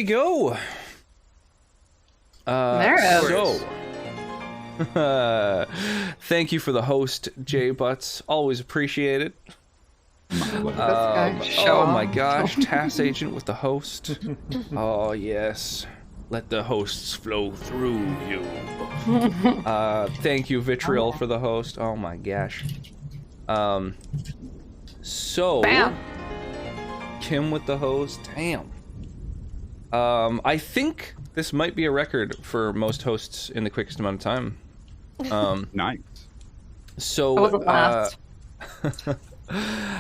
go. Thank you for the host, Jay Butts. Always appreciate it. Oh my gosh, TAS agent with the host. Oh yes, let the hosts flow through you. Thank you, Vitriol, for the host. Oh my gosh. So Bam. Kim with the host. Damn. I think this might be a record for most hosts in the quickest amount of time. Nice. So I wasn't last.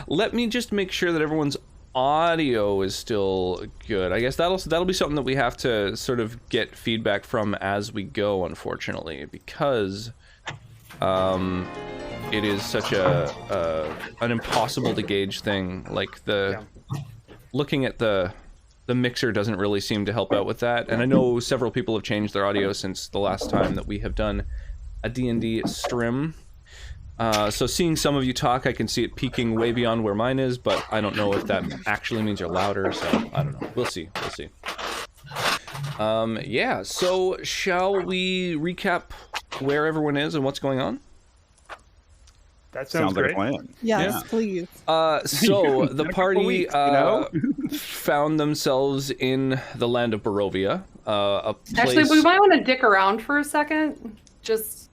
let me just make sure that everyone's audio is still good. I guess that'll be something that we have to sort of get feedback from as we go, unfortunately, because it is such an impossible to gauge thing. Like looking at the mixer doesn't really seem to help out with that. And I know several people have changed their audio since the last time that we have done a D&D stream. So seeing some of you talk, I can see it peaking way beyond where mine is, but I don't know if that actually means you're louder, so I don't know. We'll see. Yeah, so shall we recap where everyone is and what's going on? That sounds great. Like a plan. Yes, please. So the party found themselves in the land of Barovia, a place... Actually, we might want to dick around for a second, just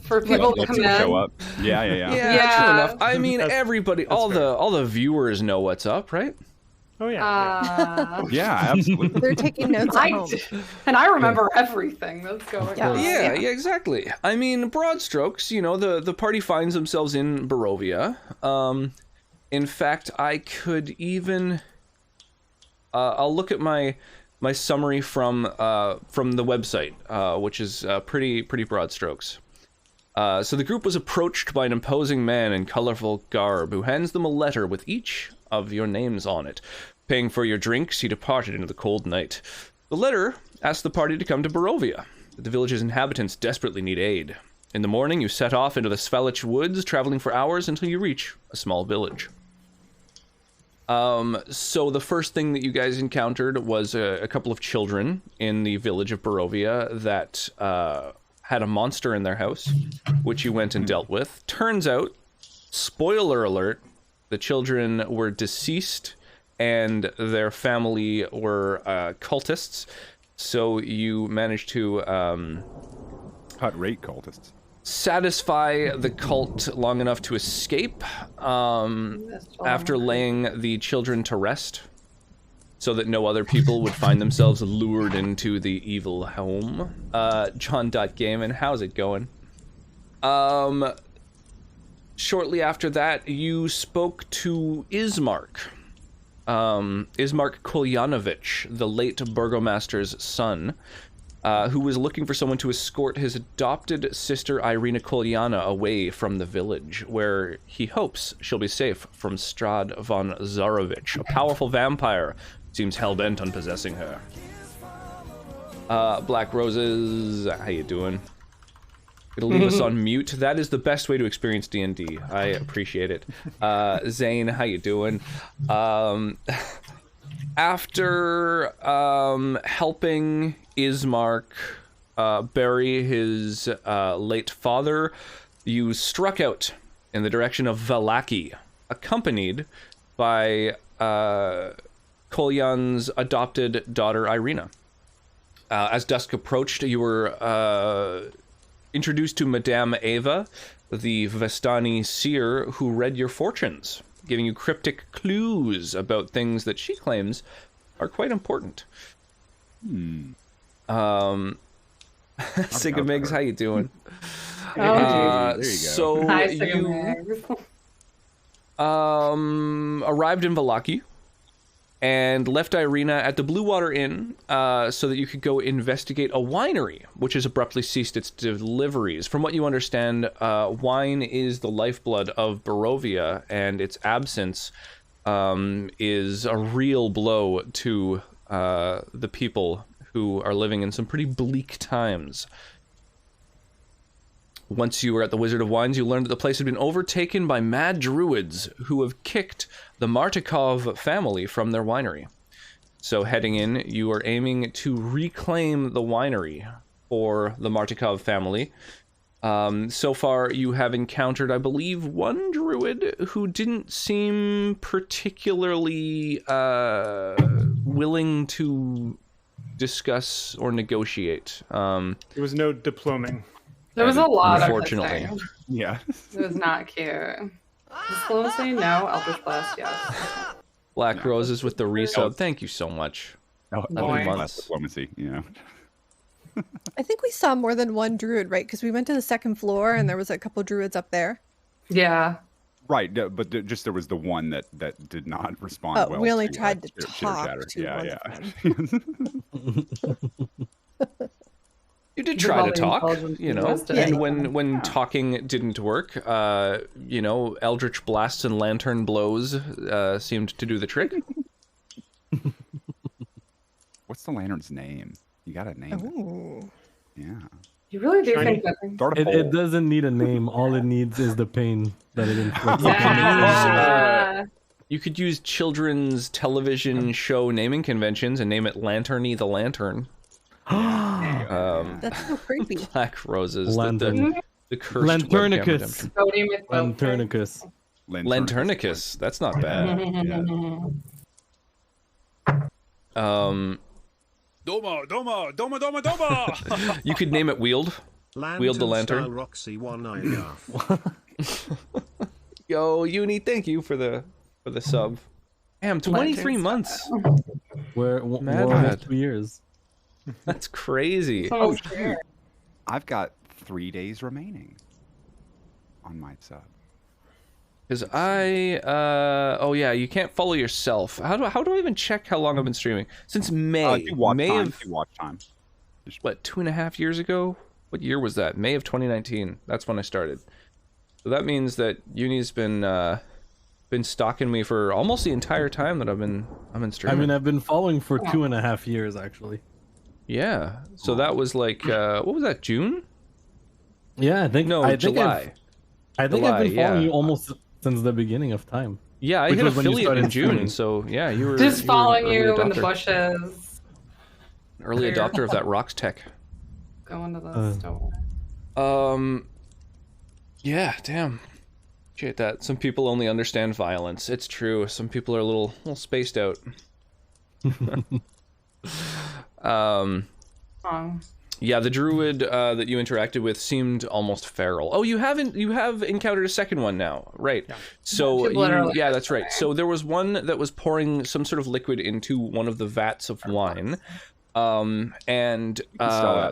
for people to come in. Show up. Yeah. Yeah, true enough. I mean, everybody, all the viewers know what's up, right? Oh yeah. Yeah, absolutely. They're taking notes at home. And I remember everything that's going on. Yeah, exactly. I mean, broad strokes, the party finds themselves in Barovia. In fact, I could even... I'll look at my summary from the website, which is pretty broad strokes. So the group was approached by an imposing man in colorful garb who hands them a letter with each of your names on it. Paying for your drinks, he departed into the cold night. The letter asked the party to come to Barovia. The village's inhabitants desperately need aid. In the morning, you set off into the Svelich woods, traveling for hours until you reach a small village. So the first thing that you guys encountered was a couple of children in the village of Barovia that had a monster in their house, which you went and dealt with. Turns out, spoiler alert, the children were deceased and their family were cultists. So you managed to Hot rate cultists. satisfy the cult long enough to escape after laying the children to rest, so that no other people would find themselves lured into the evil home. John.Gaiman, how's it going? Shortly after that, you spoke to Ismark. Ismark Kolyanovich, the late burgomaster's son, who was looking for someone to escort his adopted sister Irina Kolyana away from the village, where he hopes she'll be safe from Strahd von Zarovich, a powerful vampire who seems hell-bent on possessing her. Black Roses, how you doing? It'll leave us on mute. That is the best way to experience D&D. I appreciate it. Zane, how you doing? After helping Ismark bury his late father, you struck out in the direction of Valaki, accompanied by Kolyan's adopted daughter, Irina. As dusk approached, you were introduced to Madame Ava, the Vestani seer who read your fortunes, giving you cryptic clues about things that she claims are quite important. Sigamigs, how you doing? There you go. So Hi, you Sigamigs. arrived in Valaki and left Irina at the Blue Water Inn so that you could go investigate a winery, which has abruptly ceased its deliveries. From what you understand, wine is the lifeblood of Barovia, and its absence is a real blow to the people who are living in some pretty bleak times. Once you were at the Wizard of Wines, you learned that the place had been overtaken by mad druids who have kicked the Martikov family from their winery. So heading in, you are aiming to reclaim the winery for the Martikov family. So far, you have encountered, I believe, one druid who didn't seem particularly willing to discuss or negotiate. There was no diploming. There was a lot unfortunately. of this Yeah. thing. It was not cute. Diplomacy? No. Eldritch Blast? Yes. Black Yeah. Roses with the resub. Thank you so much. Oh, Boy. months. diplomacy, you know. I think we saw more than one druid, right? Because we went to the second floor and there was a couple druids up there. Yeah. Right, but just there was the one that did not respond Oh, well. we only to, tried to chitter talk chatter. to Yeah, one yeah. You did Give try all to the talk, intelligence you and know, wisdom. and Yeah. when talking didn't work, you know, Eldritch Blasts and Lantern Blows seemed to do the trick. What's the lantern's name? You gotta name it. Ooh. Yeah. You really do Shiny. think that. Start a It poll. doesn't need a name. All it needs is the pain that it inflicts. Yeah. You could use children's television show naming conventions and name it Lanterny the Lantern. That's so creepy. Black Roses. Lantern. The cursed webcam Lanternicus. redemption. Cody McBoat. Lanternicus. Lanternicus. That's not bad. Doma. You could name it Wield. Wield the lantern. Roxy 1.5. Yo, Uni, thank you for the sub. Damn, 23 months. We're Mad. almost 2 years. That's crazy. Oh, sure. I've got 3 days remaining on my sub. Because oh yeah, you can't follow yourself. How do I even check how long I've been streaming? Since May. Do watch May time. of Do watch time. what, 2.5 years ago? What year was that? May of 2019. That's when I started. So that means that Uni's been stalking me for almost the entire time that I've been I streaming. mean, I've been following for 2.5 years, actually. Yeah. So that was like what was that, June? Yeah, I think July. I think I've July, been following yeah. you almost since the beginning of time. Yeah, I Which hit was when you affiliate in started June, streaming. so yeah, you were Just you were an following early you in the adopter. bushes. Early Clear. adopter of that Rocks tech. Going to the store. Yeah, damn. Appreciate that. Some people only understand violence. It's true. Some people are a little spaced out. Oh. Yeah, the druid that you interacted with seemed almost feral. Oh, you have encountered a second one now, right? Yeah. So yeah, that's right. So there was one that was pouring some sort of liquid into one of the vats of wine, and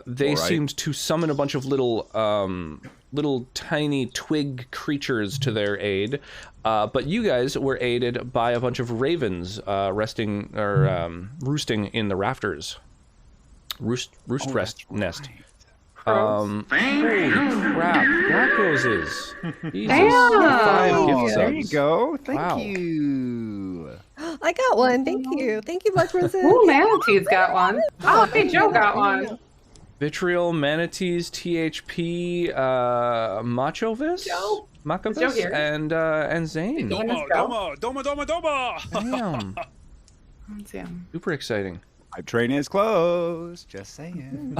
they seemed to summon a bunch of little tiny twig creatures to their aid, but you guys were aided by a bunch of ravens roosting in the rafters. Rest nest. Holy crap! Black roses. Jesus. Damn. 5 gift There subs. you go. Thank Wow. you. I got one. Thank you. Thank you, Black Roses. Ooh, Manatee's got one. Oh, hey, Joe got one. Vitriol, Manatees, THP, Machovis, Joe? Is Joe Machovis, here? and Zane. Doma. Damn, Let's see him. super exciting. My train is closed. Just saying.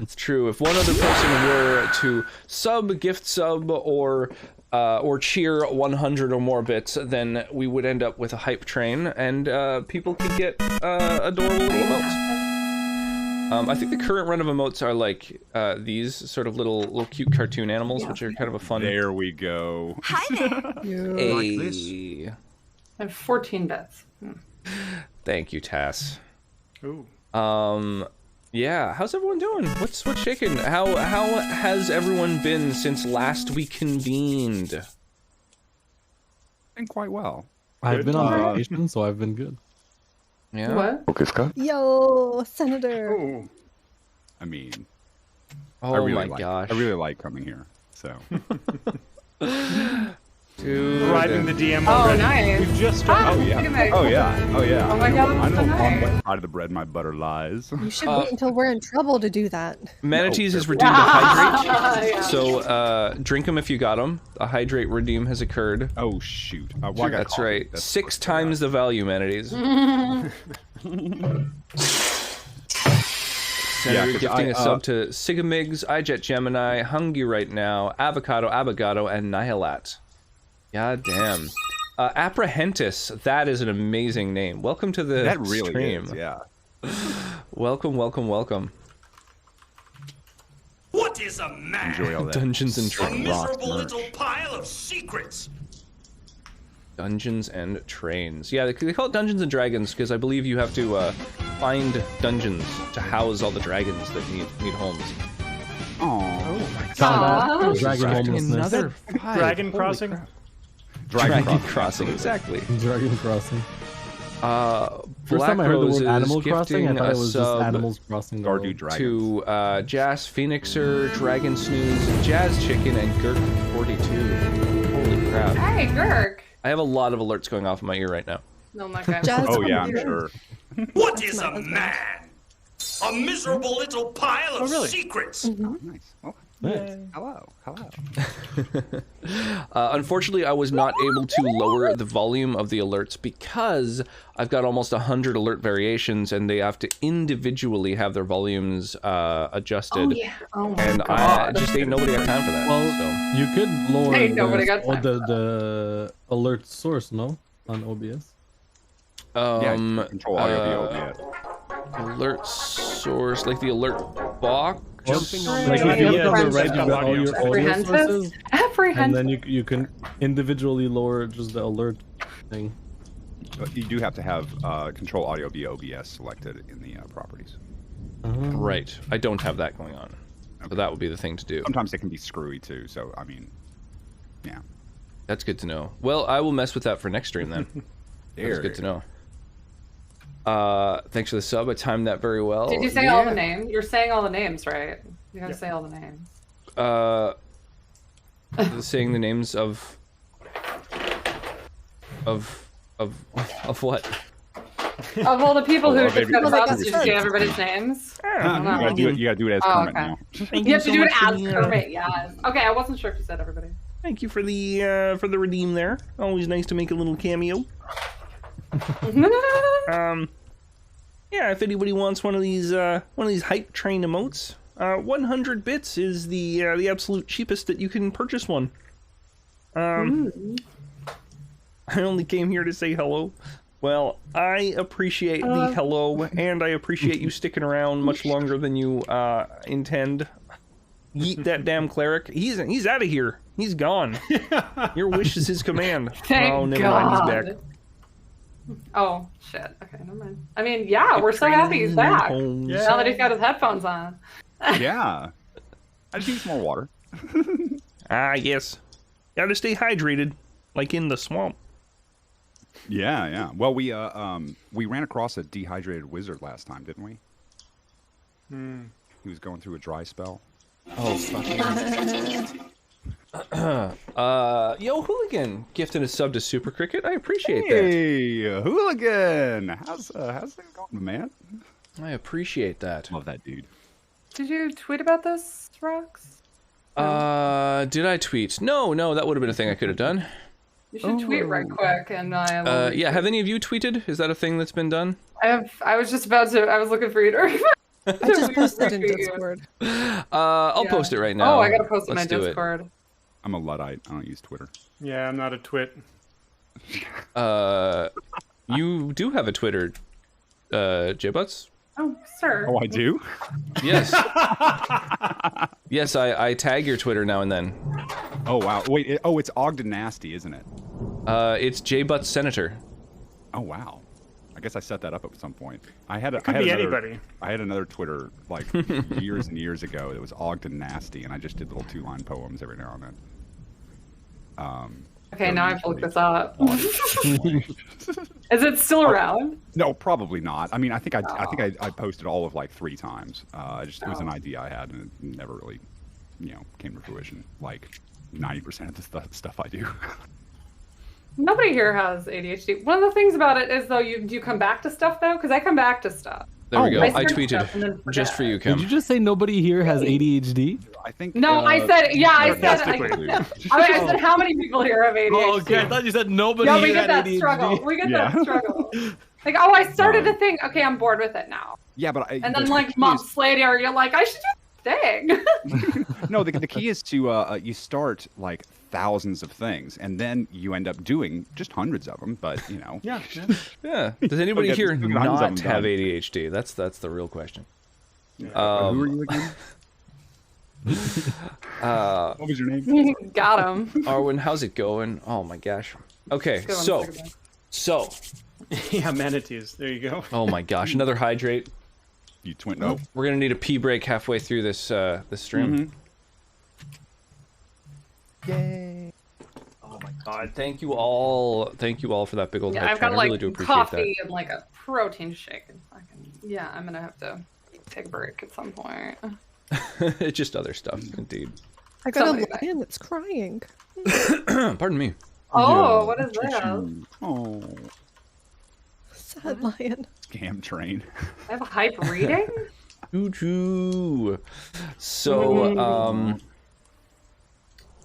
It's true. If one other person were to gift sub, or cheer 100 or more bits, then we would end up with a hype train, and people could get adorable little emotes. I think the current run of emotes are like these sort of little cute cartoon animals, which are kind of a fun. There we go. Hey. I have 14 bets. Thank you, Tass. Ooh. Yeah, how's everyone doing? What's shaking? How has everyone been since last we convened? Been quite well. I've been on vacation, so I've been good. Yeah. What? Yo, Senator. Ooh. I mean, Oh I really my like, gosh. I really like coming here. So Bribing the DM Oh, already. nice. We've just started. Oh yeah. Look at me. Oh yeah. Oh yeah. Oh my God, I that's know so on nice. what side of the bread my butter lies. You should wait until we're in trouble to do that. Manatees No, is redeemed a hydrate. Yeah. So drink them if you got them. A hydrate redeem has occurred. Oh shoot. Well, I got That's coffee. right. That's 6 what I times the value, Manatees. Senator 'cause gifting I, a sub to Sigamigs, iJet Gemini, Hungry Right Now, Avocado, Abogado, and Nihilat. God damn. Apprehentis, that is an amazing name. Welcome to the That really stream. is. Yeah. Welcome, welcome, welcome. What is a man? Enjoy all that. Dungeons and A Trains. miserable little pile of secrets. Dungeons and Trains. Yeah, they call it Dungeons and Dragons because I believe you have to find dungeons to house all the dragons that need homes. Oh. Aw. Dragon homelessness. Dragon Crossing. Dragon Crossing, exactly. Dragon Crossing. First Black time I heard the Rose word is Animal Crossing, I gifting thought a it was just sub Animals Crossing. Stardew World. Dragons. to Jazz Phoenixer, Dragon Snooze, Jazz Chicken, and Gurk42. Holy crap. Hey, Gurk. I have a lot of alerts going off in my ear right now. No, my God. Jazz Oh yeah, I'm Hunter. sure. What is a man? A miserable little pile of really? secrets. Nice. Oh, Nice. hello. Hello. Unfortunately, I was not able to lower the volume of the alerts because I've got almost 100 alert variations and they have to individually have their volumes adjusted. Oh, yeah. Oh, my And I God. just ain't nobody got time for that. Well, you could lower Ain't nobody got time the alert source, no? On OBS. so, Yeah. Control audio VO. alert source, like the alert box. Jumping on Like the if you look on the Yeah, right, you got all your audio Apprehensive? sources, and Apprehensive. then you can individually lower just the alert thing. But you do have to have control audio via OBS selected in the properties. Right. I don't have that going on. So that would be the thing to do. Sometimes it can be screwy too. So I mean, yeah. That's good to know. Well, I will mess with that for next stream then. That's good to know. Thanks for the sub. I timed that very well. Did you say all the names? You're saying all the names, right? You gotta say all the names. Saying the names of what? Of all the people who Oh, just baby. got Well, they subs, got did you subs. say everybody's names? You gotta do it as Oh, Kermit okay. now. You have to do it as Kermit, yes. Okay, I wasn't sure if you said everybody. Thank you for the redeem there. Always nice to make a little cameo. Yeah, if anybody wants one of these hype train emotes, 100 bits is the absolute cheapest that you can purchase one. I only came here to say hello. Well, I appreciate the hello, and I appreciate you sticking around much longer than you intend. Yeet that damn cleric. He's out of here. He's gone. Your wish is his command. Thank oh, never God. mind. He's back. Oh, shit. Okay, never mind. I mean, yeah, we're so happy he's back. Homes. Now that he's got his headphones on. Yeah. I just use more water. Ah, yes. Gotta stay hydrated, like in the swamp. Yeah, yeah. Well, we ran across a dehydrated wizard last time, didn't we? He was going through a dry spell. Oh, fuck. Yo, Hooligan gifted a sub to Super Cricket. I appreciate that. Hey, Hooligan! How's things going, man? I appreciate that. Love that dude. Did you tweet about this, Rox? Did I tweet? No, that would have been a thing I could have done. You should tweet right quick, and I will. Yeah, have any of you tweeted? Is that a thing that's been done? I was just about to. I was looking for you to. I just posted in Discord. I'll Yeah. post it right now. Oh, I gotta post it in my Let's do it. Discord. I'm a Luddite. I don't use Twitter. Yeah, I'm not a twit. You do have a Twitter, J-Butts? Oh, sir. Oh, I do? Yes. Yes, I tag your Twitter now and then. Oh, wow. Wait, it's Ogden Nasty, isn't it? It's J-Butts Senator. Oh, wow. I guess I set that up at some point. I had Could be anybody. I had another Twitter like years and years ago that was Ogden Nasty, and I just did little 2-line poems every now and then. Okay, now I have to look this up. Is it still around? No, probably not. I mean, I think I posted all of like 3 times. It was an idea I had, and it never really, came to fruition. Like 90% of the stuff I do. Nobody here has ADHD. One of the things about it is, though, do you come back to stuff, though? Because I come back to stuff. There we go. I start stuff and then tweeted just for forget. you, Kim. Did you just say nobody here has ADHD? I think. No, I said, yeah, I said, sarcastically. I said, how many people here have ADHD? Oh, okay. I thought you said nobody No, here we get had that ADHD. struggle. We get Yeah. that struggle. Like, oh, I started to think, okay, I'm bored with it now. Yeah, but And then, like, months later, you're like, I should do this thing. No, the key is to you start like thousands of things, and then you end up doing just hundreds of them. But you know, Yeah. Yeah. Does anybody get- here still get hundreds of not them have done. ADHD? That's the real question. who are you again? What was your name? Got him. Arwen, how's it going? Oh my gosh. Okay, Go on, so second one. so Yeah, manatees. There you go. oh my gosh, another hydrate. You twin? No. We're gonna need a pee break halfway through this this stream. Yay! Oh my god! Thank you all for that big old Yeah, hype I've train. got I really like do appreciate coffee and like a protein shake and fucking yeah. I'm gonna have to take a break at some point. that. It's just other stuff, indeed. I got Something a like lion that's crying. Pardon me. Oh, what is this? Oh, Sad lion. scam train. I have a hype reading. Choo-choo. So,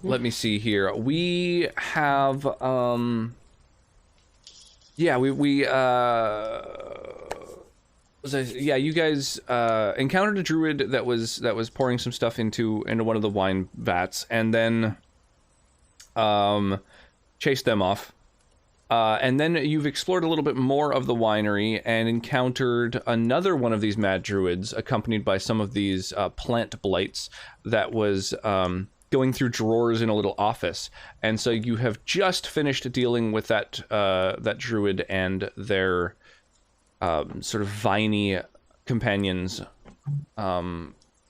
let me see here. We have, yeah, you guys encountered a druid that was pouring some stuff into one of the wine vats, and then chased them off. And then you've explored a little bit more of the winery and encountered another one of these mad druids, accompanied by some of these plant blights that was going through drawers in a little office. And so you have just finished dealing with that druid and their sort of viney companions.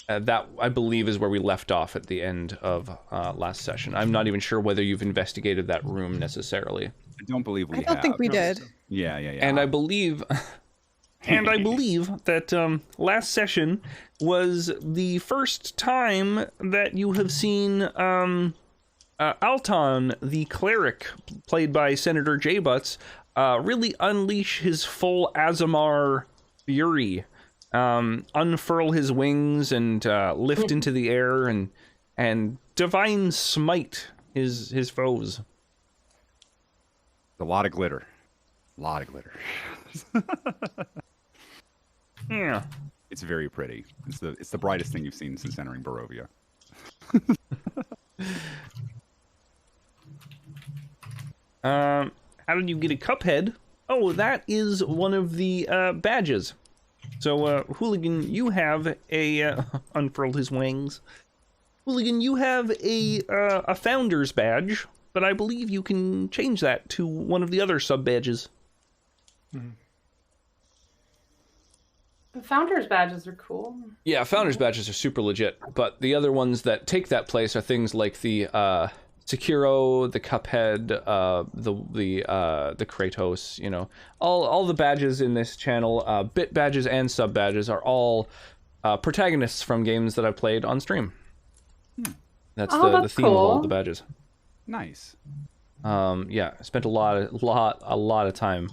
That, I believe, is where we left off at the end of last session. I'm not even sure whether you've investigated that room necessarily. I don't believe we I don't think we did. Yeah. And I believe that last session was the first time that you have seen Alton the Cleric, played by Senator J. Butts, really unleash his full Azamar fury, unfurl his wings and lift into the air and divine smite his foes. A lot of glitter. A lot of glitter. Yeah. It's very pretty. It's the brightest thing you've seen since entering Barovia. How did you get a cuphead? Oh, that is one of the badges. So, Hooligan, you have a unfurled his wings. Hooligan, you have a founder's badge, but I believe you can change that to one of the other sub badges. The founders badges are cool. Yeah, founders badges are super legit, but the other ones that take that place are things like the Sekiro, the Cuphead, the Kratos. You know, all the badges in this channel, bit badges and sub badges, are all protagonists from games that I've played on stream. That's the theme of all the badges. Nice. Yeah, I spent a lot of time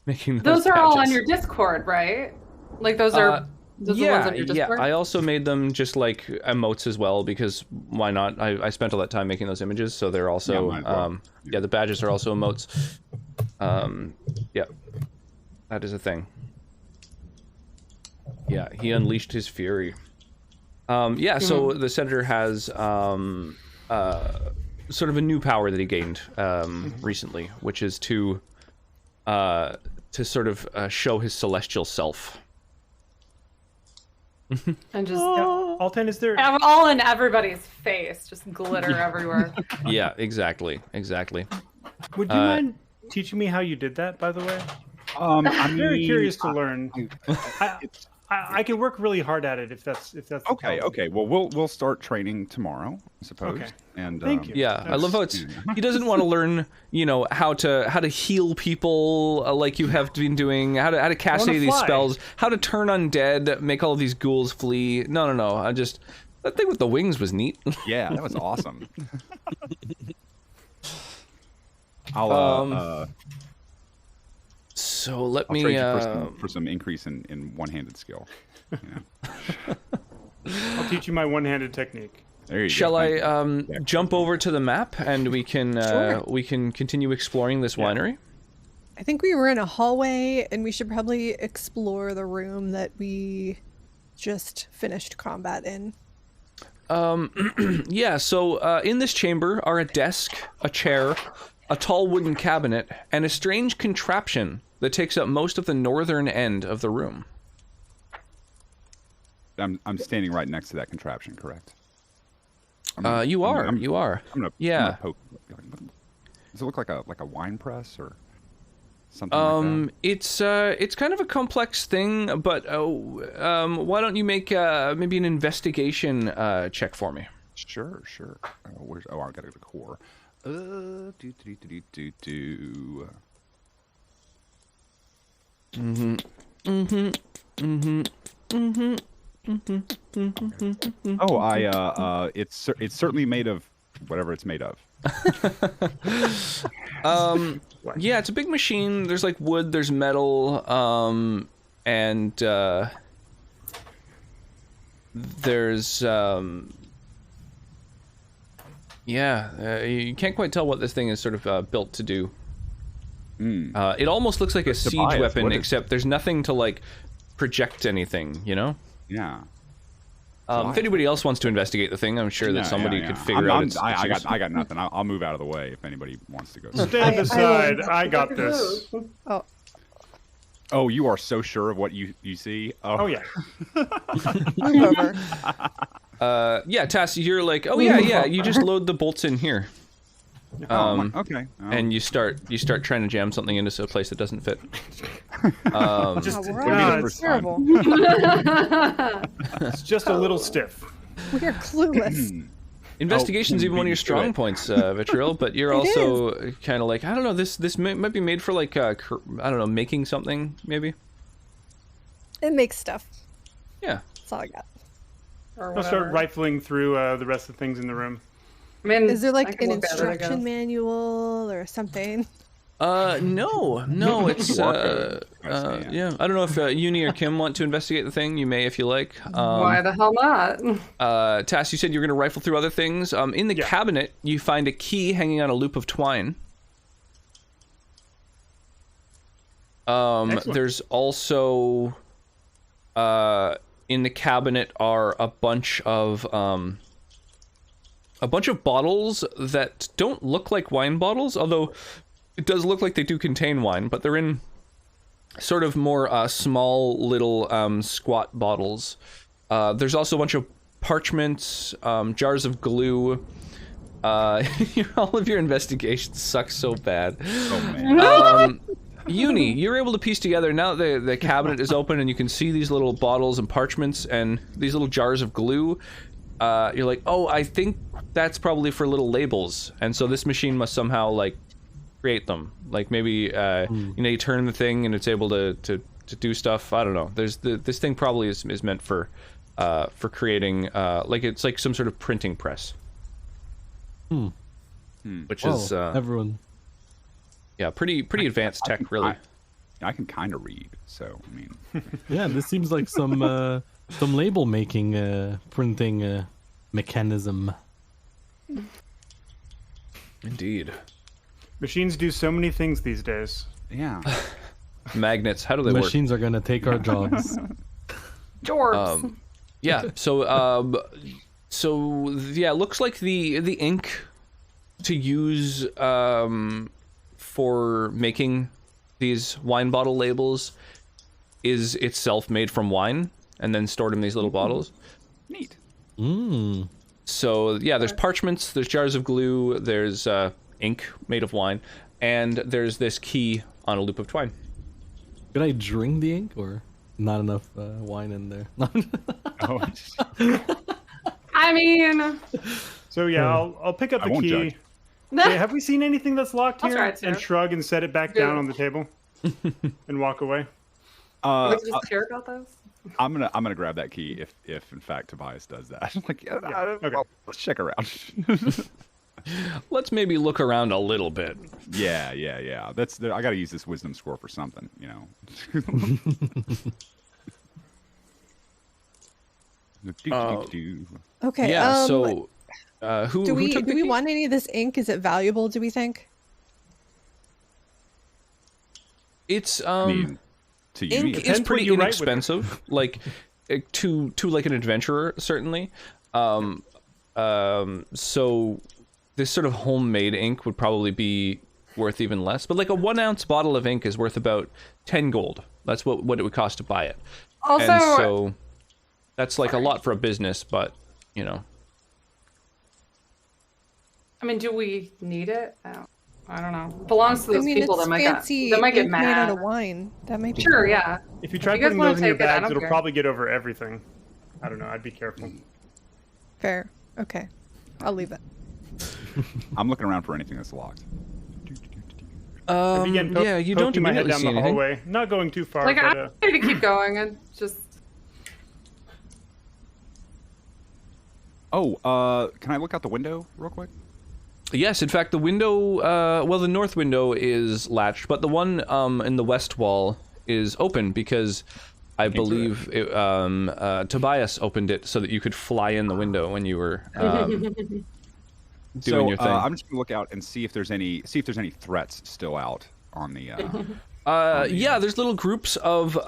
making Those are all on badges. your Discord, right? Like those are those are the ones on your Discord? Yeah, I also made them just like emotes as well, because why not? I spent all that time making those images, so they're also might as well. the badges are also emotes. Yeah, that is a thing. Yeah, he unleashed his fury. Yeah, so the senator has sort of a new power that he gained recently, which is to sort of show his celestial self. And just Alton, is there? all in everybody's face, just glitter everywhere. Yeah, exactly. Would you mind teaching me how you did that? By the way, I'm I'm very curious to learn. I can work really hard at it if that's the Okay. problem. Okay. Well, we'll start training tomorrow, I suppose. Okay. And Thank you. Yeah, I love how it's. He doesn't want to learn, how to heal people like you have been doing, how to cast any of these fly. spells, how to turn undead, make all of these ghouls flee. No. That thing with the wings was neat. Yeah, that was awesome. So let I'll me. trade you for some increase in one-handed skill. You know? I'll teach you my one-handed technique. There you Shall go. I Thank you. jump over to the map and we can Sure. continue exploring this winery? I think we were in a hallway, and we should probably explore the room that we just finished combat in. Yeah, so in this chamber are a desk, a chair, a tall wooden cabinet, and a strange contraption that takes up most of the northern end of the room. I'm standing right next to that contraption, correct? You are. I'm Yeah. gonna poke. Does it look like a wine press or something like that? It's kind of a complex thing, but why don't you make maybe an investigation check for me? Sure. I gotta go to core. Do. Oh, it's certainly made of whatever it's made of. Yeah, it's a big machine. There's like wood, there's metal, and there's you can't quite tell what this thing is sort of built to do. It almost looks like a siege Tobias, weapon, what is- except there's nothing to like project anything, you know? Yeah. If anybody else wants to investigate the thing, I'm sure that somebody could figure out its use. I got nothing. I'll move out of the way if anybody wants to go. Stand aside. I got this. Oh, Oh, you are so sure of what you see? Oh yeah. move over. Yeah, Tass, you're like, oh yeah, you just load the bolts in here. Okay. And you start trying to jam something into a place that doesn't fit. Oh, Just, we're be the all first time. terrible. it's just a little stiff. We are clueless. Investigation's even one of your strong points, Vitriol, but you're also kind of like, I don't know, this might be made for like, I don't know, making something, maybe? It makes stuff. Yeah. That's all I got. Or I'll start whatever. rifling through the rest of the things in the room. I mean, Is there I like can an look at it, I instruction guess. manual or something? No, it's, Understand. yeah, I don't know if Uni or Kim want to investigate the thing. You may if you like. Why the hell not? Tass, you said you were going to rifle through other things. In the Yeah. cabinet, you find a key hanging on a loop of twine. Excellent. There's also, in the cabinet are a bunch of bottles that don't look like wine bottles, although it does look like they do contain wine, but they're in sort of more small little squat bottles. There's also a bunch of parchments, jars of glue. All of your investigations suck so bad. Oh man. Uni, you're able to piece together, now that the cabinet is open and you can see these little bottles and parchments and these little jars of glue. You're like, oh, I think that's probably for little labels, and so this machine must somehow like create them. Like maybe you turn the thing and it's able to do stuff. I don't know. This thing probably is meant for creating like it's like some sort of printing press. Which is everyone. yeah, pretty advanced tech, really. I can kind of read, so I mean. Yeah, this seems like some label making, printing mechanism. Indeed. Machines do so many things these days. Yeah. Magnets, how do they work? Machines are gonna take our jobs. Dwarves. Yeah, so yeah, it looks like the ink to use for making these wine bottle labels is itself made from wine and then stored in these little bottles. Neat. So yeah, there's parchments, there's jars of glue, there's ink made of wine, and there's this key on a loop of twine. Could I drink the ink or not enough wine in there? Oh, I mean, So yeah, I'll pick up I the won't key. judge. Hey, have we seen anything that's locked I'll here? try it, And too. shrug and set it back down on the table, and walk away. we just care about those. I'm gonna grab that key if in fact Tobias does that. Like, okay. well, let's check around. Let's maybe look around a little bit. Yeah. I got to use this wisdom score for something, you know. Okay. Yeah. So, who do took the we key? want any of this ink? Is it valuable? Do we think? It's I mean, to you, ink yes. is Depends what pretty you write with it. inexpensive. Like to like an adventurer, certainly. So this sort of homemade ink would probably be worth even less. But like a 1 ounce bottle of ink is worth about 10 gold. That's what it would cost to buy it. Also, And so that's like a lot for a business, but you know. I mean, do we need it? I don't know. Belongs to those people it's that might fancy get ink made out mad. of wine. That might be Sure, cool. yeah. If you try you guys putting wanna those in your take it, I bags, don't it'll care. probably get over everything. I don't know. I'd be careful. Fair. Okay. I'll leave it. I'm looking around for anything that's locked. I began Yeah, you don't poking my head immediately down see the anything. hallway. Not going too far, Like, but I'm ready to keep going and just. Oh, can I look out the window real quick? Yes, in fact, the window, well, the north window is latched, but the one in the west wall is open because I believe Tobias opened it so that you could fly in the window when you were doing your thing. I'm just gonna look out and see if there's any threats still out on the. Yeah, there's little groups of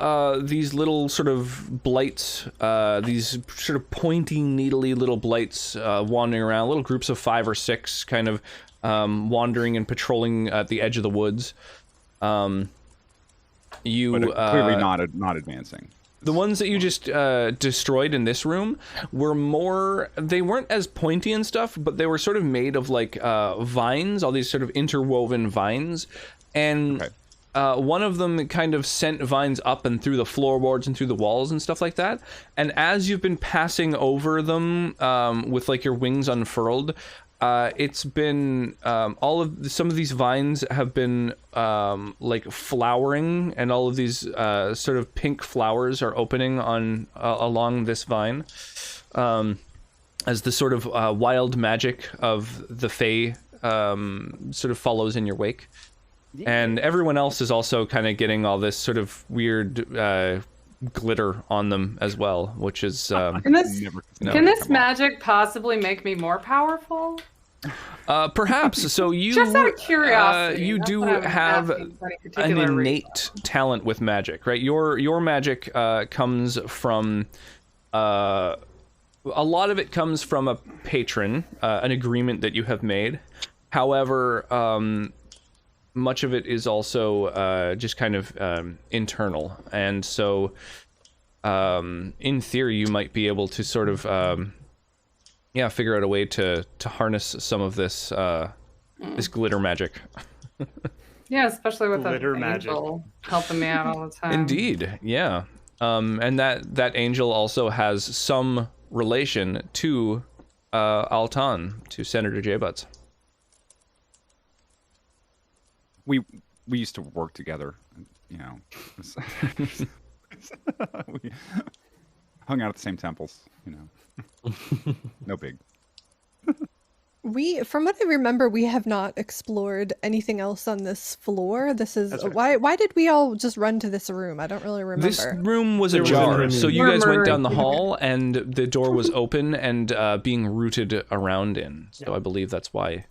these little sort of blights, these sort of pointy, needly little blights wandering around. Little groups of 5 or 6, kind of wandering and patrolling at the edge of the woods. But clearly not advancing. The ones that you just destroyed in this room were more. They weren't as pointy and stuff, but they were sort of made of like vines, all these sort of interwoven vines, and. Okay. One of them kind of sent vines up and through the floorboards and through the walls and stuff like that. And as you've been passing over them with like your wings unfurled, it's been some of these vines have been like flowering, and all of these sort of pink flowers are opening on along this vine as the sort of wild magic of the Fae sort of follows in your wake. And everyone else is also kind of getting all this sort of weird glitter on them as well, which is Can this magic possibly make me more powerful? perhaps. So you Just out of curiosity, you that's do what I'm have asking for any an particular innate reason. talent with magic, right? Your magic comes from a lot of it comes from a patron, an agreement that you have made. However, much of it is also just kind of internal, and so in theory you might be able to sort of figure out a way to harness some of this this glitter magic. Yeah, especially with Glitter an magic. angel helping me out all the time. Indeed, yeah. And that angel also has some relation to Alton, to Senator J. Butts. We used to work together, you know. We hung out at the same temples, you know. No big. From what I remember, we have not explored anything else on this floor. This is That's right. why did we all just run to this room? I don't really remember. This room was There was ajar, a so you guys went down the murmuring. hall, and the door was open and being rooted around in. So I believe that's why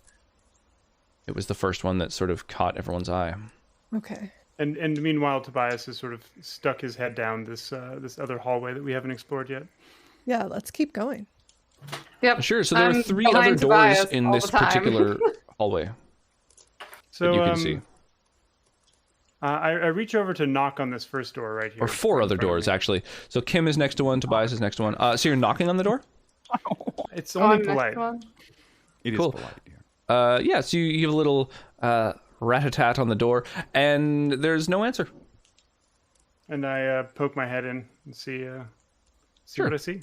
it was the first one that sort of caught everyone's eye. Okay. And meanwhile, Tobias has sort of stuck his head down this this other hallway that we haven't explored yet. Yeah, let's keep going. Yep. Sure. So there are I'm 3 other behind doors Tobias in all this the time. particular hallway So that you can see, I reach over to knock on this first door right here. or 4 in other front of doors me. actually. So Kim is next to one, Tobias is next to one. So you're knocking on the door? It's Oh, only next polite. one. It is Cool. polite. Yeah. Yeah. So you have a little rat-a-tat on the door, and there's no answer. And I poke my head in and see Sure. what I see.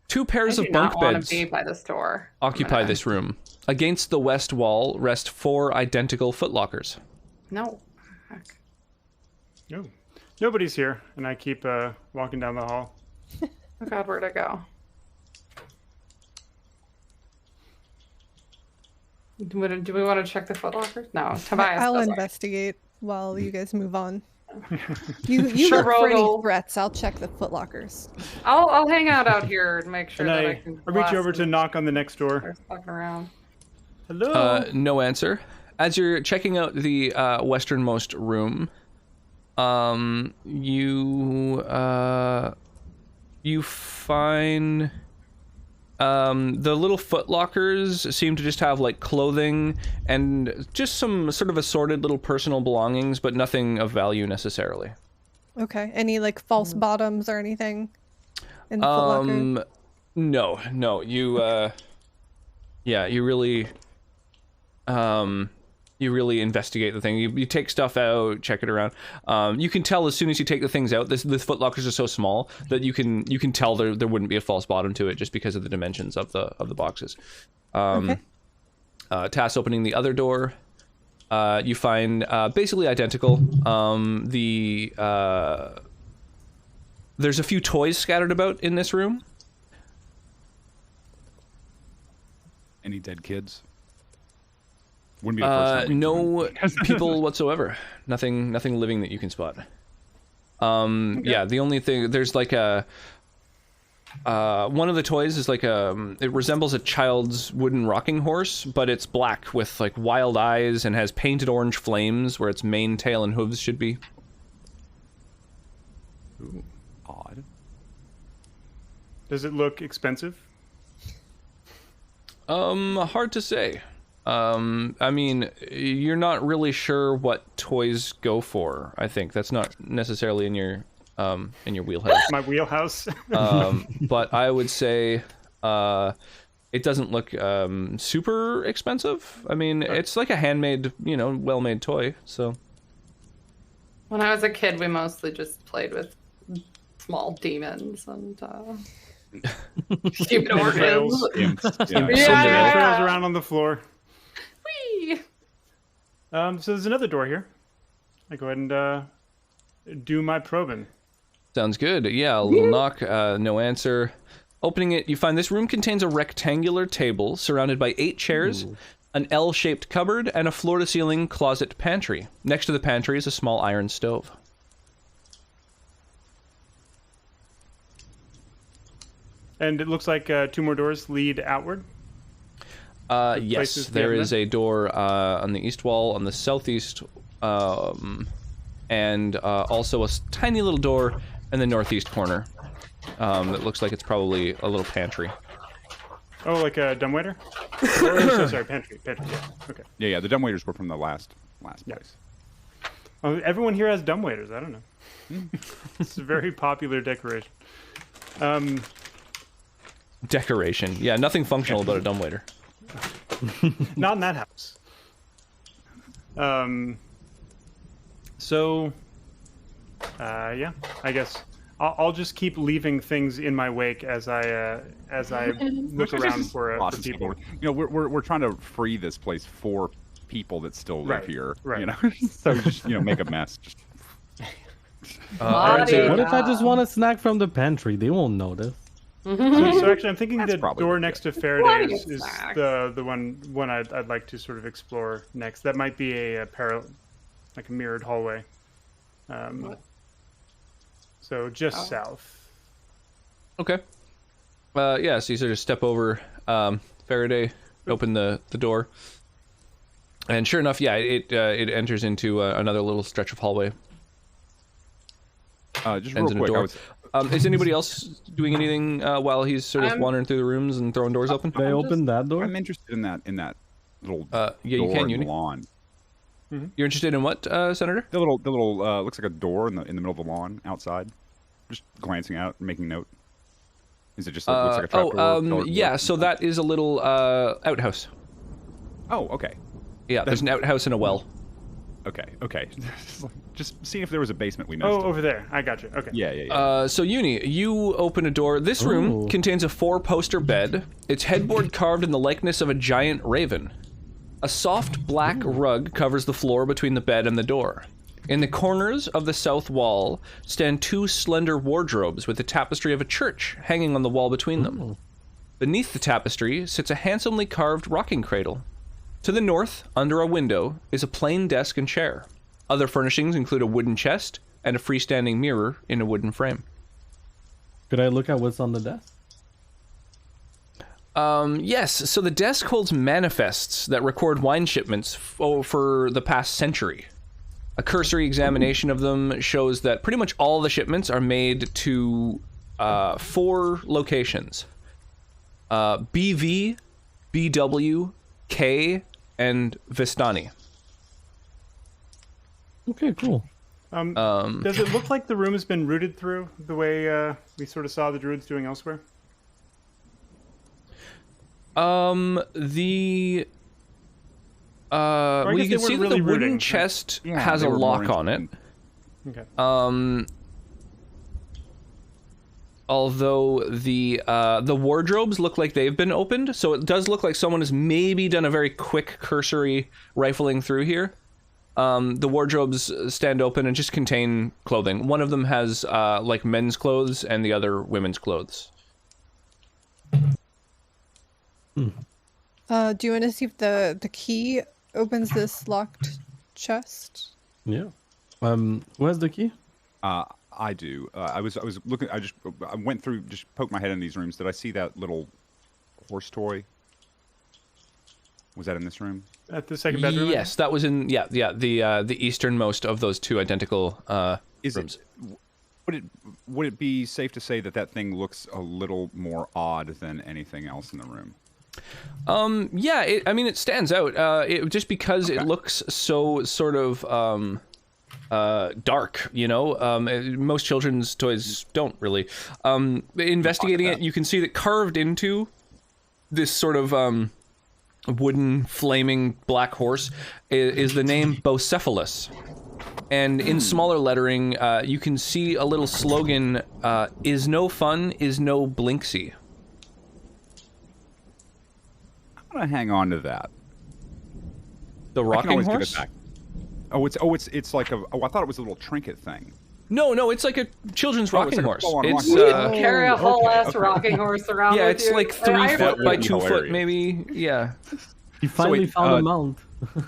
2 pairs I of do bunk not want beds to be by this door. occupy this room. Against the west wall rest 4 identical footlockers. No. Heck. No, nobody's here, and I keep walking down the hall. Oh God, where'd I go? Do we want to check the footlockers? No, Tobias. I'll does. investigate while you guys move on. You Sure, look for any Rogel. threats. I'll check the footlockers. I'll hang out here and make sure And that I I can. reach blast over to them knock on the next door. if they're fucking around. Hello. No answer. As you're checking out the westernmost room, you find the little footlockers seem to just have like clothing and just some sort of assorted little personal belongings, but nothing of value necessarily. Okay. Any like false bottoms or anything in the footlocker? No. You really investigate the thing. You take stuff out, check it around. You can tell as soon as you take the things out, the footlockers are so small that you can tell there wouldn't be a false bottom to it just because of the dimensions of the boxes. Okay. Tass opening the other door. You find basically identical. There's a few toys scattered about in this room. Any dead kids? Wouldn't be the first time. No people whatsoever. Nothing living that you can spot. Yeah, the only thing, there's like a one of the toys is like it resembles a child's wooden rocking horse, but it's black with like wild eyes and has painted orange flames where its mane, tail, and hooves should be. Ooh, odd. Does it look expensive? Hard to say. I mean, you're not really sure what toys go for. I think that's not necessarily in your wheelhouse. My wheelhouse. But I would say, it doesn't look super expensive. I mean, it's like a handmade, well-made toy. So. When I was a kid, we mostly just played with small demons and stupid organs. Yeah. Trails around on the floor. Whee! So there's another door here. I go ahead and do my probing. Sounds good. Yeah, a little knock, no answer. Opening it, you find this room contains a rectangular table surrounded by 8 chairs, an L-shaped cupboard, and a floor-to-ceiling closet pantry. Next to the pantry is a small iron stove. And it looks like 2 more doors lead outward. Yes, places there beyond is that? a door on the east wall, on the southeast, and also a tiny little door in the northeast corner that looks like it's probably a little pantry. Oh, like a dumbwaiter? Oh, sorry, pantry. Yeah, okay. Yeah. The dumbwaiters were from the last place. Oh, everyone here has dumbwaiters. I don't know. It's a very popular decoration. Decoration. Yeah, nothing functional about a dumbwaiter. Not in that house. So, yeah, I guess I'll just keep leaving things in my wake as I look around for people. We're trying to free this place for people that still live Right, here. right. So just make a mess. Just... Body. What if I just want a snack from the pantry? They won't notice. So actually, I'm thinking That's the probably door good. next to Faraday is Snacks. the one I'd like to sort of explore next. That might be a parallel, like a mirrored hallway. So just south. Okay. Yeah, so you sort of step over Faraday, open the door. And sure enough, yeah, it enters into another little stretch of hallway. Just real Ends in a quick, door. Is anybody else doing anything while he's sort of wandering through the rooms and throwing doors open? Did I open that door? I'm interested in that little Yeah, you door can, in the Uni. lawn. You're interested in what, Senator? The little looks like a door in the middle of the lawn outside. Just glancing out, and making note. Is it just looks like a trap door? Yeah, so that is a little outhouse. Oh, okay. Yeah, there's an outhouse and a well. Okay. Just seeing if there was a basement we missed. Oh, over there. I got you. Okay. Yeah. So Uni, you open a door. This room Ooh. contains a 4-poster bed. Its headboard carved in the likeness of a giant raven. A soft black rug covers the floor between the bed and the door. In the corners of the south wall stand 2 slender wardrobes with the tapestry of a church hanging on the wall between them. Beneath the tapestry sits a handsomely carved rocking cradle. To the north, under a window, is a plain desk and chair. Other furnishings include a wooden chest and a freestanding mirror in a wooden frame. Could I look at what's on the desk? Yes, so the desk holds manifests that record wine shipments for the past century. A cursory examination of them shows that pretty much all the shipments are made to 4 locations. BV, BW, K, and Vistani. Okay, cool. Does it look like the room has been rooted through the way we sort of saw the druids doing elsewhere? Well, you can see that the wooden chest has a lock on it. Okay. Although the wardrobes look like they've been opened, so it does look like someone has maybe done a very quick cursory rifling through here. The wardrobes stand open and just contain clothing. One of them has like men's clothes and the other women's clothes. Do you want to see if the key opens this locked chest? Yeah. Who has the key? I do. I was looking. I went through, just poked my head in these rooms. Did I see that little horse toy? Was that in this room? At the second bedroom? Yes, that was in the easternmost of those 2 identical rooms. Would it be safe to say that that thing looks a little more odd than anything else in the room? Yeah, it stands out. Just because it looks so sort of dark, you know. Most children's toys don't really. Investigating it, you can see that carved into this sort of wooden flaming black horse is the name Bocephalus. And in smaller lettering, you can see a little slogan, is no fun, is no blinksy. I'm gonna hang on to that. The rocking horse? Give it back. It's like a. Oh, I thought it was a little trinket thing. No, it's like a children's rocking it's like a horse. full-on It's rocking Carry a whole ass rocking horse around. yeah, with it's you. like 3 foot by 2 foot, hilarious. maybe. Yeah. He finally found a mount.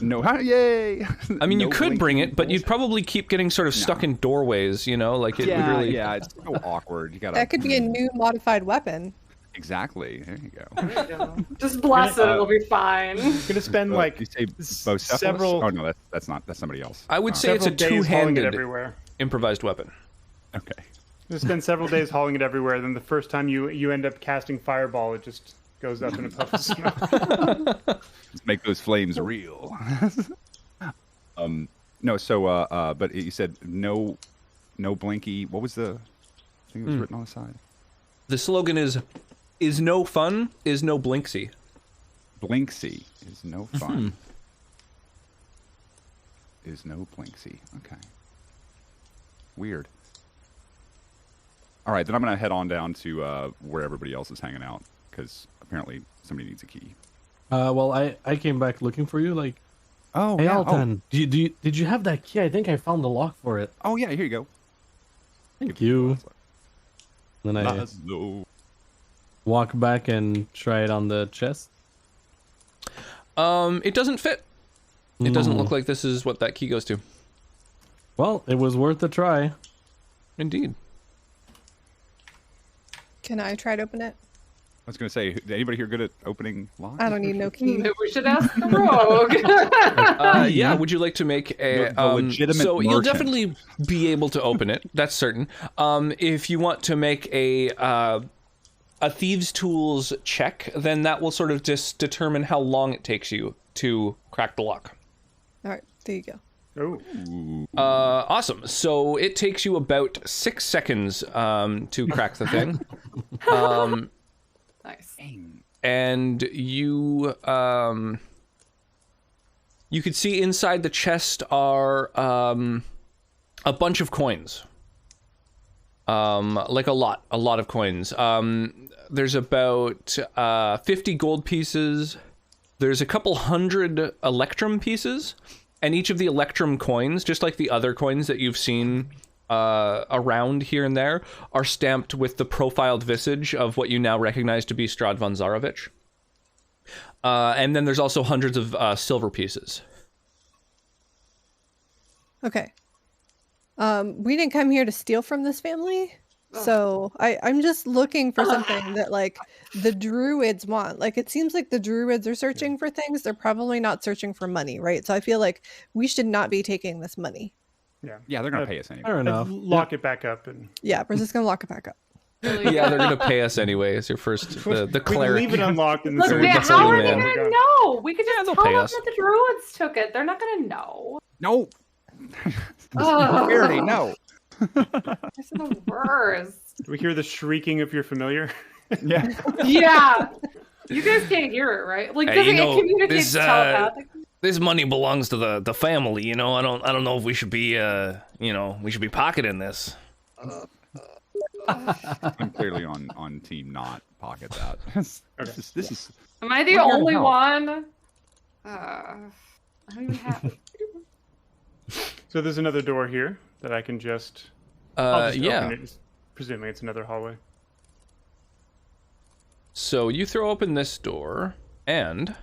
No, yay! I mean, you No could bring blinking it, but you'd bullshit. probably keep getting sort of stuck in doorways. You know, like it would really. Yeah, it's so awkward. You gotta. That could be a new modified weapon. Exactly. There you go. There you go. Just bless it; it'll be fine. Gonna spend like you say Bocephalus? several. Oh no, that's not. That's somebody else. I would say it's a Several days hauling it two-handed everywhere. improvised weapon. Okay. You spend several days hauling it everywhere. Then the first time you end up casting fireball, it just goes up in a puff of smoke. Let's make those flames real. No. So, but you said no blinky. What was the thing that was written on the side? The slogan is no fun, is no blinksy. Blinksy is no fun. Is no blinksy. Okay. Weird. All right, then I'm gonna head on down to where everybody else is hanging out because apparently somebody needs a key. Well, I came back looking for you. Like, Oh, hey, yeah. Alton, did you have that key? I think I found the lock for it. Oh, yeah. Here you go. Thank you. Then I Laszlo. walk back and try it on the chest. It doesn't fit. It doesn't look like this is what that key goes to. Well, it was worth a try. Indeed. Can I try to open it? I was going to say, anybody here good at opening locks? I don't need no key. Maybe we should ask the rogue. Yeah, would you like to make a The legitimate so you'll merchant. definitely be able to open it, that's certain. If you want to make a thieves tools check, then that will sort of just determine how long it takes you to crack the lock. All right, there you go. Oh, Awesome. So it takes you about 6 seconds to crack the thing. Nice. And you you could see inside the chest are a bunch of coins. Like a lot of coins. There's about 50 gold pieces. There's a couple hundred electrum pieces, and each of the electrum coins, just like the other coins that you've seen around here and there, are stamped with the profiled visage of what you now recognize to be Strahd von Zarovich. And then there's also hundreds of silver pieces. Okay. We didn't come here to steal from this family. So I'm just looking for something that like the druids want. Like it seems like the druids are searching for things. They're probably not searching for money, right? So I feel like we should not be taking this money. Yeah, they're gonna pay us anyway. Fair enough. Lock it back up and Yeah, we're just gonna lock it back up. Yeah, they're gonna pay us anyway. It's your first the we can cleric. leave it unlocked and Look, then Yeah, man, how are they man. gonna know? We could just they'll tell pay them us. that the druids took it. They're not gonna know. No. Ugh. We already know. This is the worst. Do we hear the shrieking of your familiar? Yeah. Yeah. You guys can't hear it, right? Like, does you it know, communicate this, telepathically? This money belongs to the family, you know. I don't know if we should be we should be pocketing this. I'm clearly on team not pocket that. This is Am I the We're here to only help. one? I don't even have. So there's another door here that I can just. I'll just Yeah. open it, presuming it's another hallway. So you throw open this door, and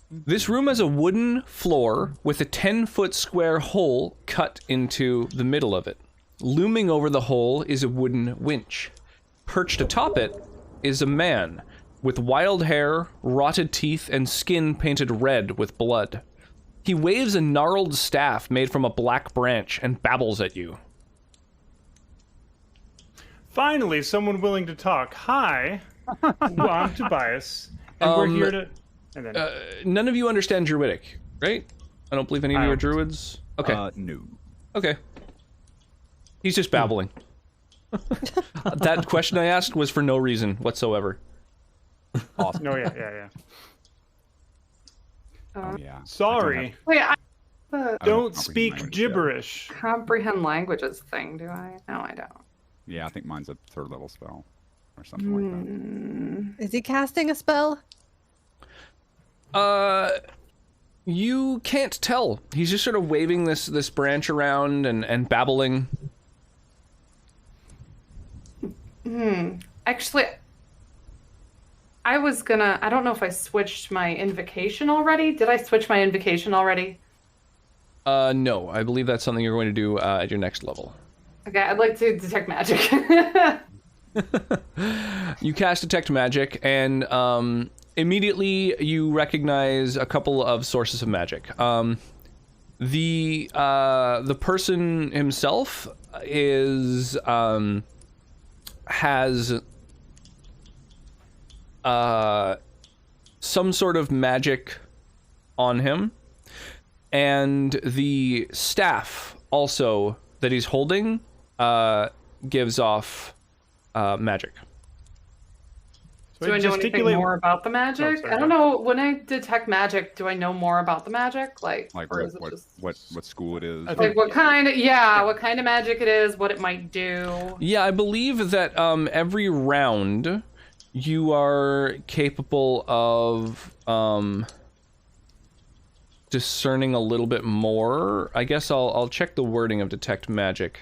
this room has a wooden floor with a 10-foot square hole cut into the middle of it. Looming over the hole is a wooden winch. Perched atop it is a man with wild hair, rotted teeth, and skin painted red with blood. He waves a gnarled staff made from a black branch and babbles at you. Finally, someone willing to talk. Hi, I'm Tobias, and we're here to. And then None of you understand Druidic, right? I don't believe any of I you are don't. Druids. Okay. no. Okay. He's just babbling. That question I asked was for no reason whatsoever. Awesome. no, yeah. Oh, yeah. Sorry, Wait, I I don't comprehend speak language, yeah. gibberish. comprehend languages thing, do I? No, I don't. Yeah, I think mine's a 3rd level spell or something like that. Is he casting a spell? You can't tell. He's just sort of waving this branch around and babbling. Actually, I don't know if I switched my invocation already. Did I switch my invocation already? No, I believe that's something you're going to do at your next level. Okay, I'd like to detect magic. You cast Detect Magic, and immediately you recognize a couple of sources of magic. The person himself is has some sort of magic on him, and the staff also that he's holding gives off magic. So Do I know anything gesticulate- more about the magic? sorry, I don't know. When I detect magic, do I know more about the magic? Like or is it just what school it is? I like think- what kind of magic it is, what it might do? Yeah, I believe that every round you are capable of discerning a little bit more. I guess I'll check the wording of Detect Magic.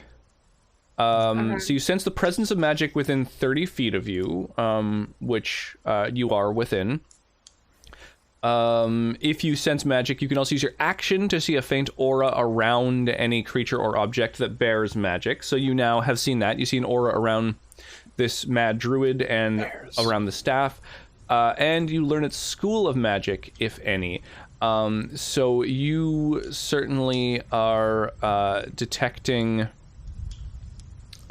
So you sense the presence of magic within 30 feet of you, which you are within. If you sense magic, you can also use your action to see a faint aura around any creature or object that bears magic. So you now have seen that. You see an aura around this mad druid and around the staff. And you learn its school of magic, if any. So you certainly are detecting...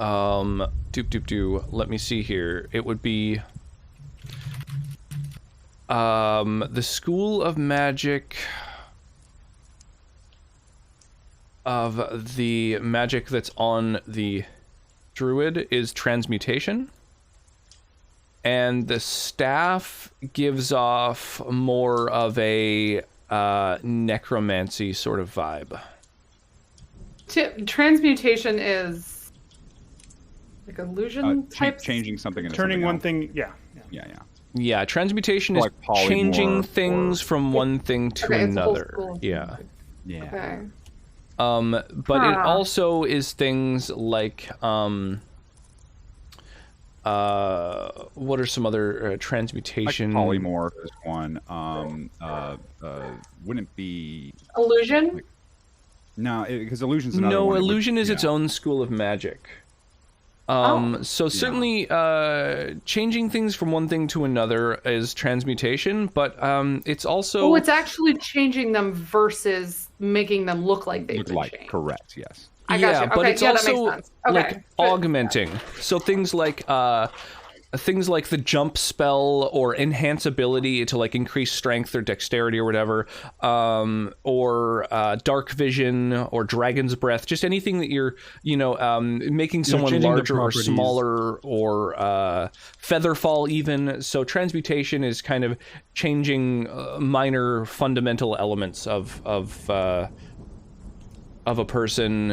let me see here. It would be the school of magic of the magic that's on the druid is transmutation, and the staff gives off more of a necromancy sort of vibe. Transmutation is like illusion type. Changing something into Turning something one else. thing, yeah. Yeah. Yeah, transmutation is Like polymorph changing or- things from one thing to Okay, it's a whole another. school of Yeah. Yeah. Okay. But it Huh. also is things like What are some other transmutation? Like polymorph is one. Wouldn't it be Illusion? no? Because illusion's another No, one. illusion is its own school of magic. So certainly, changing things from one thing to another is transmutation, but it's also. Oh, it's actually changing them versus making them look like they've been changed. Correct. Yes. I got you. but Okay, it's yeah, also that makes sense. Okay, like good. augmenting. So things like the jump spell or enhance ability to like increase strength or dexterity or whatever, or dark vision or dragon's breath, just anything that you're making someone changing the larger or properties. smaller, or feather fall even. So transmutation is kind of changing minor fundamental elements of a person,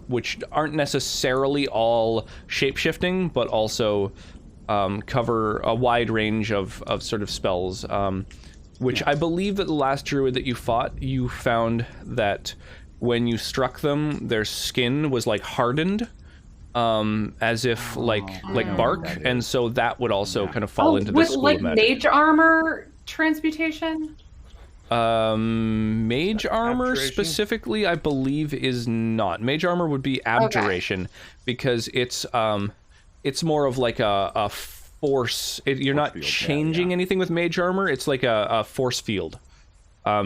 which aren't necessarily all shape-shifting, but also cover a wide range of sort of spells, which I believe that the last druid that you fought, you found that when you struck them, their skin was like hardened, as if like bark, and so that would also kind of fall into this with school like of magic. mage armor transmutation? Mage armor Abjuration? specifically, I believe, is not. Mage armor would be abjuration, because it's more of like a force. You're not field, changing anything with mage armor. It's like a force field.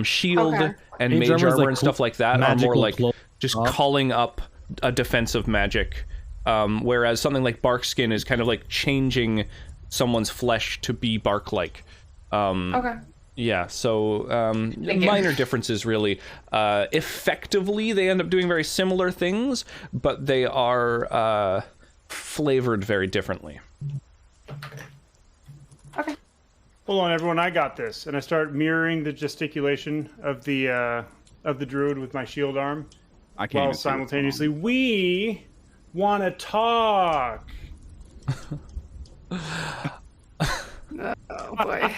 Shield Okay. and Mage mage armor's armor like and stuff like that are more magical like clo- just up. calling up a defensive magic. Whereas something like bark skin is kind of like changing someone's flesh to be bark-like. Okay. Yeah, so Thank you. minor differences, really. Effectively, they end up doing very similar things, but they are flavored very differently. Okay. Hold on, everyone. I got this, and I start mirroring the gesticulation of the druid with my shield arm, I can't while even see what's going on. simultaneously we want to talk. Oh boy.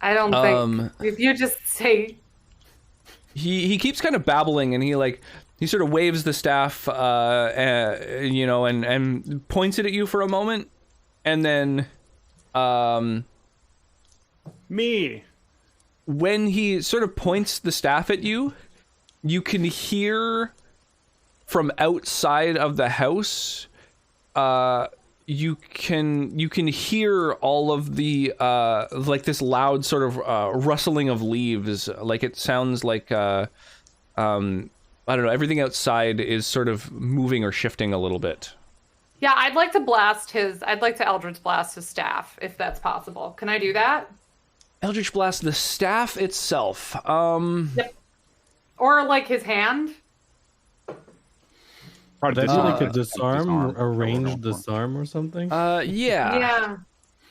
I don't think if you just say He keeps kind of babbling, and he sort of waves the staff, and points it at you for a moment, and then Me. when he sort of points the staff at you, you can hear from outside of the house. You can hear all of the like this loud sort of rustling of leaves. Like it sounds like I don't know. Everything outside is sort of moving or shifting a little bit. yeah, I'd like to Eldritch Blast his staff if that's possible. Can I do that? Eldritch Blast the staff itself. Yep. Or like his hand? Would that be like a disarm, disarm, a or ranged whatever. disarm or something? Yeah. Yeah.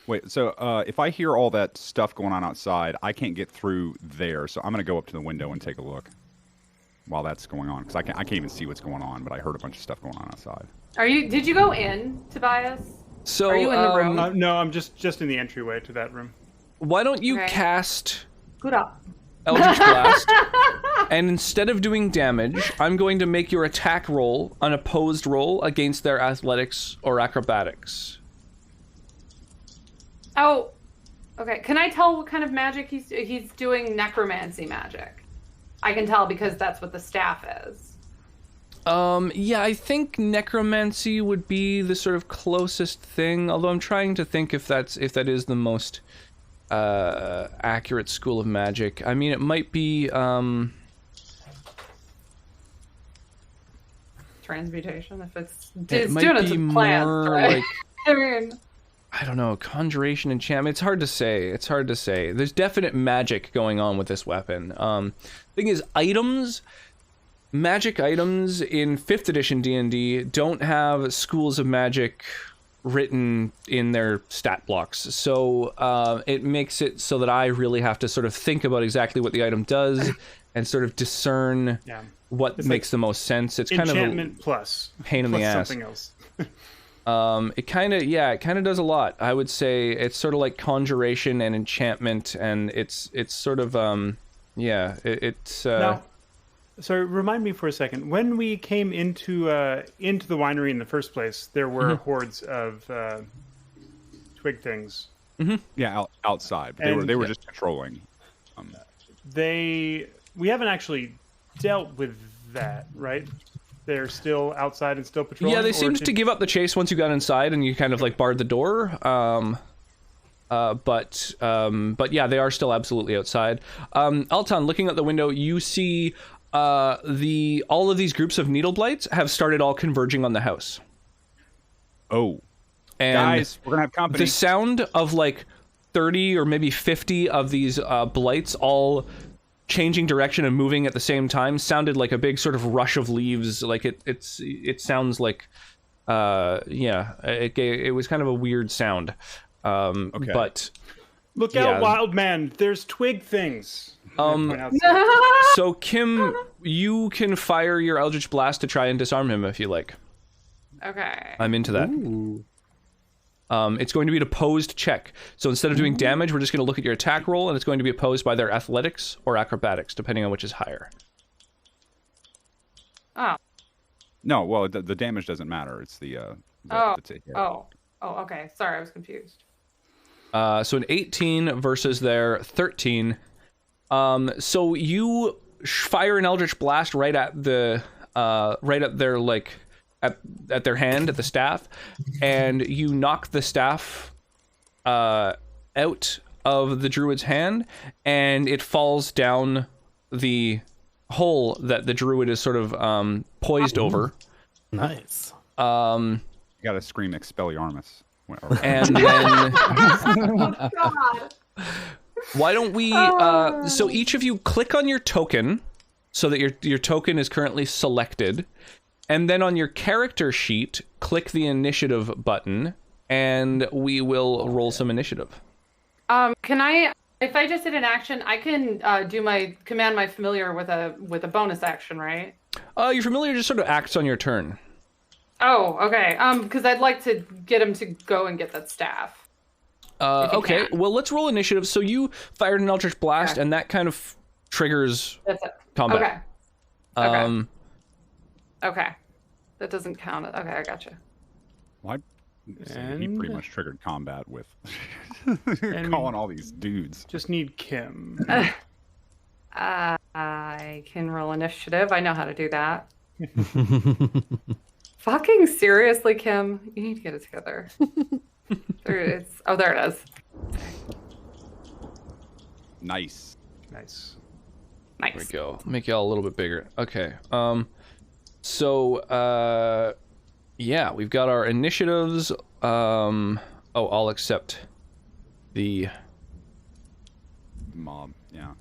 Wait, so if I hear all that stuff going on outside, I can't get through there, so I'm going to go up to the window and take a look while that's going on, because I can't even see what's going on, but I heard a bunch of stuff going on outside. Did you go in, Tobias? So Are you in the room? No, I'm just in the entryway to that room. why don't you Okay. cast Good up. Eldritch Blast, and instead of doing damage, I'm going to make your attack roll an opposed roll against their athletics or acrobatics. Oh, okay. Can I tell what kind of magic he's doing? Necromancy magic. I can tell because that's what the staff is. Yeah, I think necromancy would be the sort of closest thing, although I'm trying to think if that is the most accurate school of magic. I mean, it might be Transmutation, if it's it might doing it be to plants, more right? like, I mean, I don't know, conjuration, enchantment. It's hard to say. There's definite magic going on with this weapon. Thing is, magic items in 5th edition D&D don't have schools of magic written in their stat blocks. So it makes it so that I really have to sort of think about exactly what the item does and sort of discern what It's makes like the most sense. It's kind of Enchantment plus pain in the plus ass. something else. it kind of does a lot. I would say it's sort of like conjuration and enchantment, and it's sort of it's Now, Sorry, remind me for a second. When we came into the winery in the first place, there were hordes of twig things. Yeah, outside. But they were just patrolling. We haven't actually dealt with that, right? They're still outside and still patrolling? Yeah, they seemed to give up the chase once you got inside and you kind of like barred the door. But yeah, they are still absolutely outside. Alton, looking out the window, you see all of these groups of needle blights have started all converging on the house. Oh. And guys, we're gonna have company. The sound of like 30 or maybe 50 of these blights all changing direction and moving at the same time sounded like a big sort of rush of leaves. Like it sounds like it was kind of a weird sound. Okay. But look out, wild man! There's twig things. So Kim, you can fire your Eldritch Blast to try and disarm him if you like. Okay. I'm into that. Ooh. It's going to be an opposed check. So instead of doing damage, we're just going to look at your attack roll, and it's going to be opposed by their athletics or acrobatics, depending on which is higher. Oh. No, well, the damage doesn't matter. It's the okay. Sorry, I was confused. So an 18 versus their 13. So you fire an Eldritch Blast right at their like at their hand, at the staff, and you knock the staff out of the druid's hand, and it falls down the hole that the druid is sort of poised over. Nice. You gotta scream Expelliarmus. And then Oh, God. why don't we so each of you click on your token so that your token is currently selected, and then on your character sheet click the initiative button, and we will roll some initiative. Can I, if I just did an action, I can command my familiar with a bonus action, right? Your familiar just sort of acts on your turn. Oh, okay. Because I'd like to get him to go and get that staff. Okay, well, let's roll initiative. So you fired an Eldritch Blast, and that kind of triggers combat. Okay. Okay. That doesn't count. Okay, I gotcha. Well, he pretty much triggered combat with calling all these dudes. Just need Kim. I can roll initiative. I know how to do that. Fucking seriously, Kim, you need to get it together. There it is. Nice. Nice. There we go. Make y'all a little bit bigger. Okay. Yeah, we've got our initiatives. I'll accept the mob. Yeah.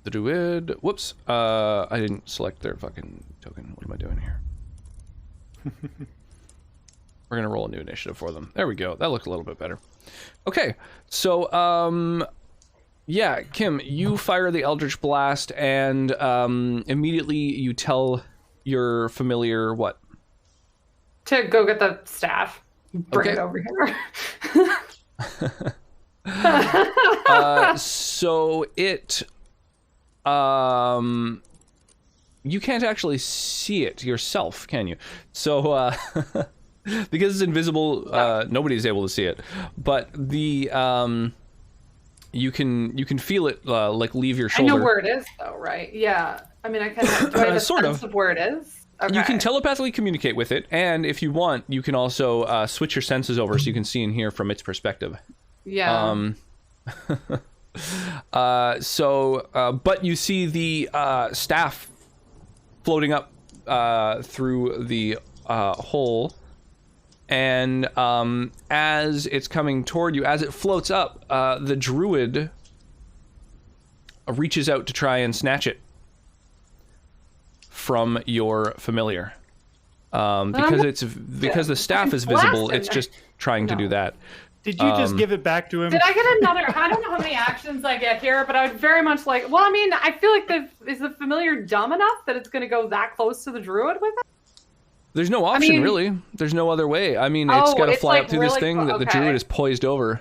The druid. Whoops. I didn't select their fucking token. What am I doing here? We're gonna roll a new initiative for them. There we go. That looked a little bit better. Okay, so yeah, Kim, you fire the Eldritch Blast, and immediately you tell your familiar what? To go get the staff. Bring it over here. So it you can't actually see it yourself, can you? So because it's invisible, nobody's able to see it. But the you can feel it like leave your shoulder. I know where it is, though, right? Yeah. I mean, I kind of do I have a sort sense of where it is. Okay. You can telepathically communicate with it, and if you want, you can also switch your senses over so you can see and hear from its perspective. Yeah. But you see the staff floating up through the hole, and as it's coming toward you, as it floats up, the druid reaches out to try and snatch it from your familiar. Because the staff is visible, it's just trying to do that. Did you just give it back to him? Did I get another? I don't know how many actions I get here, but I would very much like. Well, I mean, I feel like is the familiar dumb enough that it's going to go that close to the druid with it? There's no option, really. There's no other way. I mean, it's got to fly up through this thing that the druid is poised over.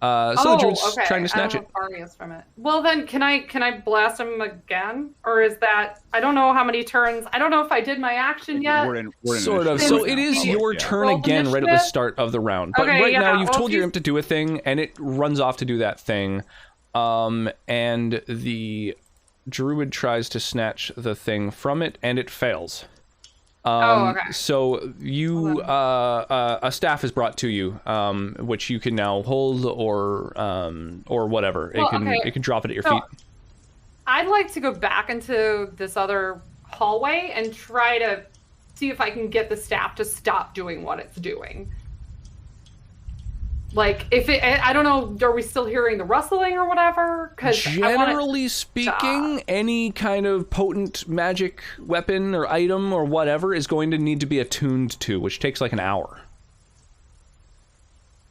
So the druid's okay. trying to snatch I it. don't know how far he is from it. Well, then can I blast him again, or is that I don't know how many turns? I don't know if I did my action yet. We're in Sort of. initiative So right it now. is your turn Roll again right at the initiative? start of the round. But Okay, right now yeah, you've well, told your if imp to do a thing, and it runs off to do that thing. And the druid tries to snatch the thing from it, and it fails. Okay. So you, a staff is brought to you, which you can now hold or whatever. Well, It can drop it at your So, feet. I'd like to go back into this other hallway and try to see if I can get the staff to stop doing what it's doing. Like, I don't know, are we still hearing the rustling or whatever? Because Generally speaking, any kind of potent magic weapon or item or whatever is going to need to be attuned to, which takes like an hour.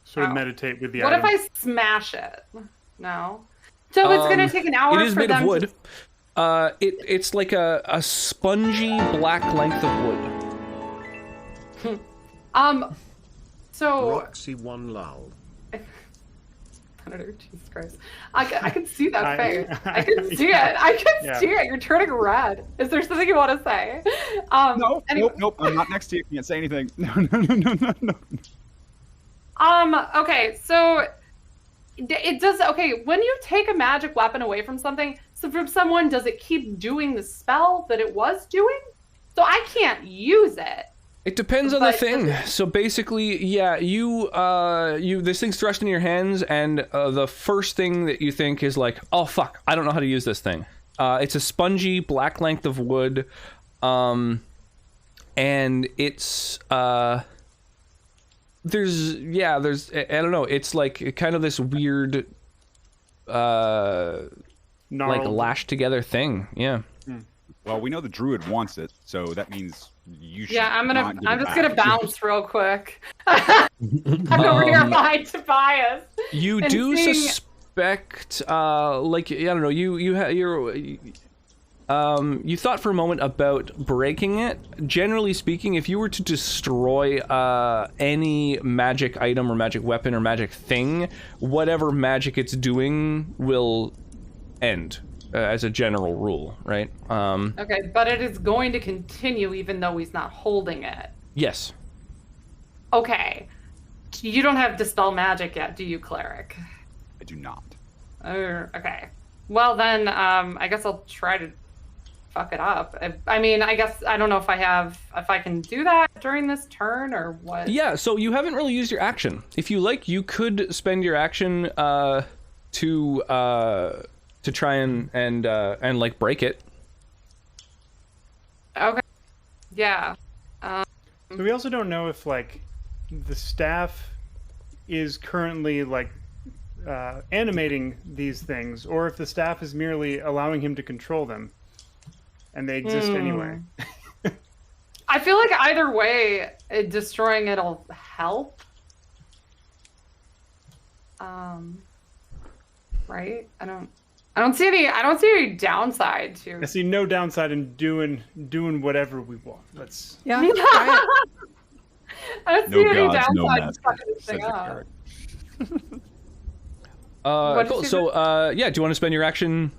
Sort of meditate with the What item. if I smash it? No. So it's going to take an hour It is for made of them wood. It's like a spongy black length of wood. So Roxy one lull. I don't know, Jesus Christ. I can see that face. I- I can see it. I can Yeah. see it. You're turning red. Is there something you want to say? Anyway. Nope. I'm not next to you. Can't say anything. No. Okay, so it does. Okay, when you take a magic weapon away from something, so from someone, does it keep doing the spell that it was doing? So I can't use it. It depends on the But thing. So basically, yeah, you this thing's thrust in your hands, and the first thing that you think is like, oh fuck, I don't know how to use this thing. It's a spongy black length of wood, and it's there's I don't know. It's like kind of this weird like Gnarled. lashed together thing. Yeah. Well, we know the druid wants it, so that means you should. Yeah, not give I'm it just gonna back. bounce real quick. I'm over here behind Tobias. You and do seeing- suspect, like, I don't know, you thought for a moment about breaking it. Generally speaking, if you were to destroy any magic item or magic weapon or magic thing, whatever magic it's doing will end, as a general rule, right? Okay, but it is going to continue even though he's not holding it. Yes. Okay. You don't have Dispel Magic yet, do you, Cleric? I do not. Okay. Well, then, I guess I'll try to fuck it up. I mean, I guess, I don't know if I can do that during this turn or what. Yeah, so you haven't really used your action. If you like, you could spend your action to try and like break it. Okay. Yeah. So we also don't know if like the staff is currently like animating these things, or if the staff is merely allowing him to control them, and they exist anyway. I feel like either way, destroying it'll help. Right? I don't see any downside to. I see no downside in doing whatever we want. Let's. Yeah. try it. I don't No see any gods, no downside to magic, fucking this says thing the up. cleric. What Cool. did So, yeah, do you want to spend your action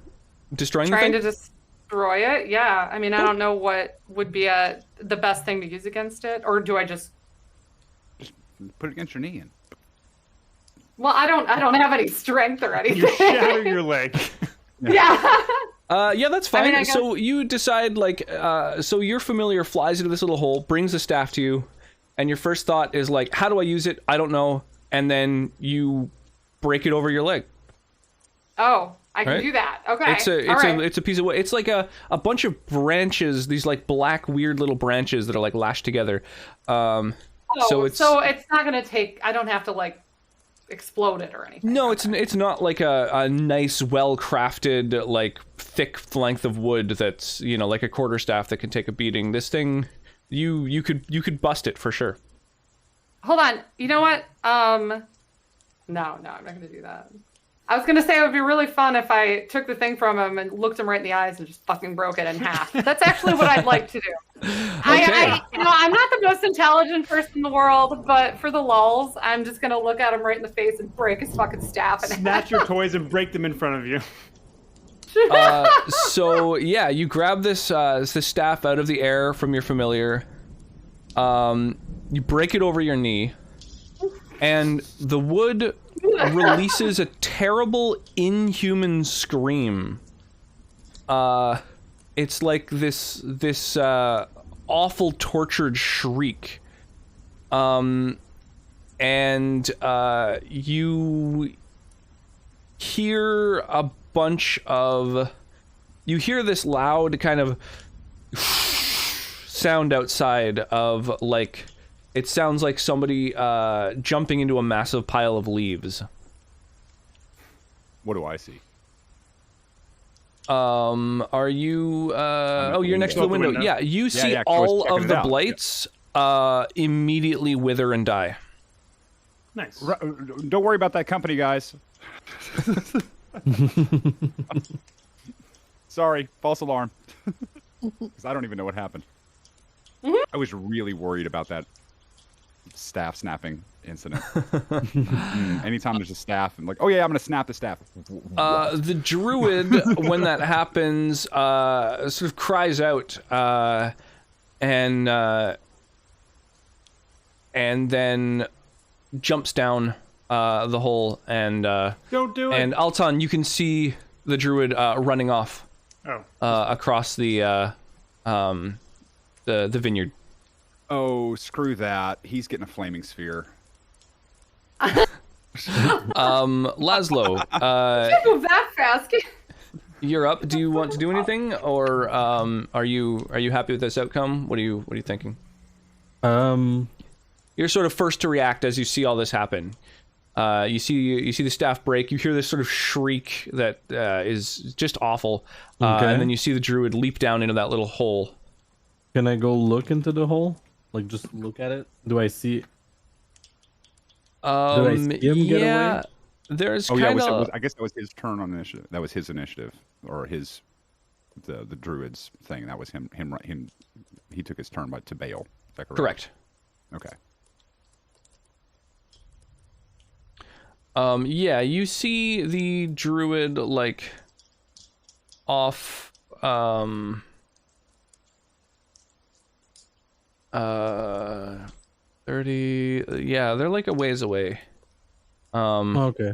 destroying Trying the to thing? destroy it? Yeah. I mean, I don't know what would be the best thing to use against it, or do I just? Put it against your knee. Well, I don't have any strength or anything. You shatter your leg. Yeah. Yeah, that's fine. I So you decide, like, so your familiar flies into this little hole, brings the staff to you, and your first thought is like, how do I use it? I don't know. And then you break it over your leg. Oh, I can Right. do that. Okay. It's a piece of wood. It's like a bunch of branches, these like black weird little branches that are like lashed together. So it's not gonna take. I don't have to like explode it or anything. no, it's not like a nice, well crafted, like thick length of wood that's, you know, like a quarterstaff that can take a beating. This thing, you could bust it for sure. Hold on. You know what? No, I'm not gonna do that. I was gonna say it would be really fun if I took the thing from him and looked him right in the eyes and just fucking broke it in half. That's actually what I'd like to do. Okay. I'm not the most intelligent person in the world, but for the lulz, I'm just gonna look at him right in the face and break his fucking staff in half. Snatch your toys and break them in front of you. So yeah, you grab this staff out of the air from your familiar. You break it over your knee, and the wood releases a terrible, inhuman scream. It's like this awful, tortured shriek. And you hear a bunch of... You hear this loud kind of sound outside of, like... It sounds like somebody jumping into a massive pile of leaves. What do I see? Are you... oh, you're next to the window. Yeah, you see 'cause I was all checking of it the out. blights immediately wither and die. Nice. Don't worry about that company, guys. Sorry, false alarm. Because I don't even know what happened. I was really worried about that staff snapping incident. Anytime there's a staff, I'm like, oh yeah, I'm gonna snap the staff. The druid, when that happens, sort of cries out, and then jumps down the hole, and Don't do it. and Alton, you can see the druid running off across the vineyard. Oh, screw that. He's getting a flaming sphere. Laszlo, Can't move that fast. you're up. Do you want to do anything, or are you happy with this outcome? What are you thinking? You're sort of first to react as you see all this happen. You see the staff break. You hear this sort of shriek that is just awful, and then you see the druid leap down into that little hole. Can I go look into the hole? Like, just look at it? Do I see... Do I see him get away? There's Oh yeah, kind of... I guess that was his turn on initiative. That was his initiative, or the druid's thing. That was him. He took his turn to bail. Is that correct? Correct. Okay. Yeah, you see the druid, like, off, 30, yeah, they're like a ways away. Okay.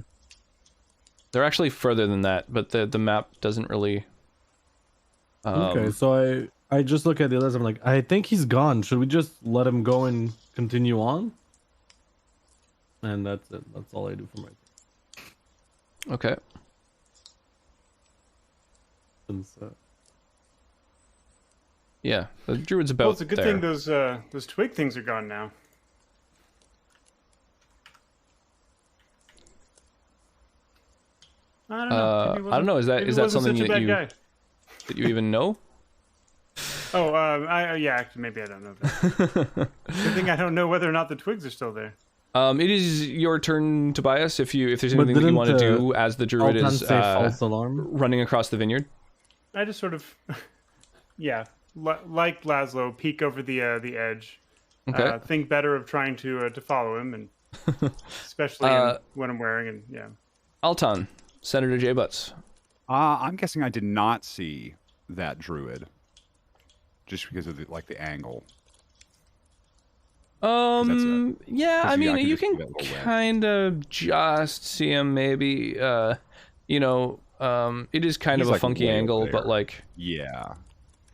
They're actually further than that, but the map doesn't really... Okay, so I just look at the others, I'm like, I think he's gone. Should we just let him go and continue on? And that's it. That's all I do for my turn. Okay. Since, Yeah, the druid's about Well, it's a good there. thing those twig things are gone now. I don't know. Maybe he I don't know. Is maybe he that wasn't something such a that bad you guy. that you even know? Oh, yeah. Actually, maybe I don't know that. I think I don't know whether or not the twigs are still there. It is your turn, Tobias. If there's anything that you didn't, want to do as the druid Alton is say false alarm? running across the vineyard. I just sort of, yeah, like Laszlo, peek over the edge. Okay. Think better of trying to follow him, and especially when I'm wearing, and yeah. Alton, Senator J. Butts. I'm guessing I did not see that druid, just because of the angle. Yeah, I mean, you just can see that little wedge. kind of just see him, maybe. It is kind He's, of a like, funky way over angle, but there. like, Yeah.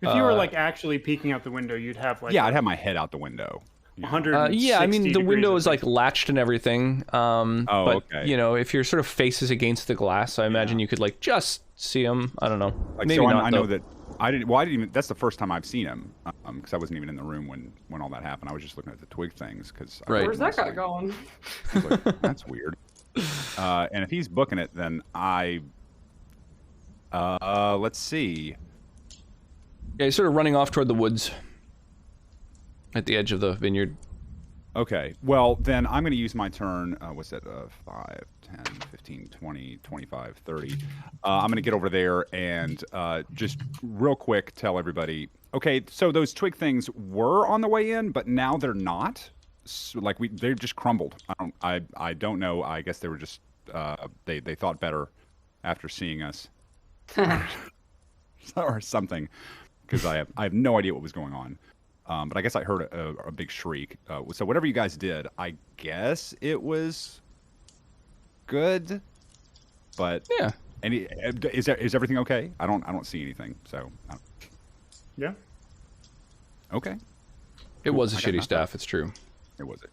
If you were like actually peeking out the window, you'd have like Yeah, I'd have my head out the window. 160 yeah, I mean, the degrees window of is like vision. latched and everything. But okay. if your sort of face is against the glass, I imagine you could like just see him. I don't know. Like, Maybe so not. I know though. that I didn't. Well, I didn't even. That's the first time I've seen him, because I wasn't even in the room when all that happened. I was just looking at the twig things because. Right. Where's that guy going? I was like, that's weird. And if he's booking it, then let's see. Yeah, he's sort of running off toward the woods at the edge of the vineyard. Okay. Well, then I'm going to use my turn. What's that? 5, 10, 15, 20, 25, 30. I'm going to get over there and just real quick tell everybody. Okay, so those twig things were on the way in, but now they're not. So, like they just crumbled. I don't know. I guess they were just they thought better after seeing us or something, because I have no idea what was going on. But I guess I heard a big shriek. So whatever you guys did, I guess it was good. But Yeah. Is everything okay? I don't see anything. So Yeah. Okay. It was a I got shitty nothing. staff. It's true. It was it.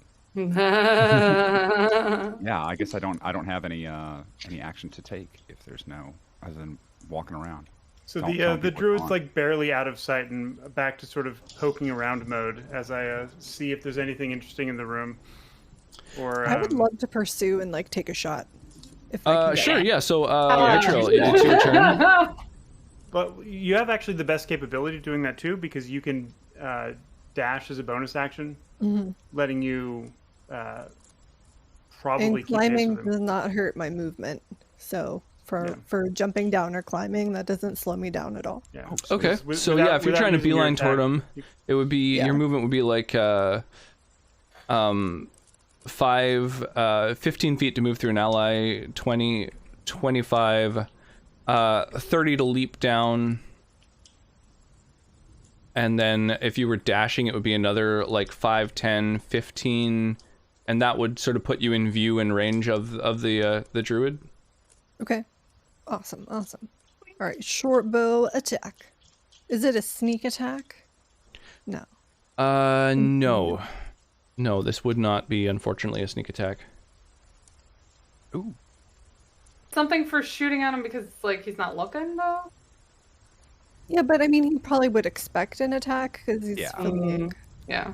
Yeah, I guess I don't have any action to take if there's no other than walking around. So Telling the people druid's what's on. like barely out of sight and back to sort of poking around mode as I see if there's anything interesting in the room. Or I would love to pursue and like take a shot. If I can get Sure, it. yeah. So, Vitriol, it's your turn. But you have actually the best capability of doing that too, because you can dash as a bonus action, letting you probably And keep pace climbing with him. does not hurt my movement. So for jumping down or climbing, that doesn't slow me down at all. Yeah. Okay. With- So without- yeah, if you're without trying to using your beeline toward attack, him, it would be your movement would be like 15 feet to move through an ally, 20, 25, 30 to leap down. And then if you were dashing, it would be another like 5, 10, 15, and that would sort of put you in view and range of the druid. Okay. Awesome. All right, short bow attack. Is it a sneak attack? No. No. No, this would not be, unfortunately, a sneak attack. Ooh. Something for shooting at him because like he's not looking though. Yeah, but I mean, he probably would expect an attack because he's Yeah. fleeing. Yeah.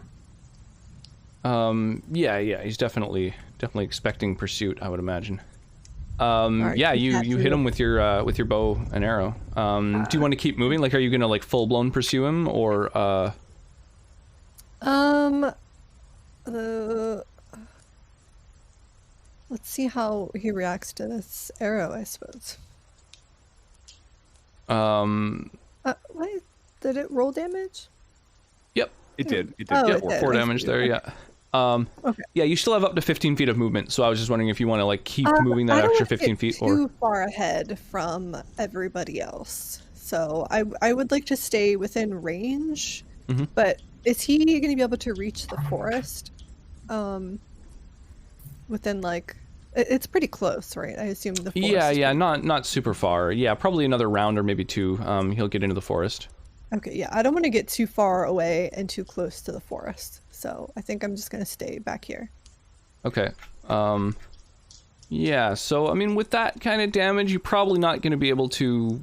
Yeah, he's definitely expecting pursuit, I would imagine. right, Yeah, keep you that hit him with your bow and arrow. Do you want to keep moving? Like, are you gonna like full blown pursue him, or Let's see how he reacts to this arrow, I suppose. What? Did it roll damage? Yep, It did. Oh, yep, it did. 4 damage there. Yeah. Okay. Yeah, you still have up to 15 feet of movement, so I was just wondering if you want to like keep moving I that don't extra wanna 15 get feet, too or far ahead from everybody else. So I would like to stay within range. Mhm. But is he going to be able to reach the forest? Within like, it's pretty close, right? I assume the forest. yeah, not super far. Yeah, probably another round or maybe 2. He'll get into the forest. Okay, yeah, I don't want to get too far away and too close to the forest. So I think I'm just going to stay back here. Okay. Yeah. So I mean, with that kind of damage, you're probably not going to be able to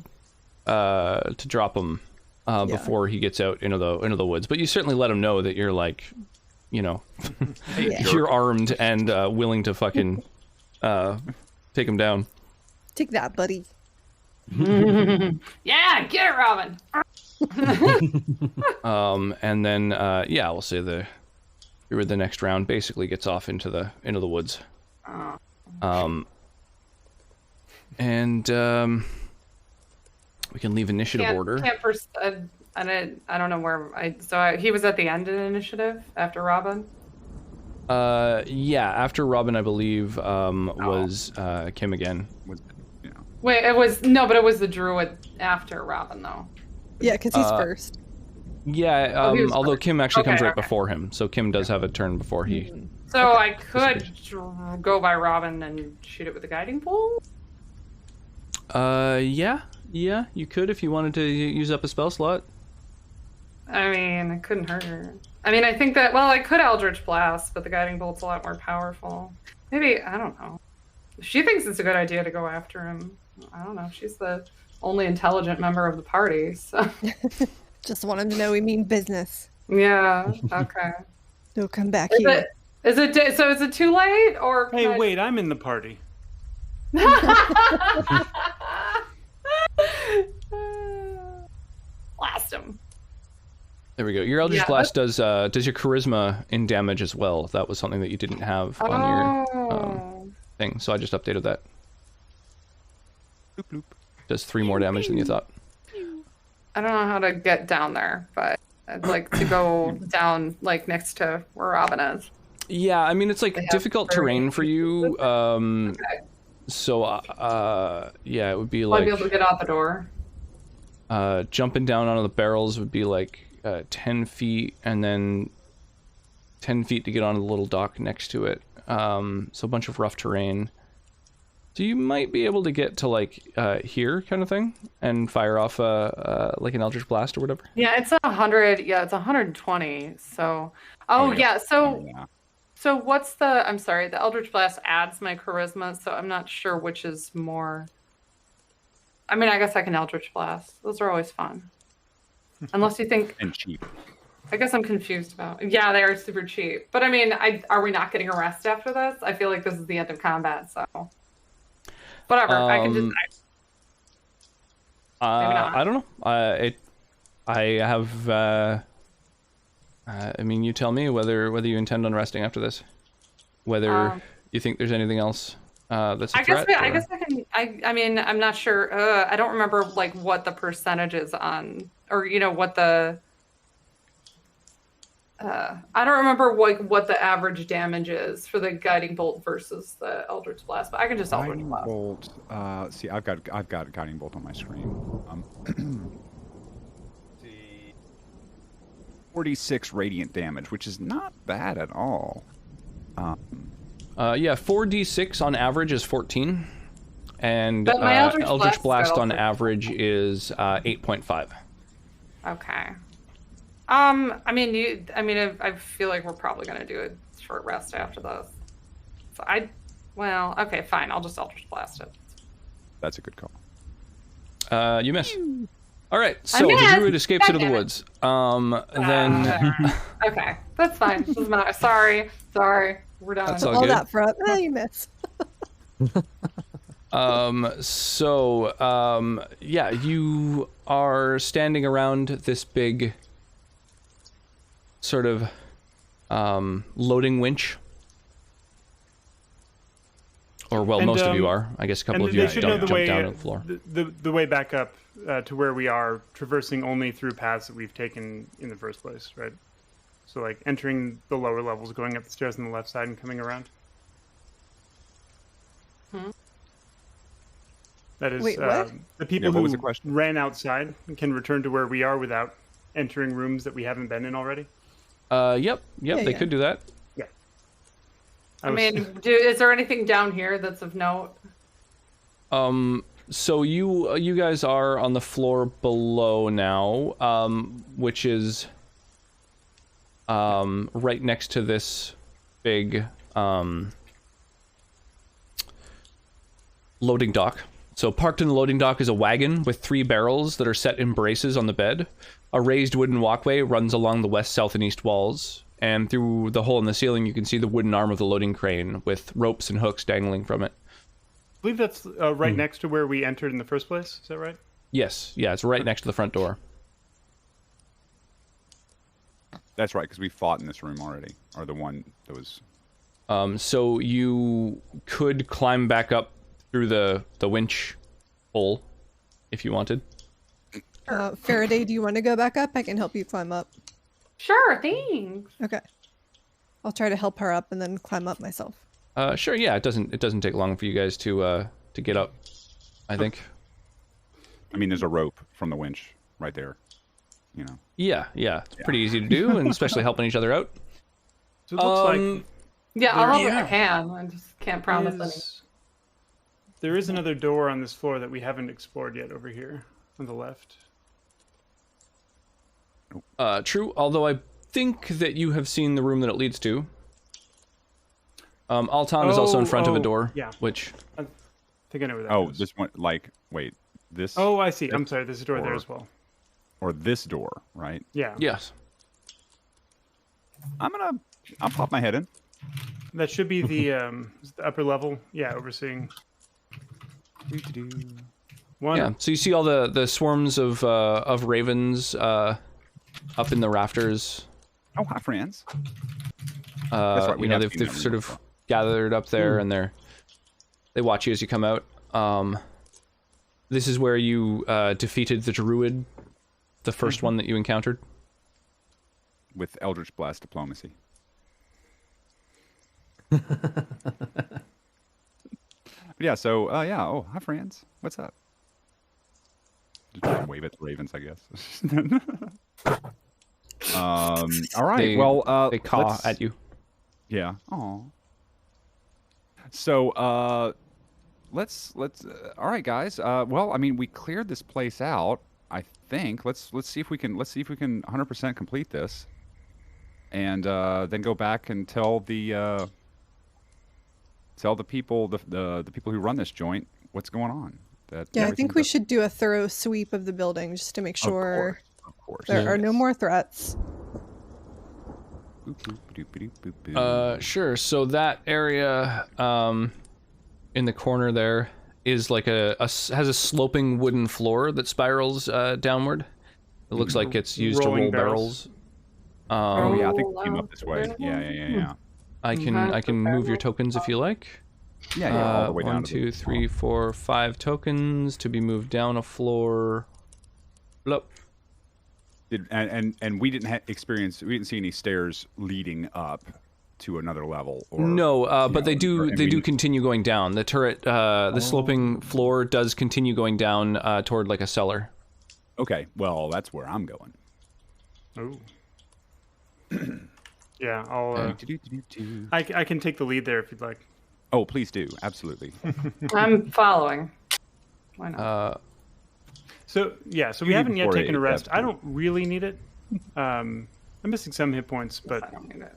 drop him before he gets out into the woods. But you certainly let him know that you're like, you know, Yeah. you're armed and willing to fucking take him down. Take that, buddy. Yeah, get it, Robin. And then yeah, we'll say the next round basically gets off into the woods. And we can leave initiative order. I don't know where he was at the end of the initiative after Robin. Yeah, after Robin, I believe was Kim again. Wait, it was the druid after Robin though. Yeah, because he's first. Yeah, he was although first. Kim actually comes Okay, right before him, so Kim does have a turn before he. So I could go by Robin and shoot it with the guiding bolt. Yeah, you could if you wanted to use up a spell slot. I mean, it couldn't hurt her. I mean, I think that I could Eldritch Blast, but the guiding bolt's a lot more powerful. Maybe I don't know. If she thinks it's a good idea to go after him, I don't know. She's the only intelligent member of the party, so. Just want him to know we mean business. Yeah. Okay. He'll come back Is here. Is it too late or? Hey, wait! I'm in the party. Blast him. There we go. Your Eldritch Yeah, Blast does your charisma in damage as well. That was something that you didn't have on your thing, so I just updated that. Bloop, bloop. Does 3 more damage than you thought. I don't know how to get down there, but I'd like to go down like next to where Robin is. Yeah, I mean it's like They have difficult very- terrain for you. Okay. So yeah, it would be Will I like be able to get out the door? jumping down onto the barrels would be like 10 feet, and then 10 feet to get onto the little dock next to it. So a bunch of rough terrain. So you might be able to get to like here kind of thing and fire off like an Eldritch Blast or whatever. Yeah, it's 100. Yeah, it's 120. So, yeah. So, Yeah. so what's the? I'm sorry. The Eldritch Blast adds my charisma, so I'm not sure which is more. I mean, I guess I can Eldritch Blast. Those are always fun. Unless you think. And cheap. I guess I'm confused about. Yeah, they are super cheap. But I mean, are we not getting a rest after this? I feel like this is the end of combat, so. Whatever. I can just. Maybe not. I don't know. I have. I mean, you tell me whether you intend on resting after this. Whether you think there's anything else that's a threat. I guess I can. I mean, I'm not sure. I don't remember like what the percentage is on, or what the. I don't remember what the average damage is for the guiding bolt versus the Eldritch Blast, but I can just Eldritch Guiding Blast. bolt. See, I've got guiding bolt on my screen. See, 46 radiant damage, which is not bad at all. Yeah, 4d6 on average is 14, and But my Eldritch Blast on also- average is 8.5. Okay. I mean, I feel like we're probably gonna do a short rest after this. So okay, fine. I'll just Eldritch Blast it. That's a good call. You miss. All right, so the missed! druid escapes into the Goddammit. woods. Then Okay, that's fine. Doesn't matter. Sorry. We're done. That's all All good. that front. You miss. Yeah, you are standing around this big sort of loading winch. Or, well, And, most of you are. I guess a couple of you they should know don't the jump way, down to the floor. the way back up to where we are, traversing only through paths that we've taken in the first place, right? So, like, entering the lower levels, going up the stairs on the left side and coming around. That is, Wait, what? the people Yeah, what was who the question? ran outside can return to where we are without entering rooms that we haven't been in already. Yep, Yeah, they yeah. could do that. Yeah. I mean, is there anything down here that's of note? So you guys are on the floor below now, which is right next to this big loading dock. So parked in the loading dock is a wagon with 3 barrels that are set in braces on the bed. A raised wooden walkway runs along the west, south, and east walls, and through the hole in the ceiling you can see the wooden arm of the loading crane with ropes and hooks dangling from it. I believe that's right next to where we entered in the first place. Is that right? Yes, yeah, it's right next to the front door. That's right, because we fought in this room already, or the one that was. So you could climb back up through the winch hole if you wanted. Faraday, do you want to go back up? I can help you climb up. Sure, thanks. Okay. I'll try to help her up and then climb up myself. Sure, yeah, it doesn't take long for you guys to get up, I think. I mean, there's a rope from the winch right there. You know. Yeah, it's pretty easy to do, and especially helping each other out. So it looks like Yeah, I'll help if Yeah. I can. I just can't promise anything. there is another door on this floor that we haven't explored yet over here on the left. True, although I think that you have seen the room that it leads to. Alton is also in front of a door, yeah. which... I think I know where that Oh, is. this one, like, wait, this. Oh, I see. I'm sorry. There's a door there Or- as well. Or this door, right? Yeah. Yes. I'll pop my head in. That should be the upper level. Yeah, overseeing. One. Yeah, so you see all the swarms of ravens up in the rafters. Oh, hi, friends. Right, we you know, have they've seen them sort of before. gathered up there, and they watch you as you come out. This is where you defeated the druid, the first one that you encountered. With Eldritch Blast diplomacy. Yeah, so, yeah. Oh, hi, friends. What's up? Just wave at the ravens, I guess. All right. They caw at you. Yeah. Aw. So, let's. All right, guys. Well, I mean, we cleared this place out. I think. Let's see if we can. Let's see if we can 100% complete this, and then go back and tell the people, the people who run this joint, what's going on. Yeah, I think we should do a thorough sweep of the building just to make sure Of course. there are no more threats. Sure. So that area in the corner there is like has a sloping wooden floor that spirals downward. It looks like it's used to roll Rolling barrels. Oh yeah, I think we came up this way. Yeah. I can move your tokens if you like. Yeah, all the way down. 1, 2, 3, 4, 5 tokens to be moved down a floor. Bloop. And we didn't experience. We didn't see any stairs leading up to another level. Or, no, but they do continue going down. The turret, the sloping floor does continue going down toward like a cellar. Okay, well that's where I'm going. Oh. Yeah, I'll. I can take the lead there if you'd like. Oh, please do. Absolutely. I'm following. Why not? So we haven't yet taken a rest. I don't really need it. I'm missing some hit points, but I don't need it.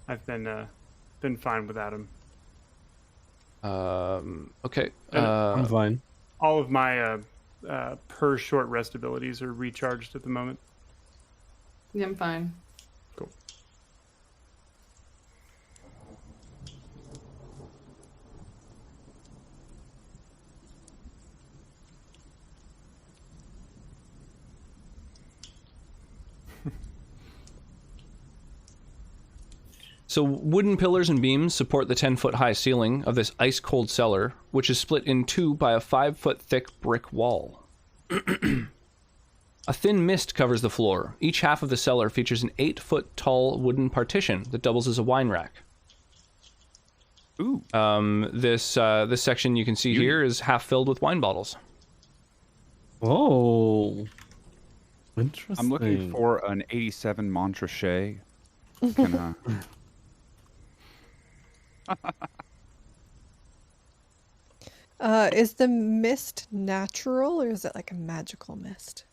I've been fine without them. Okay. I'm fine. All of my per short rest abilities are recharged at the moment. Yeah, I'm fine. Cool. So wooden pillars and beams support the 10-foot high ceiling of this ice-cold cellar, which is split in two by a 5-foot thick brick wall. A thin mist covers the floor. Each half of the cellar features an 8-foot tall wooden partition that doubles as a wine rack. Ooh. This section you can see here is half filled with wine bottles. Oh. Interesting. I'm looking for an 87 Montrachet. Can Is the mist natural or is it like a magical mist?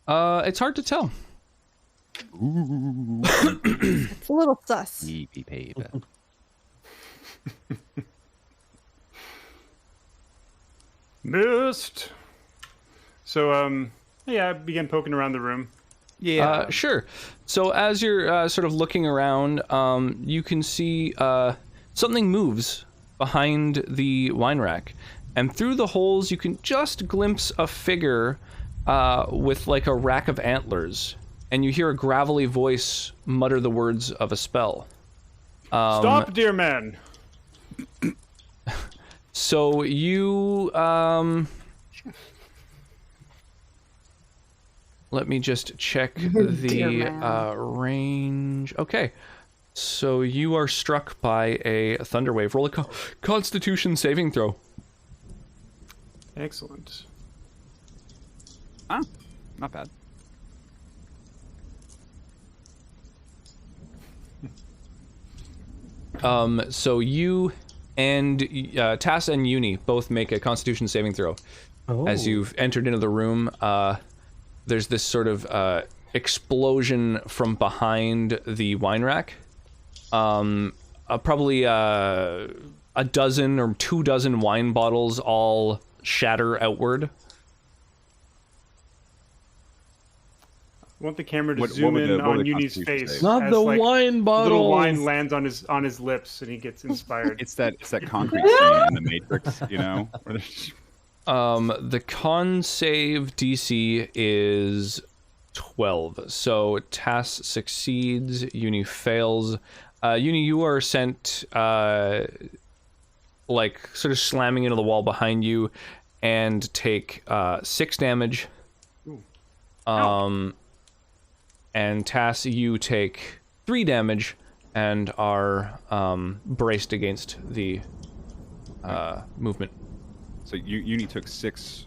It's hard to tell. It's a little sus. Mist. So yeah, I began poking around the room. Yeah. Sure. So as you're sort of looking around, you can see something moves behind the wine rack. And through the holes, you can just glimpse a figure with like a rack of antlers. And you hear a gravelly voice mutter the words of a spell. Stop, dear man. So you... let me just check the range. Okay. So you are struck by a thunder wave. Roll a Constitution saving throw. Excellent. Ah, not bad. So you and Tass and Uni both make a Constitution saving throw. Oh. As you've entered into the room, there's this sort of explosion from behind the wine rack. Probably a dozen or 24 wine bottles all shatter outward. I want the camera to What zoom would in what would on the Uni's Constitution face. save? Not as, the like, wine bottles. Little wine lands on his lips, and he gets inspired. It's that concrete scene in the Matrix, you know. Where The con save DC is 12. So Tass succeeds, Uni fails. Uni, you are sent, like, sort of slamming into the wall behind you and take 6 damage. And Tass, you take 3 damage and are braced against the movement. So Uni took 6,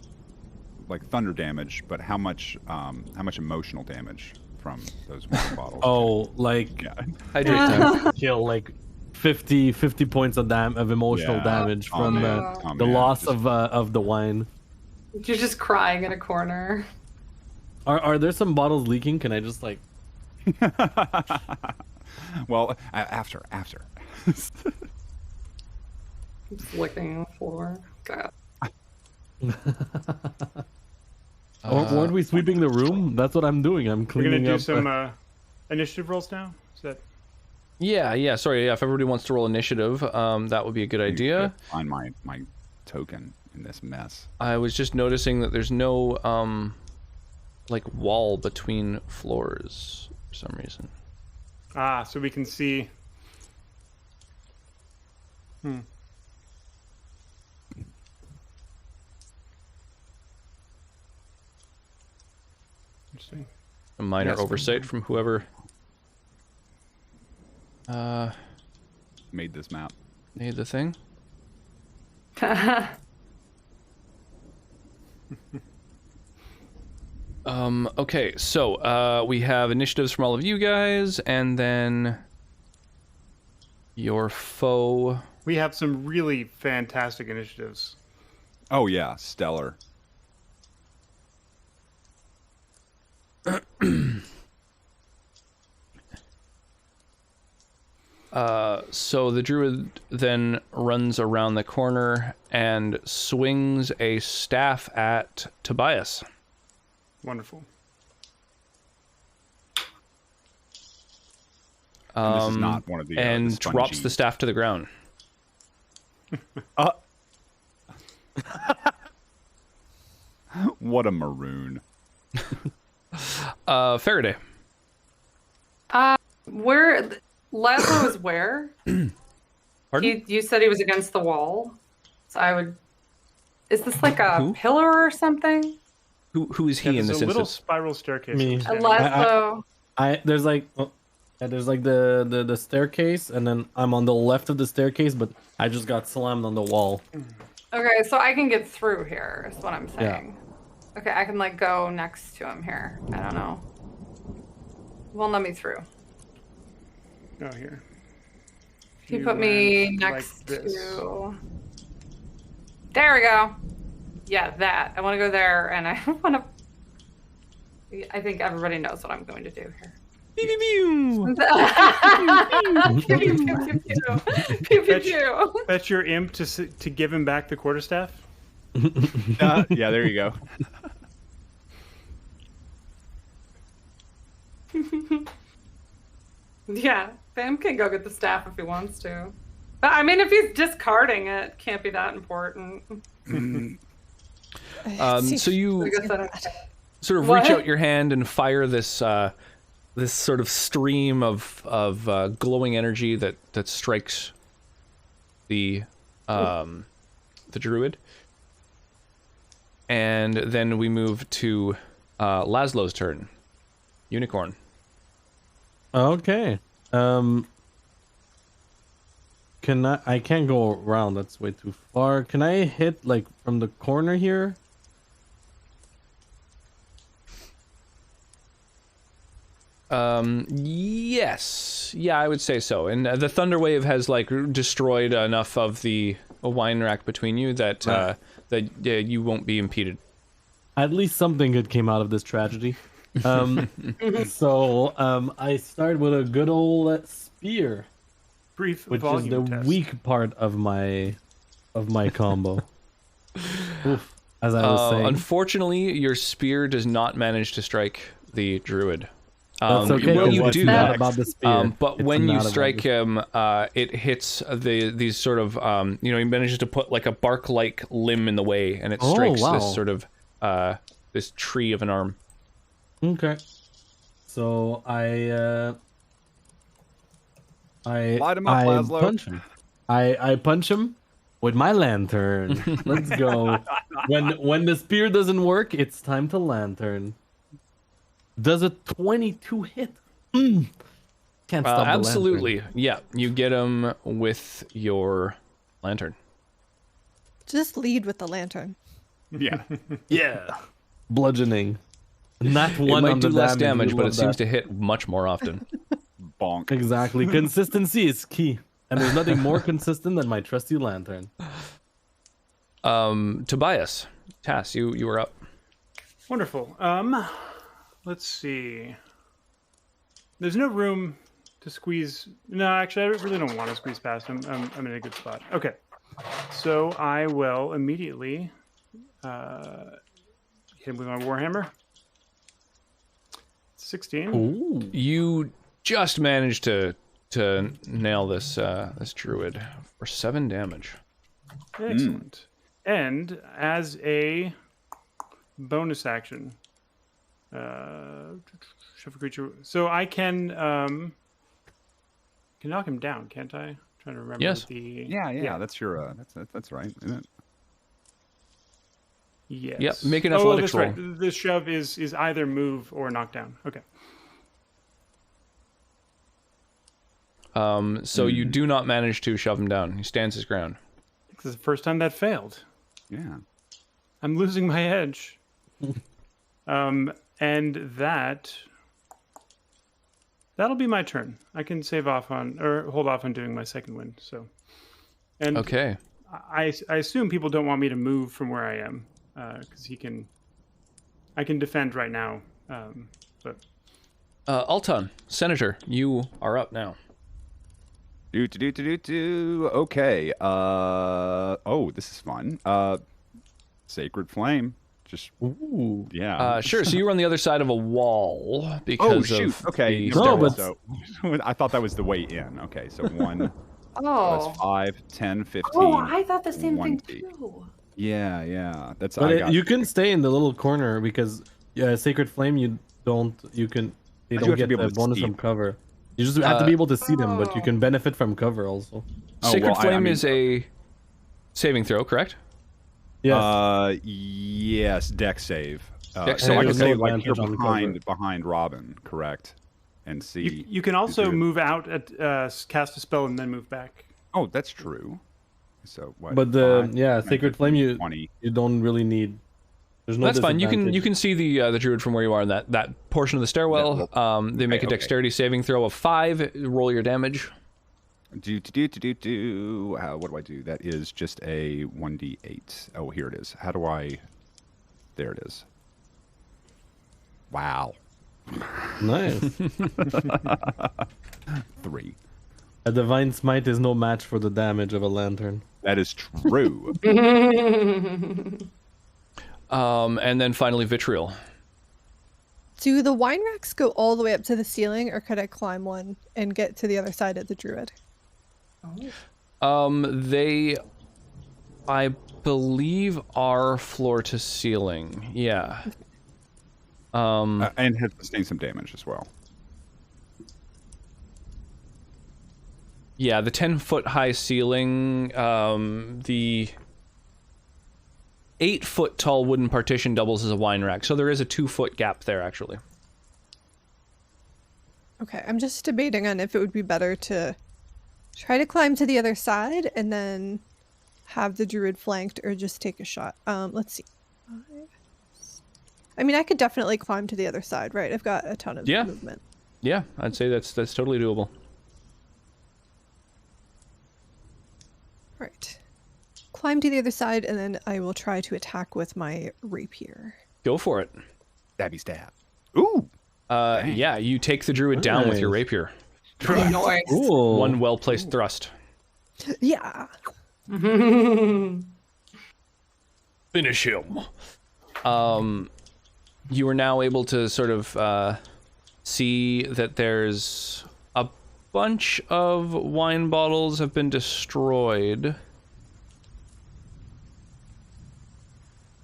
like, thunder damage, but how much emotional damage from those water bottles? Oh, like Yeah. Hydrate time. kill like 50 points of emotional Yeah. damage Oh, from man. the Oh, man. loss Just- of the wine. You're just crying in a corner. Are there some bottles leaking? Can I just like? Well, after. Just licking the floor. God. Weren't we sweeping the room? That's what I'm doing. I'm We're cleaning gonna do up. some initiative rolls now. Is that? Yeah, sorry, yeah, if everybody wants to roll initiative, that would be a good idea. Find my token in this mess. I was just noticing that there's no, like, wall between floors for some reason. Ah, so we can see. Interesting. A minor Yes. oversight from whoever Made this map. made the thing. Okay, so we have initiatives from all of you guys, and then your foe. We have some really fantastic initiatives. Oh yeah, stellar. So the druid then runs around the corner and swings a staff at Tobias. Wonderful. And this is not one of the And the drops spongy- the staff to the ground. What a maroon. Faraday. Where Laszlo is where? Pardon? You said he was against the wall. So I would. Is this like a Who? pillar or something? Who is he Yeah, in there's this a little instance? spiral staircase. Me. Laszlo. There's like there's like the staircase, and then I'm on the left of the staircase, but I just got slammed on the wall. Okay, so I can get through here. Is what I'm saying. Okay, I can like go next to him here. I don't know. Won't let me through. Oh, here. He You put me went like next this. to. There we go. Yeah, that. I want to go there, and I want to. I think everybody knows what I'm going to do here. Pew, pew, pew, pew, pew. Pew, pew, pew. Fetch your imp to give him back the quarterstaff. Yeah, there you go. Yeah, Sam can go get the staff if he wants to. But I mean, if he's discarding it, can't be that important. So you I guess I don't. sort of What? reach out your hand and fire this this sort of stream of glowing energy that strikes the druid, and then we move to Laszlo's turn. Unicorn. Okay. I can't go around. That's way too far. Can I hit like from the corner here? Yes. Yeah, I would say so. And the thunder wave has like destroyed enough of the wine rack between you that that you won't be impeded. At least something good came out of this tragedy. So I start with a good old spear, Brief which is volume the test. weak part of my combo. Oof, as I was saying. Unfortunately, your spear does not manage to strike the druid. That's okay. When 'cause you it's do not that, about the spear. but It's when you not about strike the- him, it hits these sort of he manages to put like a bark-like limb in the way, and it Oh, strikes wow. this sort of this tree of an arm. Okay. So I Light him up, Laszlo. punch him. I punch him with my lantern. Let's go. When the spear doesn't work, it's time to lantern. Does a 22 hit? Can't stop the Absolutely. lantern. Yeah, you get him with your lantern. Just lead with the lantern. Yeah. Yeah. Bludgeoning. Not It one might on do the less damage. damage, We but it love seems that. to hit much more often. Bonk. Exactly. Consistency is key. And there's nothing more consistent than my trusty lantern. Tobias, Tass, you were up. Wonderful. Let's see. There's no room to squeeze. No, actually, I really don't want to squeeze past him. I'm in a good spot. Okay. So I will immediately hit him with my Warhammer. 16. Ooh. You just managed to nail this this druid for 7 damage. Excellent. And as a bonus action, shuffle creature. So I can knock him down, can't I? I'm trying to remember. Yes. Yeah. That's your. That's right, isn't it? Yes. Yep, make an Oh, athletics that's roll. right. The shove is either move or knock down. Okay. So you do not manage to shove him down. He stands his ground. This is the first time that failed. Yeah. I'm losing my edge. And that'll be my turn. I can save off on or hold off on doing my second win. So, and Okay. I assume people don't want me to move from where I am because I can defend right now. But Alton, Senator, you are up now. Okay. Oh, this is fun. Sacred Flame. Just. Ooh. Yeah. Sure. So you were on the other side of a wall Oh because shoot! of Okay, the No, stairwell. but- so I thought that was the way in. Okay, so 1 Oh. plus 5, 10, 15. Oh, I thought the same thing 20. too. Yeah. That's. But I got. you can stay in the little corner because Sacred Flame they you don't have to get be able the to bonus see from them. cover. You just have to be able to see them, but you can benefit from cover also. Oh, Sacred well, I Flame mean- is a saving throw, correct? Yes. Yes, deck save. Dex so save. I can There's say no like you're advantage on behind Robin, correct? And see. you can also do- move out at cast a spell and then move back. Oh, that's true. So what? But 5, 10, Sacred Flame 15, 20. you don't really need. There's no That's fine. You disadvantage. can see the druid from where you are in that portion of the stairwell. They make a okay. dexterity saving throw of 5. Roll your damage. What do I do? That is just a 1d8. Oh, here it is. How do I? There it is. Wow. Nice. 3. A divine smite is no match for the damage of a lantern. That is true. And then finally vitriol. Do the wine racks go all the way up to the ceiling, or could I climb one and get to the other side of the druid? They, I believe, are floor to ceiling. Yeah. And has sustained some damage as well. Yeah, the 10-foot high ceiling, the 8-foot tall wooden partition doubles as a wine rack, so there is a 2-foot gap there, actually. Okay, I'm just debating on if it would be better to try to climb to the other side and then have the druid flanked, or just take a shot. Let's see. I mean, I could definitely climb to the other side, right? I've got a ton of movement. Yeah, I'd say that's totally doable. Right. Climb to the other side, and then I will try to attack with my rapier. Go for it. Stabby stab. Ooh. Yeah, you take the druid down with your Nice. rapier. Nice. Cool. One well-placed thrust. Yeah. Finish him. You are now able to sort of see that there's a bunch of wine bottles have been destroyed.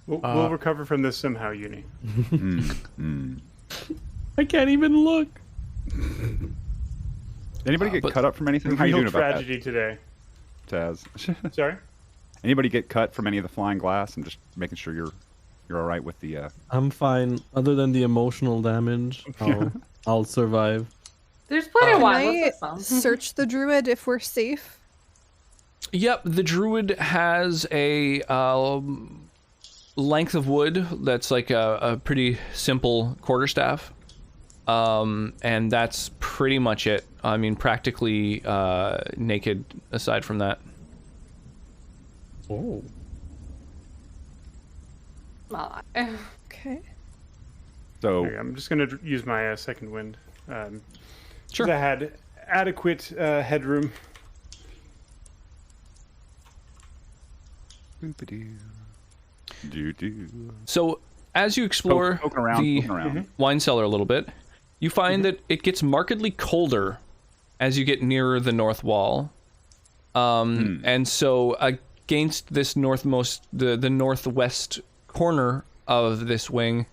We'll recover from this somehow, Uni. I can't even look. Anybody get cut up from anything? How you Real doing about tragedy today. that, Taz? Sorry. Anybody get cut from any of the flying glass? I'm just making sure you're all right with the. I'm fine. Other than the emotional damage, I'll survive. There's plenty of Can wine. I Let's get some. search the druid if we're safe? Yep, the druid has a length of wood that's like a pretty simple quarterstaff. And that's pretty much it. I mean, practically naked aside from that. Oh. Okay. So Okay, I'm just going to use my second wind. Sure. 'Cause I had adequate headroom. So as you explore Poking around, the poking around. wine cellar a little bit, you find that it gets markedly colder as you get nearer the north wall. And so against this the northwest corner of this wing,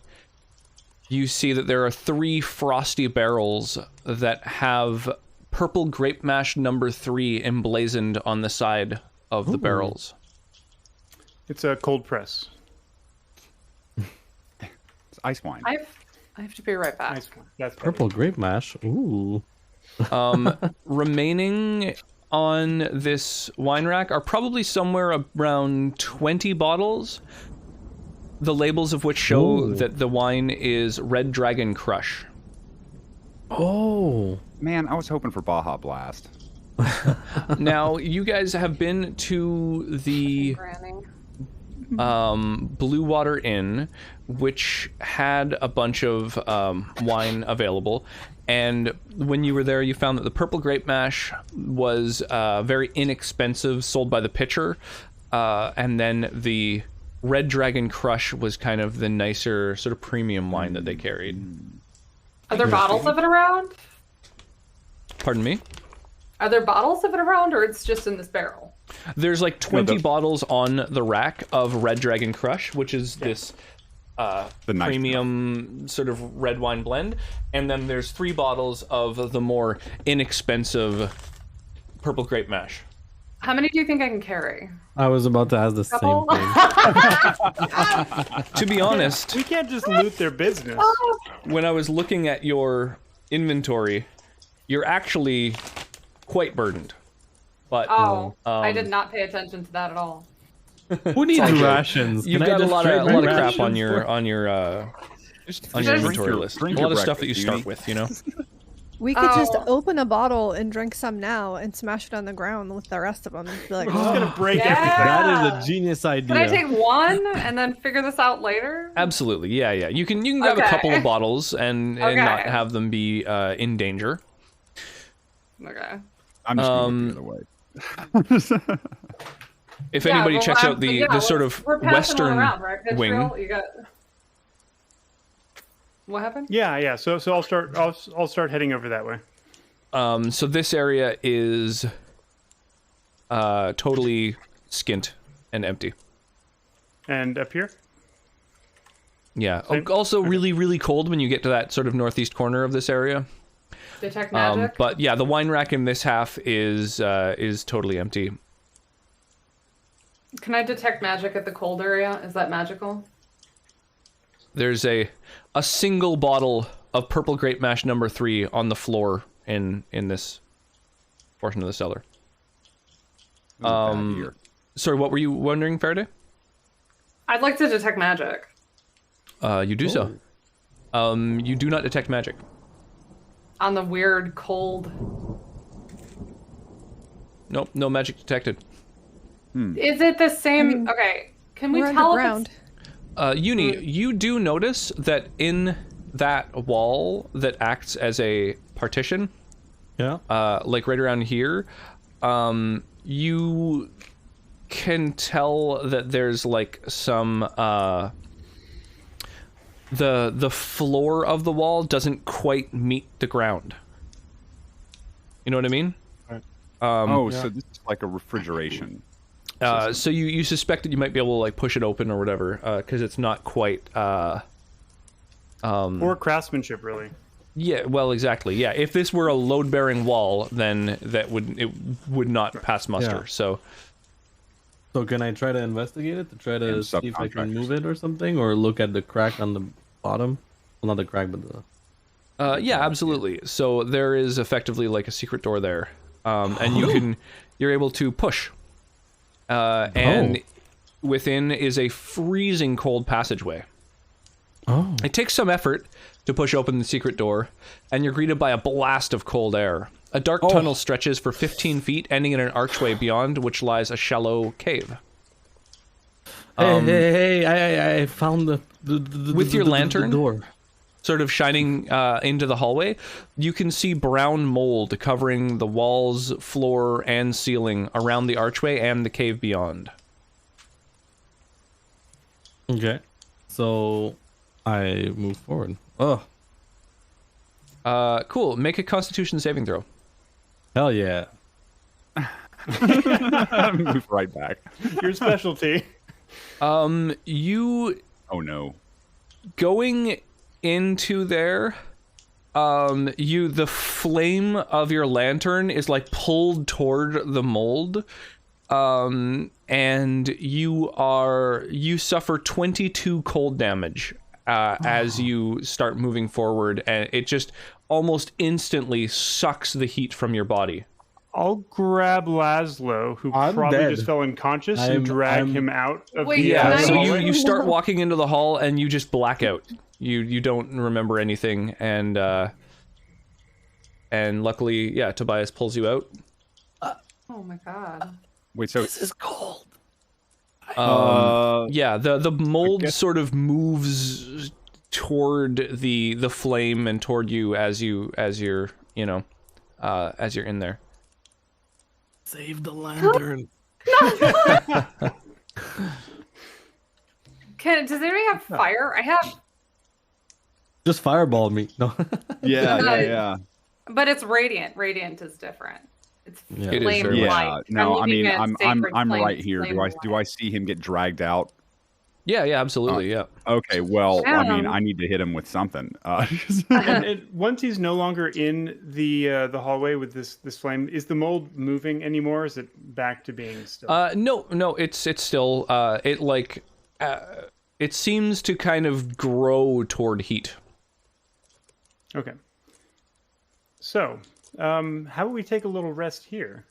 you see that there are 3 frosty barrels that have purple grape mash number 3 emblazoned on the side of the barrels. It's a cold press. It's ice wine. I have to be right back. Nice one. That's better. Purple grape mash. Ooh. Remaining on this wine rack are probably somewhere around 20 bottles, the labels of which show Ooh. that the wine is Red Dragon Crush. Oh. Man, I was hoping for Baja Blast. Now, you guys have been to the Granny. Blue Water Inn, which had a bunch of wine available. And when you were there, you found that the purple grape mash was very inexpensive, sold by the pitcher. And then the Red Dragon Crush was kind of the nicer, sort of premium wine that they carried. Are there bottles of it around? Pardon me? Are there bottles of it around, or it's just in this barrel? There's like 20 the- bottles on the rack of Red Dragon Crush, which is this The nice premium sort of red wine blend. And then there's 3 bottles of the more inexpensive purple grape mash. How many do you think I can carry? I was about to ask the Couple? same thing. To be honest, We can't just loot their business. when I was looking at your inventory, you're actually quite burdened. But Oh, I did not pay attention to that at all. Who needs all good. rations? you've Can I got a just lot trade of my crap rations on for- your Just on your Just inventory list. drink A your lot of stuff that you breakfast, start Uni. with, you know. We could just Oh. open a bottle and drink some now and smash it on the ground with the rest of them. And be like, We're just going to break Yeah. everything. That is a genius idea. Can I take one and then figure this out later? Absolutely, yeah. You can grab a Okay. couple of bottles and Okay. not have them be in danger. Okay. I'm just going the other way. If Yeah, anybody well, checks out yeah, the sort of we're passing one western around, right? Pitch wing. drill? You got. What happened? Yeah. So I'll start heading over that way. So this area is totally skint and empty. And up here? Yeah. Same. Also, really, really cold when you get to that sort of northeast corner of this area. Detect magic. But yeah, the wine rack in this half is totally empty. Can I detect magic at the cold area? Is that magical? There's a single bottle of purple grape mash number 3 on the floor in this portion of the cellar. Here. Sorry, what were you wondering, Faraday? I'd like to detect magic. You do so. You do not detect magic. On the weird cold. Nope, no magic detected. Is it the same? Okay. Can we we're tell if underground. Uni, you do notice that in that wall that acts as a partition, Yeah. like right around here, you can tell that there's like some the floor of the wall doesn't quite meet the ground. You know what I mean? So this is like a refrigeration. So you suspect that you might be able to like push it open or whatever, because it's not quite Or craftsmanship, really. Yeah, well, exactly. Yeah, if this were a load-bearing wall, then it would not pass muster. Yeah. So can I try to investigate it to try to And see if I can subcontractors. move it or something, or look at the crack on the bottom? Well, not the crack, but the. yeah, absolutely. So there is effectively like a secret door there, and you're able to push, and within is a freezing cold passageway. Oh. It takes some effort to push open the secret door, and you're greeted by a blast of cold air. A dark tunnel stretches for 15 feet, ending in an archway beyond which lies a shallow cave. Hey, I found the With your lantern? the door. Sort of shining into the hallway, you can see brown mold covering the walls, floor, and ceiling around the archway and the cave beyond. Okay. So I move forward. Cool. Make a Constitution saving throw. Hell yeah. Move right back. Your specialty. You Oh no. going into there, the flame of your lantern is like pulled toward the mold, and you suffer 22 cold damage as you start moving forward, and it just almost instantly sucks the heat from your body. I'll grab Laszlo, who I'm probably dead. just fell unconscious, and drag him out of Wait, the can I- So hallway. you start walking into the hall and you just black out. You don't remember anything, and luckily, yeah, Tobias pulls you out. Oh my god. Wait, so This is cold. Yeah, the mold sort of moves toward the flame and toward you as you're as you're in there. Save the lantern. Does anybody have fire? I have, Just fireball me. No. yeah. but it's radiant. Radiant is different. It's Yeah. It is flame very light. Yeah. No, I I'm mean, leaving a I'm sacred flame right here. flame Do I light. see him get dragged out? Yeah, absolutely, yeah. Okay, well, I mean, Yeah. I need to hit him with something. And once he's no longer in the hallway with this flame, is the mold moving anymore? Or is it back to being still? No, it's still it seems to kind of grow toward heat. Okay. So, how about we take a little rest here?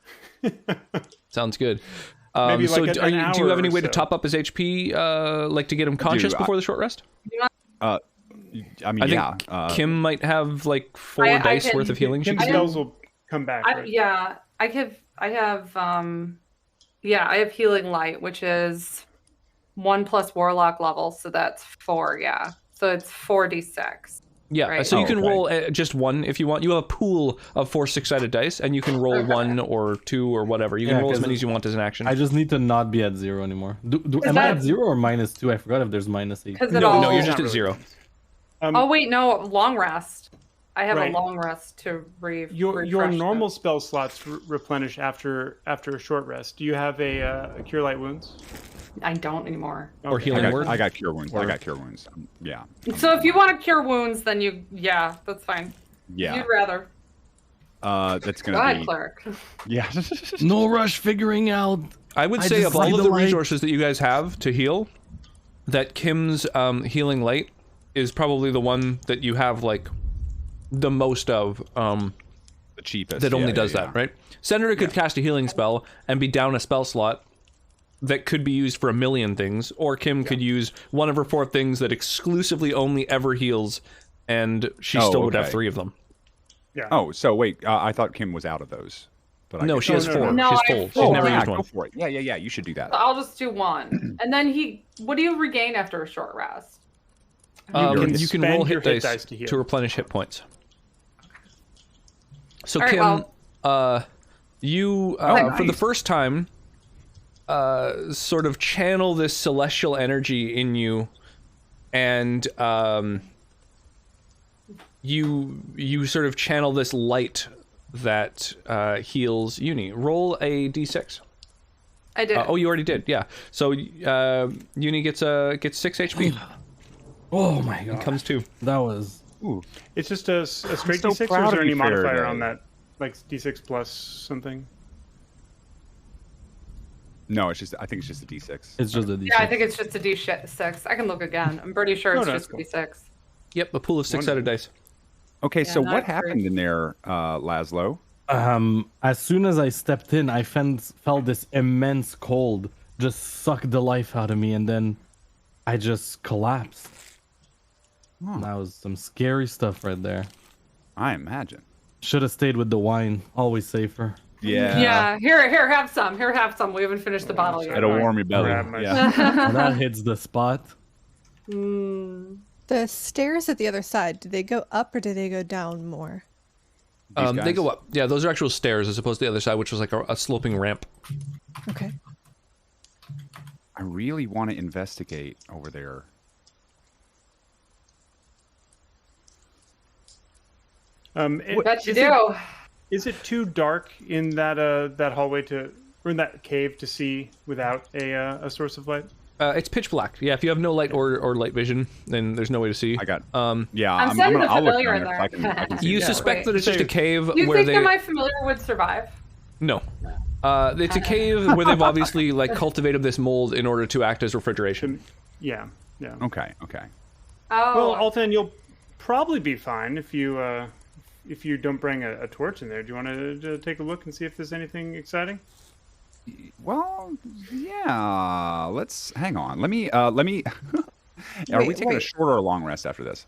Sounds good. Maybe So like do an you hour have any or way to so. top up his HP, like to get him conscious I- before the short rest? I mean, I think yeah. Kim might have like 4 I dice can- worth of healing. she Kim can do. spells will come back. Right? I have healing light, which is 1 plus warlock level, so that's 4. Yeah, so it's 4d6. Yeah, Right. so you Oh, can okay. roll just one if you want. You have a pool of 4 6-sided dice, and you can roll 1 or 2 or whatever. You can Yeah, roll as 'cause many as you want as an action. I just need to not be at 0 anymore. Is Am I that- at 0 or -2? I forgot if there's -8. Because it No, all. no, you're Not just at really. 0. Oh wait, no, long rest. I have Right. a long rest to Your refresh normal them. spell slots replenish after a short rest. Do you have a cure light wounds? I don't anymore. Or Okay. healing word. I got cure wounds. I Or- got cure wounds. Yeah. So if you want to cure wounds, then that's fine. Yeah. You'd rather. That's Go gonna ahead, be. cleric. Yeah. No rush figuring out. I would I say just of all see of the the light. resources that you guys have to heal, that Kim's healing light is probably the one that you have like the most of. The cheapest. That only yeah, does yeah, that, right? Senator could cast a healing spell and be down a spell slot that could be used for a million things, or Kim could use one of her 4 things that exclusively only ever heals, and she Oh, still would have okay. 3 of them. Yeah. Oh, so wait, I thought Kim was out of those. But No, guess- she has no, 4. no. No, She's I have full. She's four. never yeah, used go one. for it. Yeah. You should do that. So I'll just do 1, and then what do you regain after a short rest? You can roll spend your hit dice to heal. to replenish hit points. So All right, Kim, well- you for the nice. first first time sort of channel this celestial energy in you, and you sort of channel this light that heals Uni. Roll a d6. I did. Oh, you already did. Yeah. So Uni gets 6 HP. Oh my god. Comes 2. That was. Ooh. It's just a straight so D6, or proud is of there any you, modifier Faraday. on that? Like D6 plus something? No, it's just. I think it's just a D6. It's just a D6. Yeah, I think it's just a D6. I can look again. I'm pretty sure No, it's no, just that's D6. Yep, a pool of 6-sided dice. Okay, Yeah, so not what great. happened in there, Laszlo? As soon as I stepped in, I felt this immense cold just suck the life out of me, and then I just collapsed. Oh, That was some scary stuff right there. I imagine. Should have stayed with the wine. Always safer. Yeah. Yeah. Here, have some. Here, have some. We haven't finished the bottle yet. It'll warm your belly. Grab my- Yeah. And that hits the spot. Mm. The stairs at the other side, do they go up or do they go down more? These They guys? go up. Yeah, those are actual stairs as opposed to the other side, which was like a sloping ramp. Okay. I really want to investigate over there. Bet you Is do. Is it too dark in that hallway or in that cave to see without a source of light? It's pitch black. Yeah, if you have no light or light vision, then there's no way to see. I got. Um, Yeah, I'm sending the I'll look familiar down in there. there. I can see you that. suspect that it's just a Save. cave You where think they. that my familiar would survive? No. It's a cave where they've obviously like cultivated this mold in order to act as refrigeration. Yeah. Okay. Oh. Well, Alton, you'll probably be fine if you don't bring a torch in there. Do you want to take a look and see if there's anything exciting? Well, yeah. Let's hang on. Let me. Are we taking a wait. short or a long rest after this?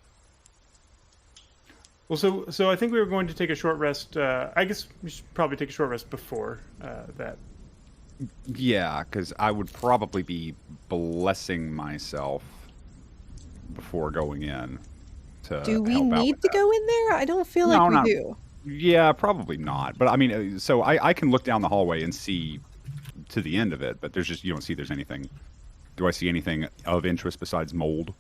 Well, so I think we were going to take a short rest. I guess we should probably take a short rest before that. Yeah, because I would probably be blessing myself before going in. Do we help out need with to that. go in there? I don't feel No, like we not- do. Yeah, probably not. But I mean, so I can look down the hallway and see to the end of it, but you don't see there's anything. Do I see anything of interest besides mold?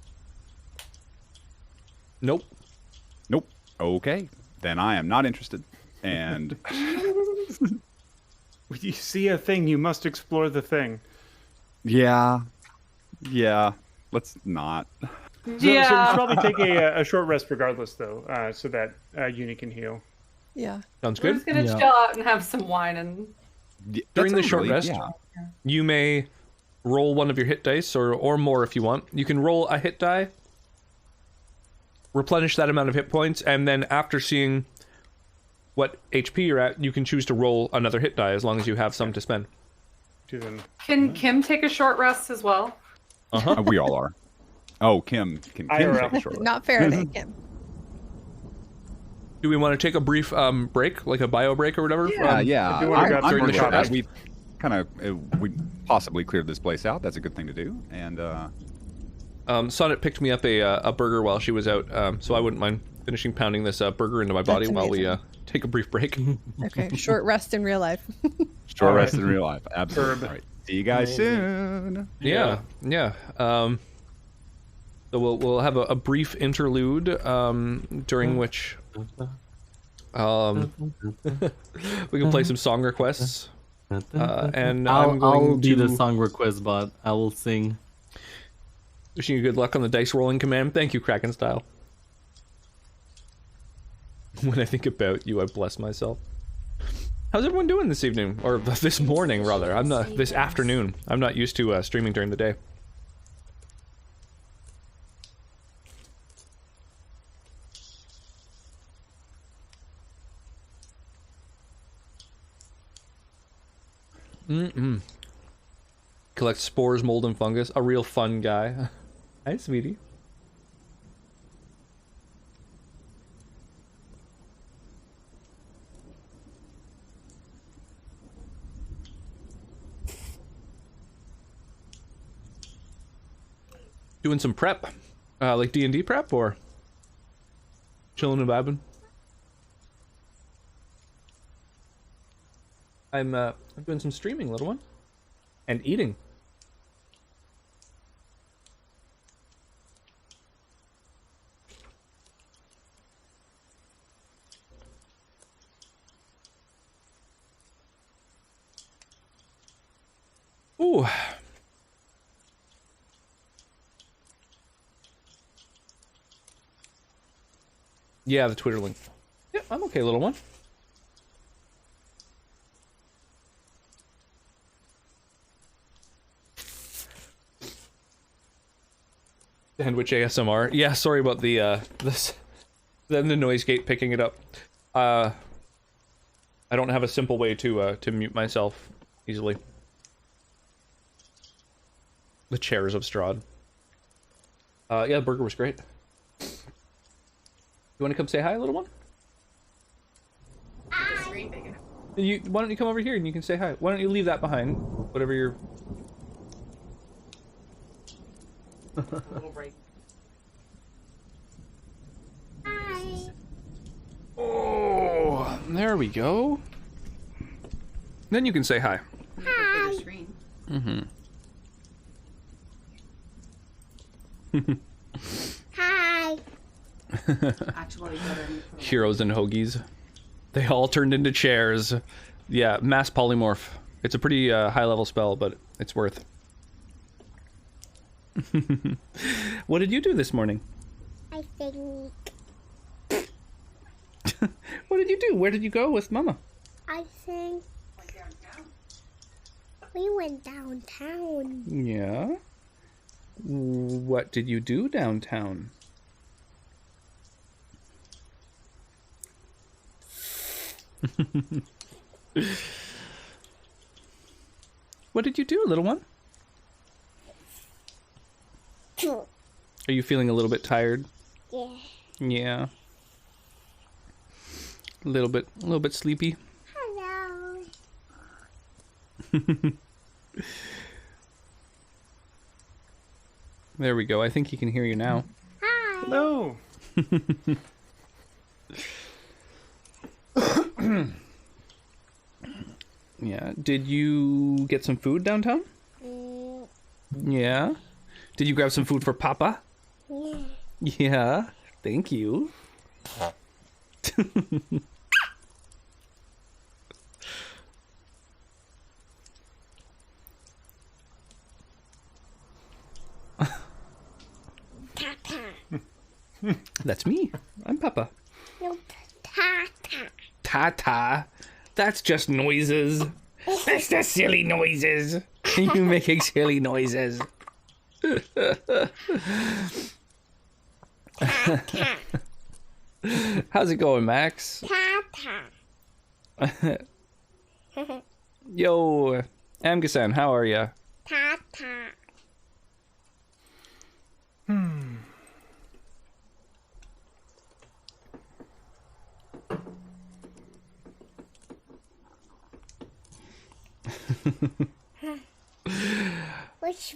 Nope. Nope. Okay, then I am not interested. And When you see a thing, you must explore the thing. yeah, let's not. So we should probably take a short rest regardless, though, so that Uni can heal. Yeah. Sounds We're good. just gonna Yeah. chill out and have some wine and. During That the sounds short really- rest, yeah. you may roll one of your hit dice or more if you want. You can roll a hit die, replenish that amount of hit points, and then after seeing what HP you're at, you can choose to roll another hit die as long as you have some to spend. To them. Can Kim take a short rest as well? We all are. Oh, Kim can IRL. take a short rest. Not Faraday, Kim. Do we want to take a brief break, like a bio break or whatever? Yeah. I do wanna grab I'm during the good short with that. rest. We kind of we possibly cleared this place out. That's a good thing to do. And Sonnet picked me up a burger while she was out, so I wouldn't mind finishing pounding this burger into my body That's while we amazing. take a brief break. Okay. Short rest in real life. short All rest right. in real life. Absolutely. Herb. All right. See you guys soon. Yeah. So we'll have a brief interlude during which we can play some song requests. And I'm I'll going be to the song request bot. I will sing. wishing you good luck on the dice rolling command. Thank you, Kraken Style. When I think about you, I bless myself. How's everyone doing this evening? Or this morning, rather. I'm not this afternoon. I'm not used to streaming during the day. Collect spores, mold, and fungus. A real fun guy. Hi, sweetie. Doing some prep, like D&D prep, or chilling and vibing. I'm doing some streaming, little one, and eating. Ooh. Yeah, the Twitter link. Yeah, I'm okay, little one. Sandwich ASMR. Yeah, sorry about the noise gate picking it up. I don't have a simple way to mute myself easily. The chairs of Strahd. Yeah, the burger was great. You want to come say hi, little one? Why don't you come over here and you can say hi? Why don't you leave that behind? Whatever you're... Little break. Oh, there we go. Then you can say hi. Hi. Mm-hmm. Hi. Actually, Heroes and hoagies. They all turned into chairs. Yeah, mass polymorph. It's a pretty high level spell, but it's worth. What did you do this morning? I think. What did you do? Where did you go with Mama? I think. We went downtown. Yeah. What did you do downtown? What did you do, little one? Are you feeling a little bit tired? Yeah. Yeah. A little bit sleepy. Hello. There we go. I think he can hear you now. Hi. Hello. Yeah. Did you get some food downtown? Yeah. Did you grab some food for Papa? Yeah. Yeah. Thank you. Tata. That's me. I'm Papa. No, Tata. Tata. That's just noises. That's just silly noises. You making silly noises. How's it going, Max? Tata. Yo, Amgasan, how are ya? Tata.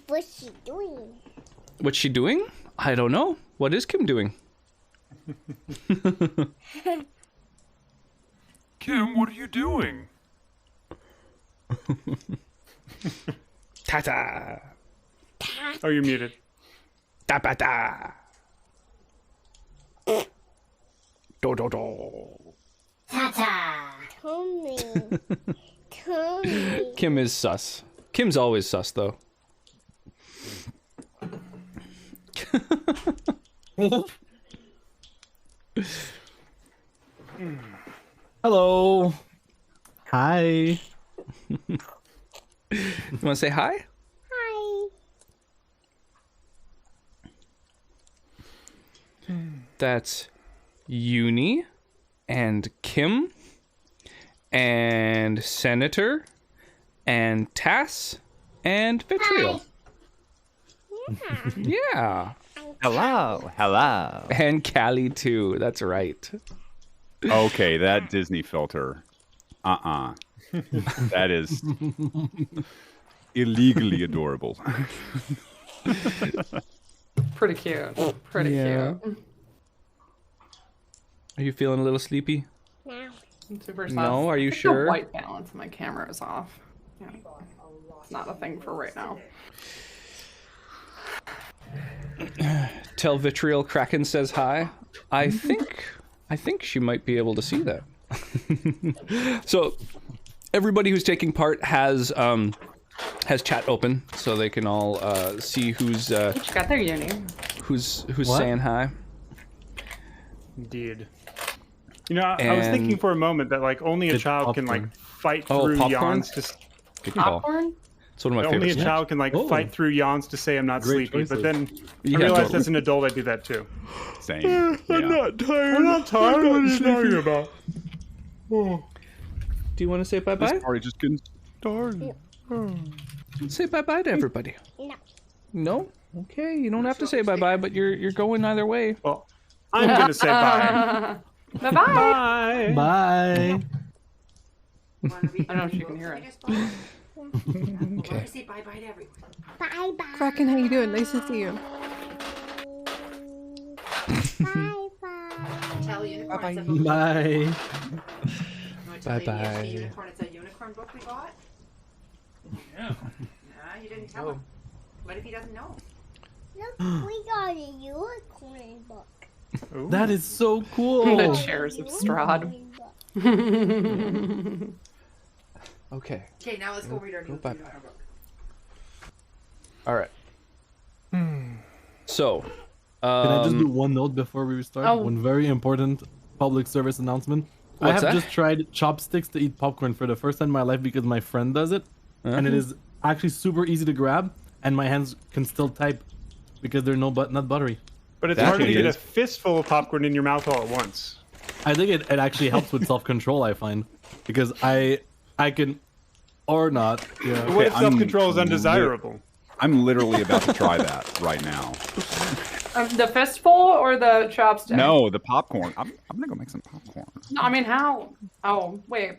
What's she doing? What's she doing? I don't know. What is Kim doing? Kim, what are you doing? Tata. Oh, you're muted. Da-ba-da. Do-do-do. Tommy. Tommy. Kim is sus. Kim's always sus, though. Hello. Hi. You want to say hi? Hi. That's Uni and Kim and Senator and Tass and Vitriol. Yeah. Hello, hello. And Callie too. That's right. Okay, that Disney filter. That is illegally adorable. Pretty cute. Pretty Yeah. cute. Are you feeling a little sleepy? Now. Super sus. No, are you I think sure? The white balance of my camera is off. Yeah. It's not a thing for right now. Tell Vitriol Kraken says hi. I think she might be able to see that. So everybody who's taking part has chat open, so they can all see who's Each got their uni. who's What? saying hi. Indeed. You know, I was thinking And- for a moment that like only a It's child can like popcorn. fight Oh, through popcorn? yawns to Good call. Popcorn? It's one of my only a favorites. child can like Oh. fight through yawns to say I'm not Great sleepy. But choices. then Yeah, I realized totally. as an adult I do that too. Same. Yeah. tired. I'm not tired. What are you talking about? Oh. Do you want to say bye-bye? This party just getting started. Say bye-bye to everybody. No. No? Okay, you don't have to say bye-bye, but you're going either way. Well, I'm gonna say bye. Bye-bye. Bye. Bye. I don't know if you can hear it. Okay. Say bye bye to everyone. Bye bye. Kraken, how you doing? Nice to see you. Bye bye. Tell unicorn it's a Bye. You wanna tell the Bye-bye. unicorn it's a unicorn book we got? Yeah. Nah, you didn't tell him. What if he doesn't know? Look, we got a unicorn book. Ooh. That is so The cool. chairs of Strahd. Unicorn book. Okay. Okay, now let's go read our new bye-bye. unicorn book. All right. So, Can I just do um, one note before we start? Oh. One very important public service announcement. I What's have that? just tried chopsticks to eat popcorn for the first time in my life because my friend does it, and it is actually super easy to grab, and my hands can still type because they're not buttery. But it's That harder to it get a is. fistful of popcorn in your mouth all at once. I think it actually helps with self-control. I find because I can or not. Yeah. What if I'm self-control is undesirable? I'm literally about to try that right now. The fistful or the chopstick? No, the popcorn. I'm gonna go make some popcorn. No, I mean, how? Oh, wait.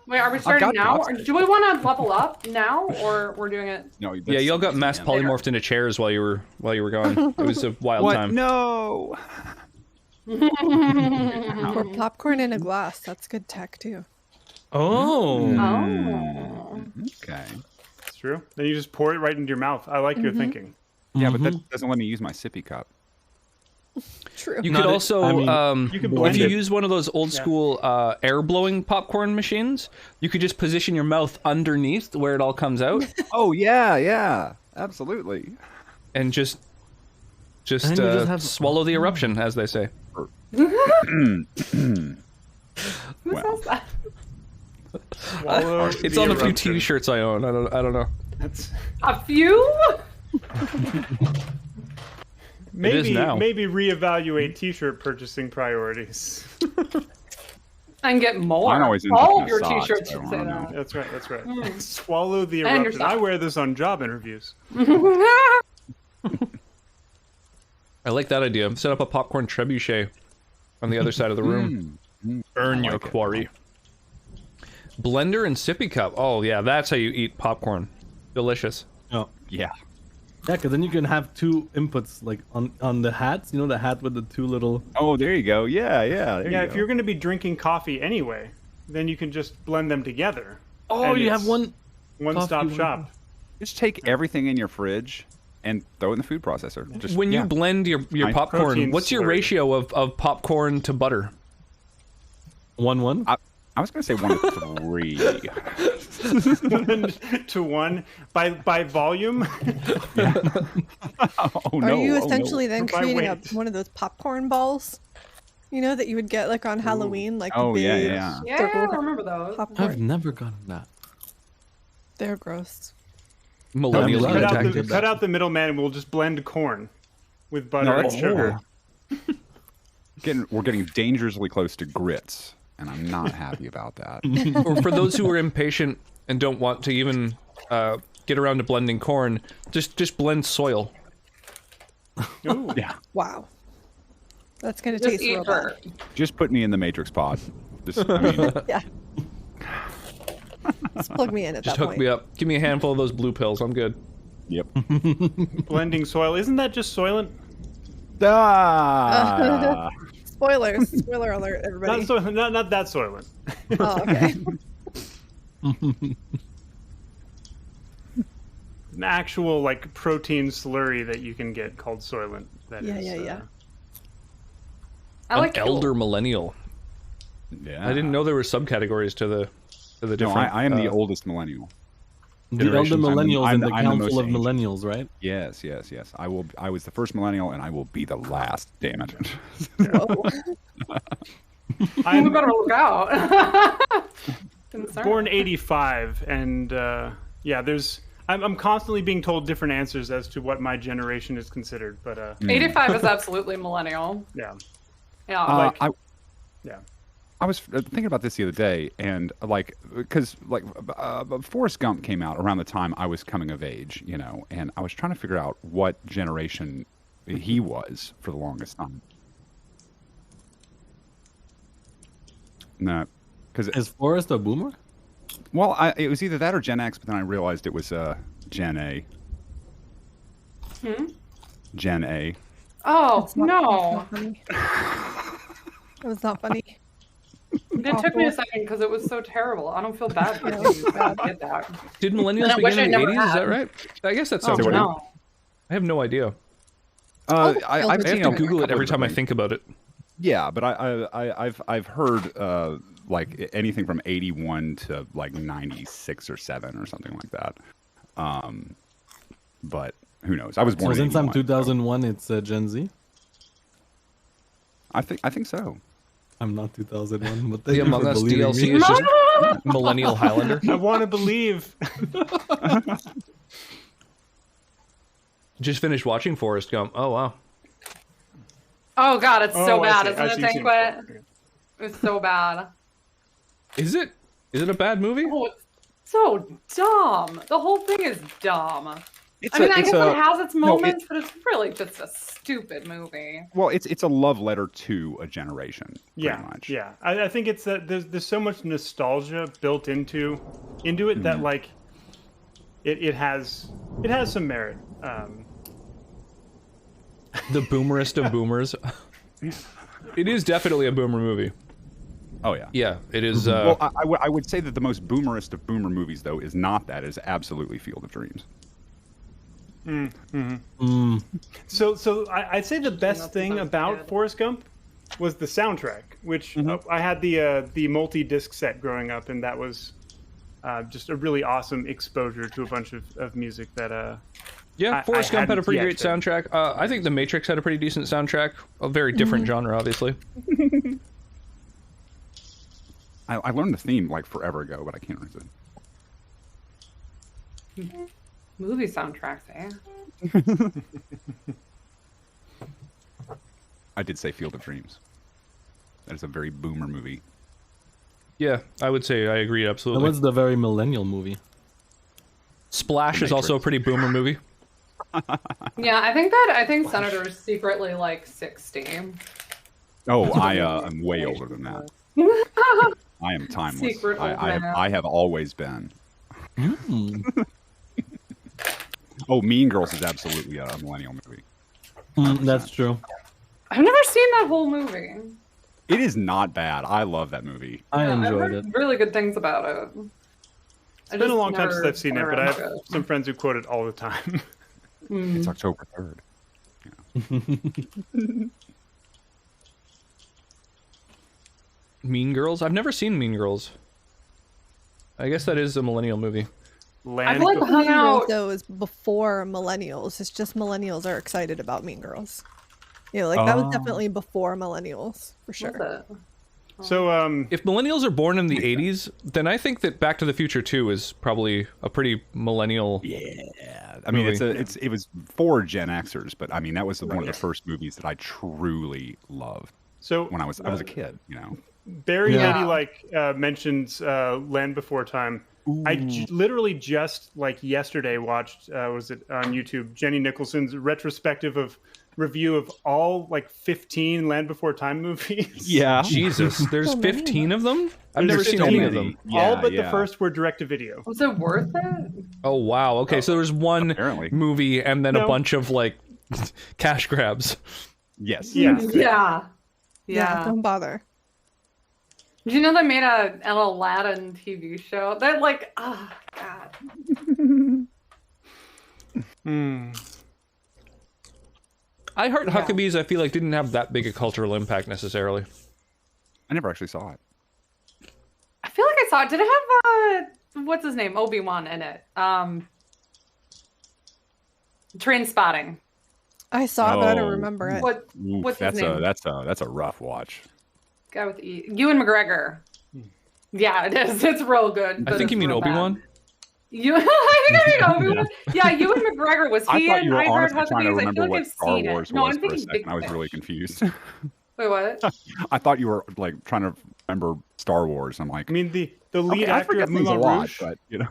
Wait, are we starting got now? Or chopsticks. do we want to level up now, or we're doing it? No, yeah, y'all got mass polymorphed into chairs while you were gone. It was a wild What? time. No. Or popcorn in a glass. That's good tech too. Oh. Oh. Okay. It's true. Then you just pour it right into your mouth. I like your thinking. Yeah, but that doesn't let me use my sippy cup. True. You Not could it- also, I mean, you can if blend you it. use one of those old school air blowing popcorn machines, you could just position your mouth underneath where it all comes out, Oh yeah, absolutely. and just And you just have- swallow the eruption, as they say. Who Well. says that? Swallow It's the on a few eruption. T-shirts I own. I don't know. That's A few? maybe now. maybe reevaluate T-shirt purchasing priorities. And get more. Mine always ends up All in of your a sock, t-shirts so should I say don't that. That's right. That's right. Mm. Swallow the And eruption. yourself. I wear this on job interviews. I like that idea. Set up a popcorn trebuchet on the other side of the room. Earn your like it. quarry. Blender and sippy cup. Oh yeah, that's how you eat popcorn. Delicious. Oh. Yeah. Yeah, because then you can have two inputs, like on the hats. You know, the hat with the two little. Oh, there you go. Yeah. There Yeah, you if go. you're going to be drinking coffee anyway, then you can just blend them together. Oh, And you have it's one. one-stop coffee, shop. Just take everything in your fridge and throw it in the food processor. Just When you yeah. blend your Nice popcorn, protein what's your slurry. ratio of popcorn to butter? 1-1. I was gonna say 1 to 3. 1-to-1 by volume. Oh no! Are you oh, no. essentially then By creating weight. one of those popcorn balls? You know that you would get like on Halloween, like Oh, big yeah, yeah. Yeah, I circle remember those. popcorn. I've never gotten that. They're gross. Millennials Cut get out attacked. Cut out the middleman, and we'll just blend corn with butter No, and that's- sugar. We're getting dangerously close to grits, and I'm not happy about that. Or for those who are impatient and don't want to even get around to blending corn, just blend soil. Ooh. Yeah. Wow. That's gonna Just taste eat real bad. dirt. Just put me in the Matrix pod. Just, I mean, Yeah. Just plug me in at Just that hook point. me up. Give me a handful of those blue pills. I'm good. yep. Blending soil. Isn't that just Soylent? Ah. Spoilers. Spoiler alert, everybody. Not, not that Soylent. Oh, okay. An actual like protein slurry that you can get called Soylent. That Yeah, is, yeah. I like An elder millennial. yeah. I didn't know there were subcategories to the No, different. I am the oldest millennial. The elder generations. millennials in the I'm the council most of ancient. millennials, right? Yes. I was the first millennial, and I will be the last. Damn it. Whoa. We better look out. Concerned. Born 85, and yeah, I'm constantly being told different answers as to what my generation is considered, but 85 is absolutely millennial. yeah. Yeah. Yeah. I was thinking about this the other day, and because Forrest Gump came out around the time I was coming of age, and I was trying to figure out what generation he was for the longest time. No, because Is Forrest a boomer? well, it was either that or Gen X, but then I realized it was Gen A. Gen A. Oh, It's not no. funny. It was not funny. It took me a second because it was so terrible. I don't feel bad for you. Get that. Did millennials I wish begin in I the never 80s? Is that had. right? I guess that Oh, sounds right. no. I have no idea. I've I have seen to a Google it couple every of time I things. think about it. Yeah, but I've heard like anything from 81 to like 96 or 7 or something like that. But who knows? I was born So in since I'm 81, 2001, it's Gen Z. I think so. I'm not 2001, but The thank you Among for Us believing DLC me. is just Millennial Highlander. I want to believe. Just finished watching Forrest Gump. Oh, wow. Oh, God, it's so Oh, I bad, see. isn't I it, see you've seen Banquet? it. It's so bad. Is it? Is it a bad movie? Oh, it's so dumb. The whole thing is dumb. It's I mean, I it's guess it has its no, it- moments, but it's really just a stupid movie. well, it's a love letter to a generation. Yeah, pretty much. yeah. I think it's that there's so much nostalgia built into it that like it has some merit. The boomerest of boomers. It is definitely a boomer movie. Oh yeah. Yeah, it is. Well, I would say that the most boomerest of boomer movies, though, is not that. Is absolutely Field of Dreams. So I'd say the best Nothing thing sounds about good. Forrest Gump was the soundtrack, which I had the multi-disc set growing up, and that was just a really awesome exposure to a bunch of music that yeah, I Forrest Gump had a hadn't pretty yet great been. soundtrack. I think The Matrix had a pretty decent soundtrack. A very different genre, obviously. I learned the theme like forever ago, but I can't remember it. Movie soundtracks, eh? I did say Field of Dreams. That is a very boomer movie. Yeah, I would say I agree That absolutely. was the very millennial movie. Splash is also a pretty boomer movie. Yeah, I think Senator is secretly like 60. Oh, I am way older than that. I am timeless. Secret old man. I have always been. Mm. Oh, Mean Girls is absolutely a millennial movie. That's true. I've never seen that whole movie. It is not bad. I love that movie. I I've enjoyed heard it. really good things about it. it's been a long time since I've seen it, but I have it. some friends who quote it all the time. It's October 3rd. Mean Girls? I've never seen Mean Girls. I guess that is a millennial movie. Land like Go- hung Mean Girls, out. though, is before millennials. It's just millennials are excited about Mean Girls. Yeah, like that was Oh. definitely before millennials for sure. What's it? So If millennials are born in the 80s, then I think that Back to the Future 2 is probably a pretty millennial. Yeah, I mean Movie. it was for Gen Xers, but I mean that was one of the first movies that I truly loved so when I was a kid. You know. Barry Yeah. mentions Land Before Time. I literally just like yesterday watched was it on YouTube Jenny Nicholson's retrospective of review of all like 15 Land Before Time movies. Yeah. Jesus, there's So many. 15 of them? I've never There's seen 15 any of of them. all Yeah, but the yeah. first were direct to video. Was it worth it? Oh, wow. Okay, so there's one Apparently. movie and then a No. bunch of, like, cash grabs. Yes. Yeah. Yeah. Yeah, don't bother. Did you know they made an Aladdin TV show? They're like, oh, God. I Heart Yeah. Huckabees, I feel like, didn't have that big a cultural impact necessarily. I never actually saw it. I feel like I saw it. Did it have what's his name? Obi-Wan in it. Train Spotting. I saw it, but I don't remember it. What's his name? That's a rough watch. Guy with E. Ewan McGregor. Yeah, it is. It's real good. I think you mean Obi-Wan. I think I mean Obi-Wan. Yeah, Ewan McGregor was I he thought in you were I Heart honestly trying to Huckleberries? I remember feel like what I've Star seen Wars it. No, was I'm for a thinking second. Big I was Fish. really confused. Wait, what? I thought you were like trying to remember Star Wars. I'm like, I mean, the lead okay, I actor forget of things a Moulin lot, Rouge. but you know.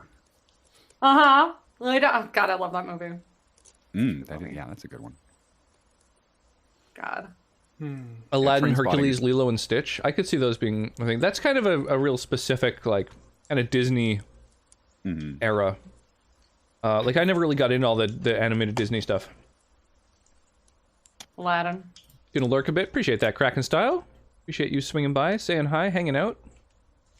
Oh, God, I love that movie. That's a good one. God. Aladdin, Trainspotting. Hercules, Lilo, and Stitch. I could see those being. I think that's kind of a real specific, like, kind of Disney era. Like, I never really got into all the animated Disney stuff. Aladdin. Gonna lurk a bit. Appreciate that, Kraken style. Appreciate you swinging by, saying hi, hanging out.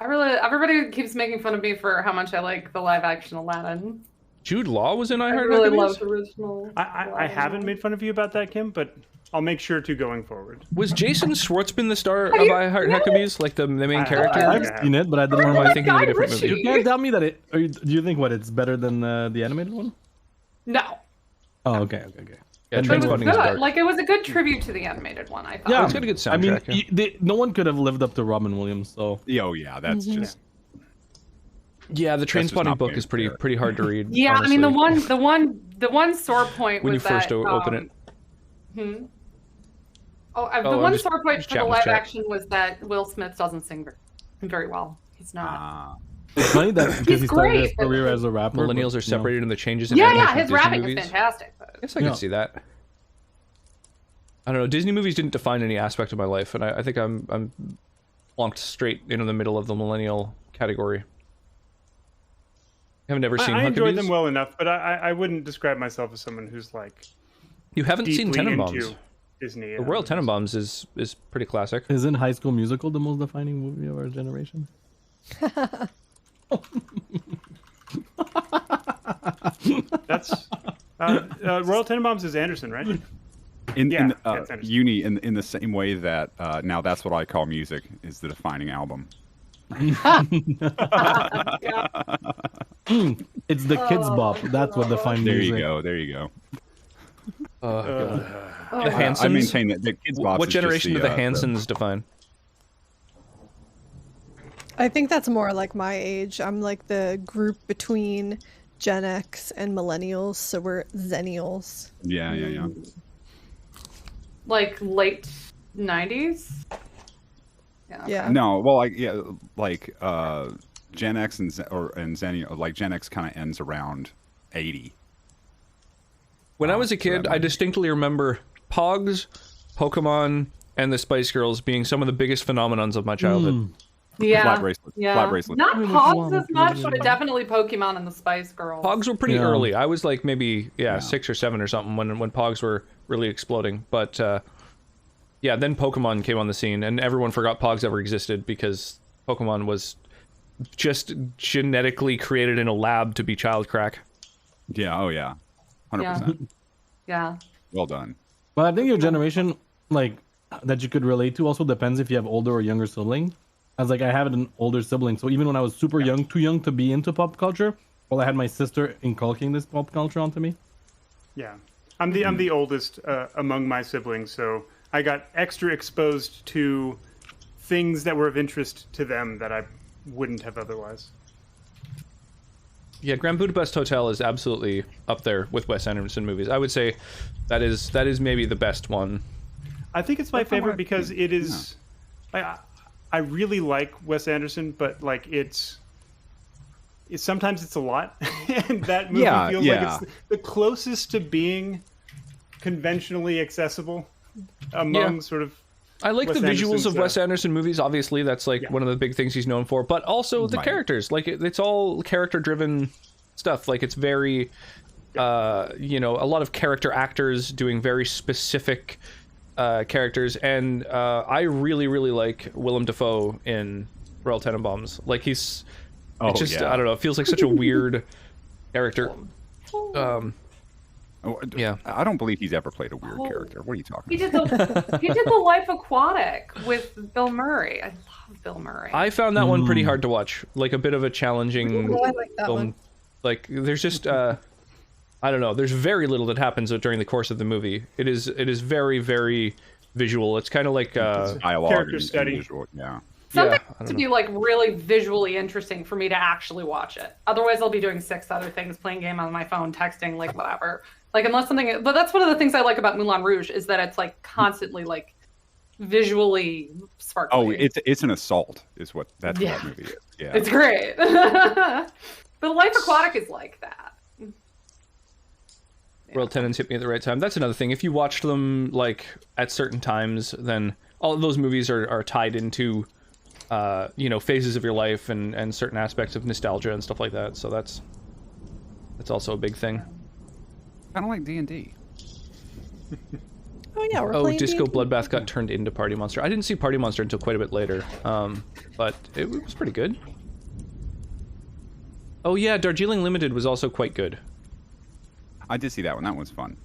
Everybody keeps making fun of me for how much I like the live action Aladdin. Jude Law was in I Heart really Huckleberries? loved the original. I haven't made fun of you about that, Kim, but I'll make sure to going forward. Was Jason Schwartzman the star of I Heart Huckleberries, like the main character? I've seen it, but I didn't Or am know. I thinking of a different movie? You can't tell me that it. Do you think it's better than the animated one? No. Oh, okay. Yeah, But it was Trainspotting is dark. good. Like, it was a good tribute to the animated one, I thought. Yeah, it's got a good I mean, soundtrack, no one could have lived up to Robin Williams. So That's just. Yeah, the just Trainspotting not book being is pretty fair. hard to read. Yeah, I mean, honestly. the one sore point When was you first that, open it. the I'm one just sore point for the chatting with live chat. action was that Will Smith doesn't sing very well. He's not. it's funny that because He's he started his great, but- career as a rapper. Millennials but, are separated in the changes in Yeah, animation his Disney rapping movies. is fantastic. But... I guess I can see that. I don't know. Disney movies didn't define any aspect of my life, and I think I'm plunked straight into the middle of the millennial category. I haven't ever seen I enjoyed Huckabees. them well enough, but I wouldn't describe myself as someone who's like You haven't seen deeply Tenenbaums. into Disney. The Royal Tenenbaums is pretty classic. Isn't High School Musical the most defining movie of our generation? That's Royal Tenenbaums is Anderson, right? In it's Anderson. uni, in the same way that now that's what I call music is the defining album. It's the Kids Bop. That's what defines There music. you go. There you go. The Hansons. I maintain that the Kids Bop. What generation do the Hansons define? I think that's more like my age. I'm like the group between Gen X and millennials, so we're Zennials. Yeah. Like late 90s? Yeah. No, well, like Gen X and Zennial, like Gen X kind of ends around 80. When I was a kid, I distinctly remember Pogs, Pokemon, and the Spice Girls being some of the biggest phenomenons of my childhood. Yeah. Flat bracelet. Yeah. Flat bracelet. Not Pogs as much, but definitely Pokemon and the Spice Girls. Pogs were pretty early. I was like maybe 6 or 7 or something when Pogs were really exploding. But then Pokemon came on the scene, and everyone forgot Pogs ever existed because Pokemon was just genetically created in a lab to be child crack. Yeah. Oh yeah. 100%. Yeah. Well done. But I think your generation, like, that you could relate to also depends if you have older or younger sibling. As like I have an older sibling, so even when I was super young, too young to be into pop culture, well, I had my sister inculcating this pop culture onto me. Yeah, I'm the oldest among my siblings, so I got extra exposed to things that were of interest to them that I wouldn't have otherwise. Yeah, Grand Budapest Hotel is absolutely up there with Wes Anderson movies. I would say that is maybe the best one. I think it's my favorite because it is. I really like Wes Anderson, but like it's sometimes it's a lot, and that movie feels like it's the closest to being conventionally accessible among sort of. I like Wes the visuals Anderson's, of Wes Anderson movies. Obviously, that's like one of the big things he's known for. But also the characters. Like it's all character-driven stuff. Like it's very, a lot of character actors doing very specific characters. And I really, really like Willem Dafoe in Royal Tenenbaums. Like he's, I don't know. It feels like such a weird character. Oh Oh, Yeah. I don't believe he's ever played a weird character. What are you talking He about? did the Life Aquatic with Bill Murray. I love Bill Murray. I found that one pretty hard to watch. Like a bit of a challenging Oh, I like that film. one. Like there's just I don't know. There's very little that happens during the course of the movie. It is very, very visual. It's kind of like Dialogue character and study. visual, yeah. Something I don't to know. be like really visually interesting for me to actually watch it. Otherwise, I'll be doing 6 other things, playing game on my phone, texting, like whatever. Like unless something. But that's one of the things I like about Moulin Rouge is that it's like constantly like visually sparkly. Oh, it's an assault, is what that Yeah. movie is. Yeah. It's great. But Life Aquatic is like that. Royal Tenens hit me at the right time. That's another thing. If you watched them like at certain times, then all of those movies are tied into phases of your life and certain aspects of nostalgia and stuff like that. So that's also a big thing. Kind of like D&D. Oh yeah, we're Oh, playing Disco D&D. Bloodbath got turned into Party Monster. I didn't see Party Monster until quite a bit later, but it was pretty good. Oh yeah, Darjeeling Limited was also quite good. I did see that one. That one's fun.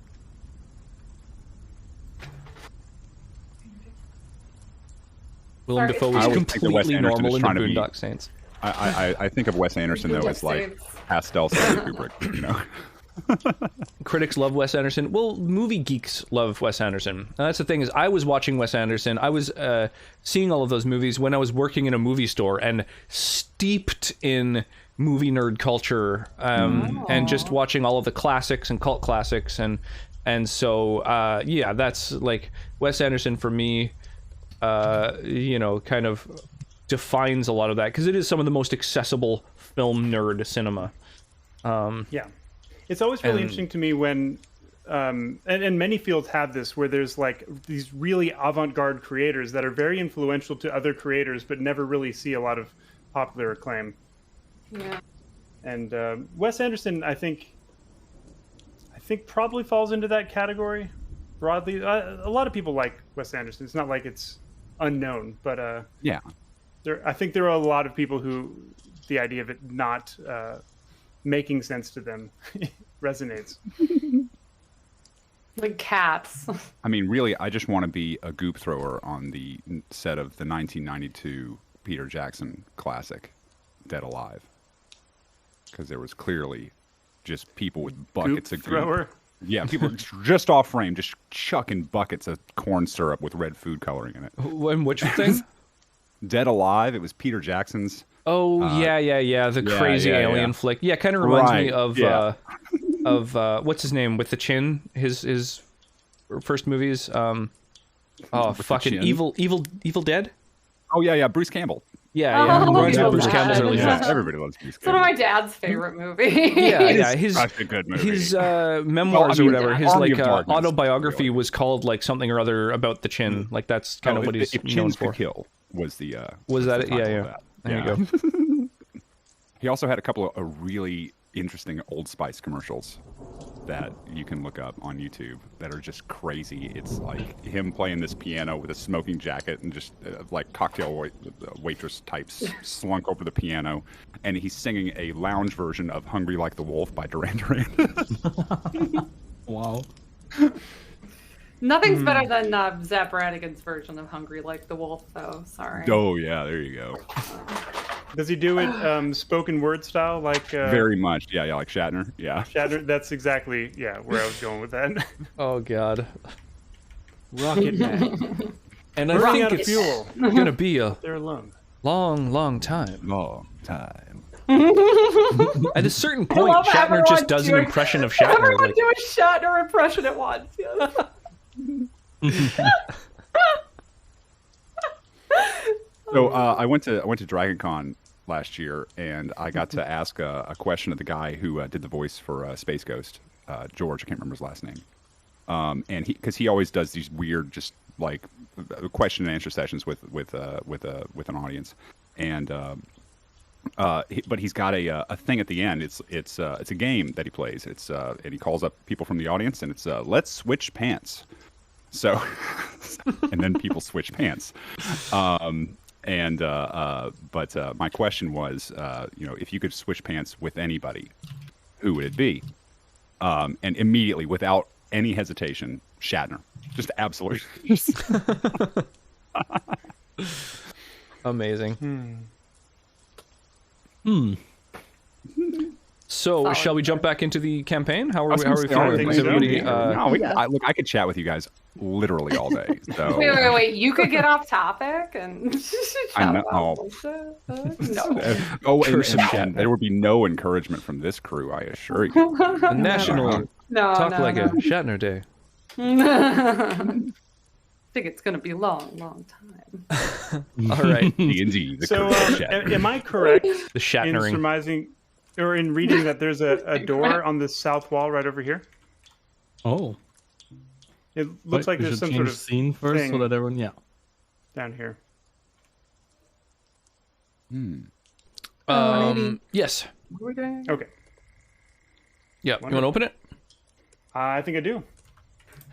Willem Sorry, Dafoe I was always think of Wes completely Anderson normal as in the trying to be- Boondock Saints. I think of Wes Anderson, though, as like pastel Stanley Kubrick, you know? Critics love Wes Anderson. Well, movie geeks love Wes Anderson. And that's the thing is, I was watching Wes Anderson. I was seeing all of those movies when I was working in a movie store and steeped in movie nerd culture and just watching all of the classics and cult classics. And so, yeah, that's like Wes Anderson for me, kind of defines a lot of that because it is some of the most accessible film nerd cinema. Yeah. It's always really interesting to me when, and many fields have this, where there's like these really avant-garde creators that are very influential to other creators, but never really see a lot of popular acclaim. Yeah. And Wes Anderson, I think probably falls into that category broadly. A lot of people like Wes Anderson. It's not like it's unknown, but Yeah. I think there are a lot of people who the idea of it not making sense to them resonates. Like cats. I mean, really, I just want to be a goop thrower on the set of the 1992 Peter Jackson classic, Dead Alive. Because there was clearly just people with buckets Goop of thrower? goop. Yeah, people just off frame, just chucking buckets of corn syrup with red food coloring in it. When which thing? Dead Alive, it was Peter Jackson's. Oh yeah, the crazy alien flick. Yeah, kind of reminds me Right, of what's his name with the chin. His first movies. Fucking chin? Evil Dead. Oh yeah, Bruce Campbell. Yeah, Oh, reminds me I of Bruce love Campbell's that. early Yeah, films. everybody loves Bruce It's one of Campbell. my dad's favorite movies. Yeah, his Such a good movie. his memoirs Well, I mean, or whatever. His Army like of Darkness, autobiography really. was called like something or other about the chin. Like that's kind of what he's if known Chins for. Could Kill was the Was that the it? title Yeah, of yeah. that. There Yeah. you go. He also had a couple of really interesting Old Spice commercials that you can look up on YouTube that are just crazy. It's like him playing this piano with a smoking jacket and just like cocktail waitress types slunk over the piano, and he's singing a lounge version of "Hungry Like the Wolf" by Duran Duran. Wow. Nothing's better than Zapp Radigan's version of Hungry Like the Wolf, though. Sorry. Oh yeah, there you go. Does he do it spoken word style like Very much, yeah, like Shatner, yeah. Shatner? That's exactly where I was going with that. Oh god. Rocket Man. And I Running think out of it's fuel. gonna be a They're alone. long time. Long time. At a certain I point, love Shatner everyone just does an doing- impression of Shatner. Everyone Like, do a Shatner impression at once. Yes. So I went to Dragon Con last year, and I got to ask a question of the guy who did the voice for Space Ghost, George. I can't remember his last name. And because he always does these weird, just like question and answer sessions with an audience, and but he's got a thing at the end. It's a game that he plays. And he calls up people from the audience, and it's let's switch pants. So, and then people switch pants. But my question was, if you could switch pants with anybody, who would it be? and immediately, without any hesitation, Shatner. Just absolutely. Amazing. Hmm. So, Solid. shall we jump back into the campaign? How are I was we? How gonna are we say, I feeling? think Is so. everybody? No, Yeah. look, I could chat with you guys literally all day. So Wait. You could get off topic and I chat know. about bullshit? No. Oh, Curse of and Shatner. there would be no encouragement from this crew, I assure you. The National No, Talk no, Like no. a Shatner Day. I think it's gonna be a long time. All right, D&D, the So, curse of Shatner. am I correct the in Shatnering. surmising or in reading that there's a door on the south wall right over here? Oh. It looks like we there's should some sort change of scene first thing so that everyone. Yeah. down here. Maybe. Yes. What are we doing? Okay. Yeah. You want to open it? I think I do.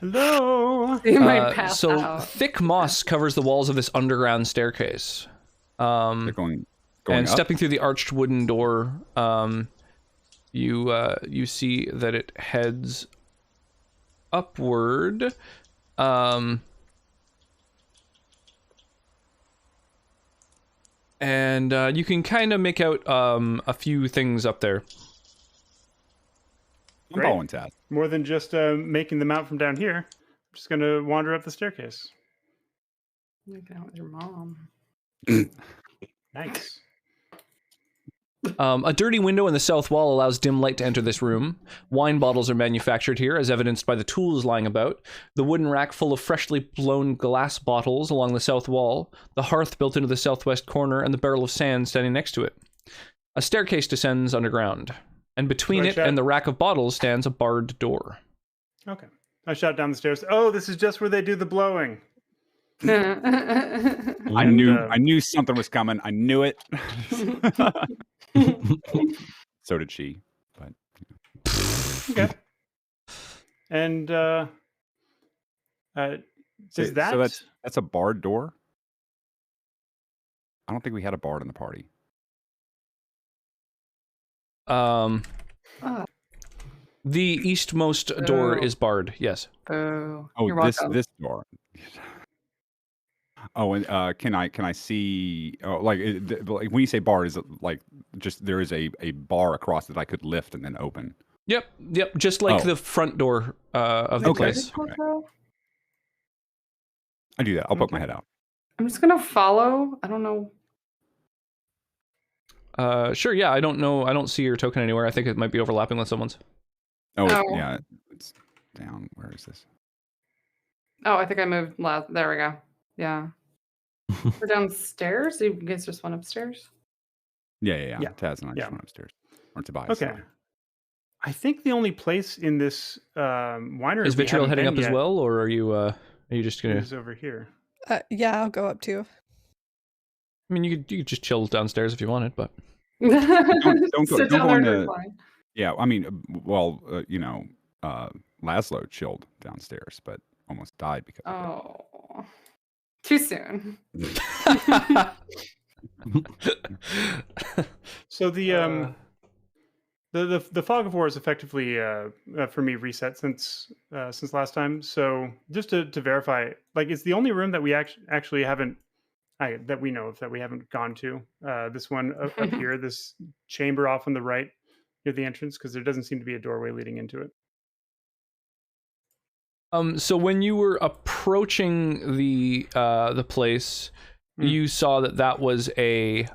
Hello. You might pass So out. thick moss covers the walls of this underground staircase. They're going And up. stepping through the arched wooden door, you see that it heads upward. And you can kind of make out a few things up there. I'm following Taz. More than just making them out from down here. I'm just going to wander up the staircase. Making out with your mom. Nice. A dirty window in the south wall allows dim light to enter this room. Wine bottles are manufactured here, as evidenced by the tools lying about. The wooden rack full of freshly blown glass bottles along the south wall, the hearth built into the southwest corner, and the barrel of sand standing next to it. A staircase descends underground, and between Do I it shout- and the rack of bottles stands a barred door. Okay. I shout down the stairs. Oh, this is just where they do the blowing. I And, knew something was coming. I knew it. So did she. But Okay. And so, is that so that's a barred door? I don't think we had a bard in the party. The eastmost door Oh. is barred, yes. Boo. Oh, You're welcome. this door. Oh, and can I see? Oh, like when you say bar, is it like just there is a bar across that I could lift and then open? Yep, just like Oh. the front door of the Okay. place. Okay. I do that. I'll poke my head out. I'm just gonna follow. I don't know. Sure, yeah, I don't know. I don't see your token anywhere. I think it might be overlapping with someone's. Oh, Oh. yeah, it's down. Where is this? Oh, I think I moved last. There we go. Yeah. We're downstairs. You guys just went upstairs. Yeah. Yeah. Taz and I Yeah. just went upstairs. Or Tobias. okay? sorry. I think the only place in this winery Is we Vitriol haven't heading been up as yet well, or are you just gonna? is over here. Yeah, I'll go up too. I mean, you could just chill downstairs if you wanted, but Don't go- Sit don't down go in there the- and recline. Yeah, I mean, well, Laszlo chilled downstairs, but almost died because of Oh, too soon. So the fog of war is effectively for me reset since last time. So just to verify, like it's the only room that we actually haven't that we know of that we haven't gone to. This one up here, this chamber off on the right near the entrance, because there doesn't seem to be a doorway leading into it. So when you were approaching the place, you saw that was a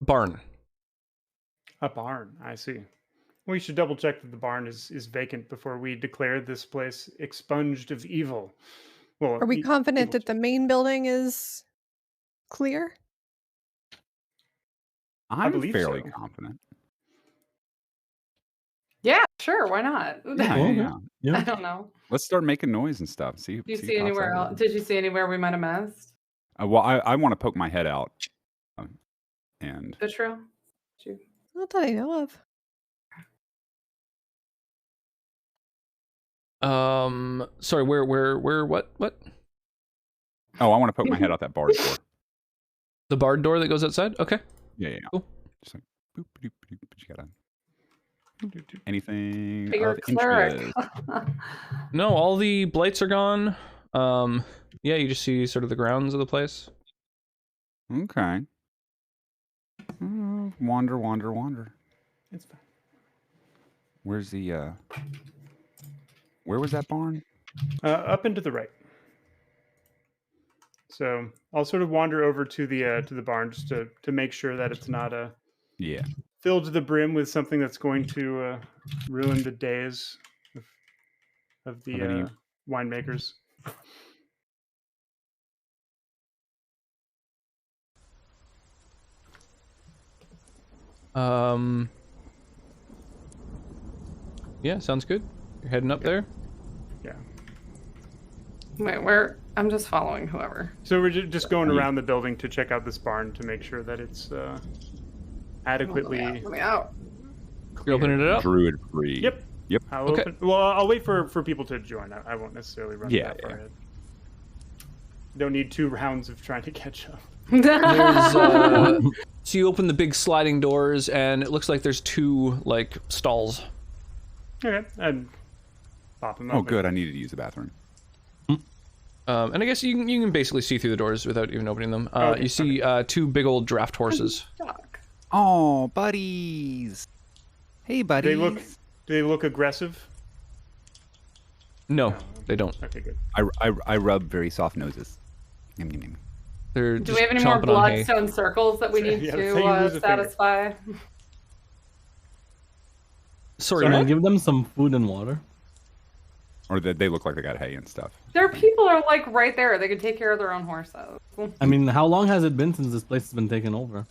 barn. A barn, I see. We should double check that the barn is vacant before we declare this place expunged of evil. Well, Are we confident evil. that the main building is clear? I'm believe fairly so. confident. Yeah, sure. Why not? Yeah. I don't know. Let's start making noise and stuff. See. Do you see see who pops anywhere out. else? Did you see anywhere we might have missed? Well, I want to poke my head out, and Vitriol? Not that I know of. Sorry, where, what? oh, I want to poke my head out that barred door. The barred door that goes outside? Okay. Yeah. Cool. Just like boop, boop, boop, but you gotta. Anything Bigger of cleric. interest? No, all the blights are gone. Yeah, you just see sort of the grounds of the place. Okay. Wander. It's fine. Where's the where was that barn? Up and to the right. So I'll sort of wander over to the barn just to make sure that it's not Yeah. filled to the brim with something that's going to ruin the days of the Of any- winemakers. Yeah, sounds good. You're heading up there. Yeah. Wait, where? I'm just following whoever. So we're just going around the building to check out this barn to make sure that it's adequately. Let me out. You're opening it up. Druid free. Yep. I'll Okay. I'll wait for people to join. I won't necessarily run that far ahead. Don't need 2 rounds of trying to catch up. There's, so you open the big sliding doors, and it looks like there's 2 like stalls. Okay, and pop them up. Oh, good. I needed to use the bathroom. And I guess you can basically see through the doors without even opening them. Okay, You see 2 big old draft horses. Oh, buddies. Hey, buddies. Do they look aggressive? No, they don't. Okay, good. I rub very soft noses. Yum, yum, yum. They're Do just we have any more chomping on hay. bloodstone circles that we need Yeah, that's how you lose to a finger. satisfy? Sorry, Can I what? give them some food and water? Or they look like they got hay and stuff. Their people are like right there. They can take care of their own horses. I mean, how long has it been since this place has been taken over?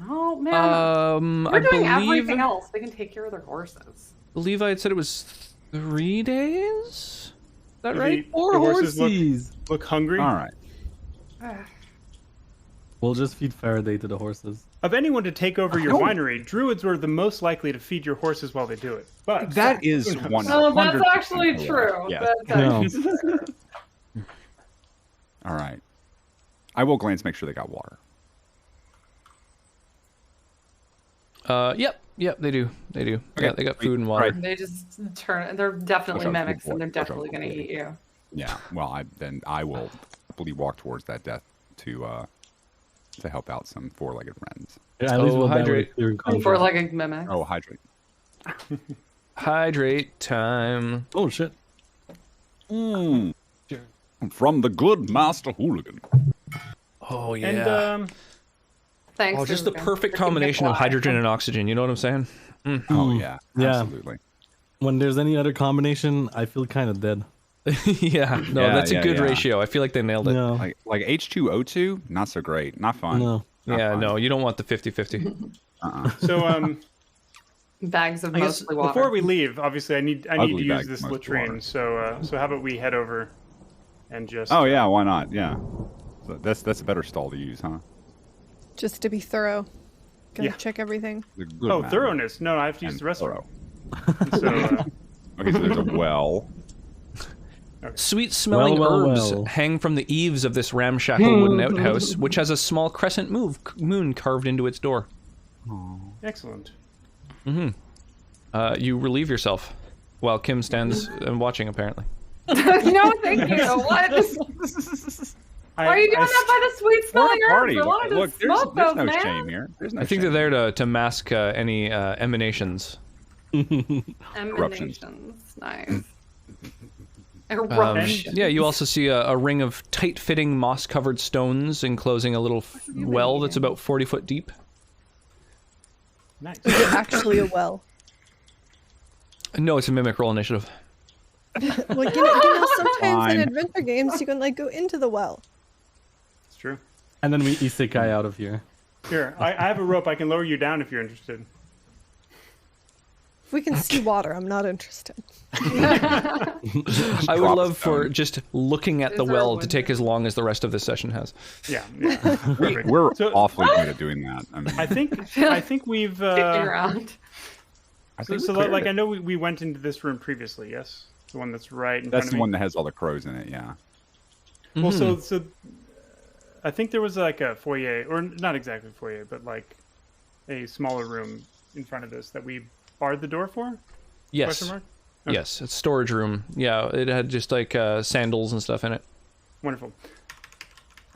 No, man. I They're doing believe everything else. They can take care of their horses. Levi had said it was 3 days. Is that Do right? the Or horses horses. look hungry? All right. We'll just feed Faraday to the horses. Of anyone to take over your winery, druids were the most likely to feed your horses while they do it. But That is who knows? 100%. No, that's actually correct. true. Yes. That's No. actually true. All right. I will glance, make sure they got water. Yep, they do. Okay. Yeah, they got food and water. Right. They just turn. They're definitely Watch out for the mimics, and they're boy. Watch out definitely for the going to boy. eat you. Yeah. Well, I will happily walk towards that death to help out some 4-legged friends. At least we'll hydrate. Four-legged mimics. Oh, hydrate. Hydrate time. Oh shit. From the good Master Hooligan. Oh yeah. And Thanks. Oh, just the Ruben. perfect Freaking combination of Nikolai. hydrogen and oxygen. You know what I'm saying? Oh yeah. Yeah. Absolutely. When there's any other combination, I feel kind of dead. Yeah. No, Yeah, that's a yeah, good yeah. ratio. I feel like they nailed it. No. Like H2O2, not so great. Not fun. No. Not Yeah. fun. No, you don't want the 50-50. so Bags of I guess mostly water. before we leave, obviously I need to Ugly use bag, this mostly latrine. water. So how about we head over and just Oh yeah, why not? Yeah. So that's a better stall to use, huh? Just to be thorough. Gotta Yeah. check everything. The good Oh, man. thoroughness. No, I have to use And the restroom. thorough. So Okay, so there's a well. Sweet smelling Well, herbs well. hang from the eaves of this ramshackle wooden outhouse, which has a small crescent moon carved into its door. excellent. You relieve yourself while Kim stands and watching, apparently. No, thank you. What? Why are you doing that by the sweet smelling herbs? Party. I wanted to Look, there's smoke no those, man. shame here. There's no I think shame. they're there to mask any emanations. Eruptions. Emanations. Nice. Eruption. Yeah, you also see a ring of tight-fitting, moss-covered stones enclosing a little well that's about 40 foot deep. Nice. Is it actually a well? No, it's a mimic roll initiative. Well, you know sometimes Fine. in adventure games you can like go into the well. It's true. And then we isekai out of here. Here, I have a rope. I can lower you down if you're interested. If we can see water, I'm not interested. I would Drop love for stone. just looking at the Is there a well to window? take as long as the rest of this session has. Yeah. Perfect. We're So- awfully good at doing that. I mean, I think we've. Kicking around. So like I know we went into this room previously. Yes, the one that's right in that's front the of one me. that has all the crows in it. Yeah. Well, so I think there was like a foyer, or not exactly foyer, but like a smaller room in front of this that we barred the door for? Yes. Question mark? Okay. Yes, it's storage room. Yeah, it had just like sandals and stuff in it. Wonderful.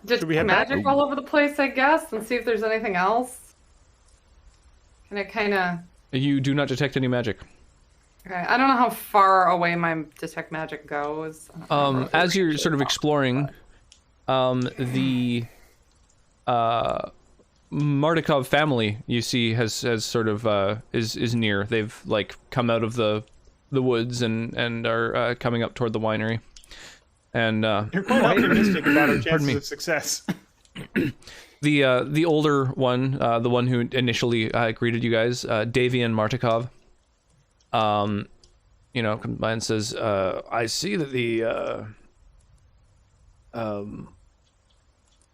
Just Should we head magic back? all over the place, I guess, and see if there's anything else. Can I kind of... You do not detect any magic. Okay, I don't know how far away my detect magic goes. As you're sort of exploring, the Mardukov family you see has sort of is near. They've like come out of the woods and are coming up toward the winery. And You're quite optimistic about our Pardon chances me. of success. The older one, the one who initially greeted you guys, Davian Martikov, comes by and says, "I see that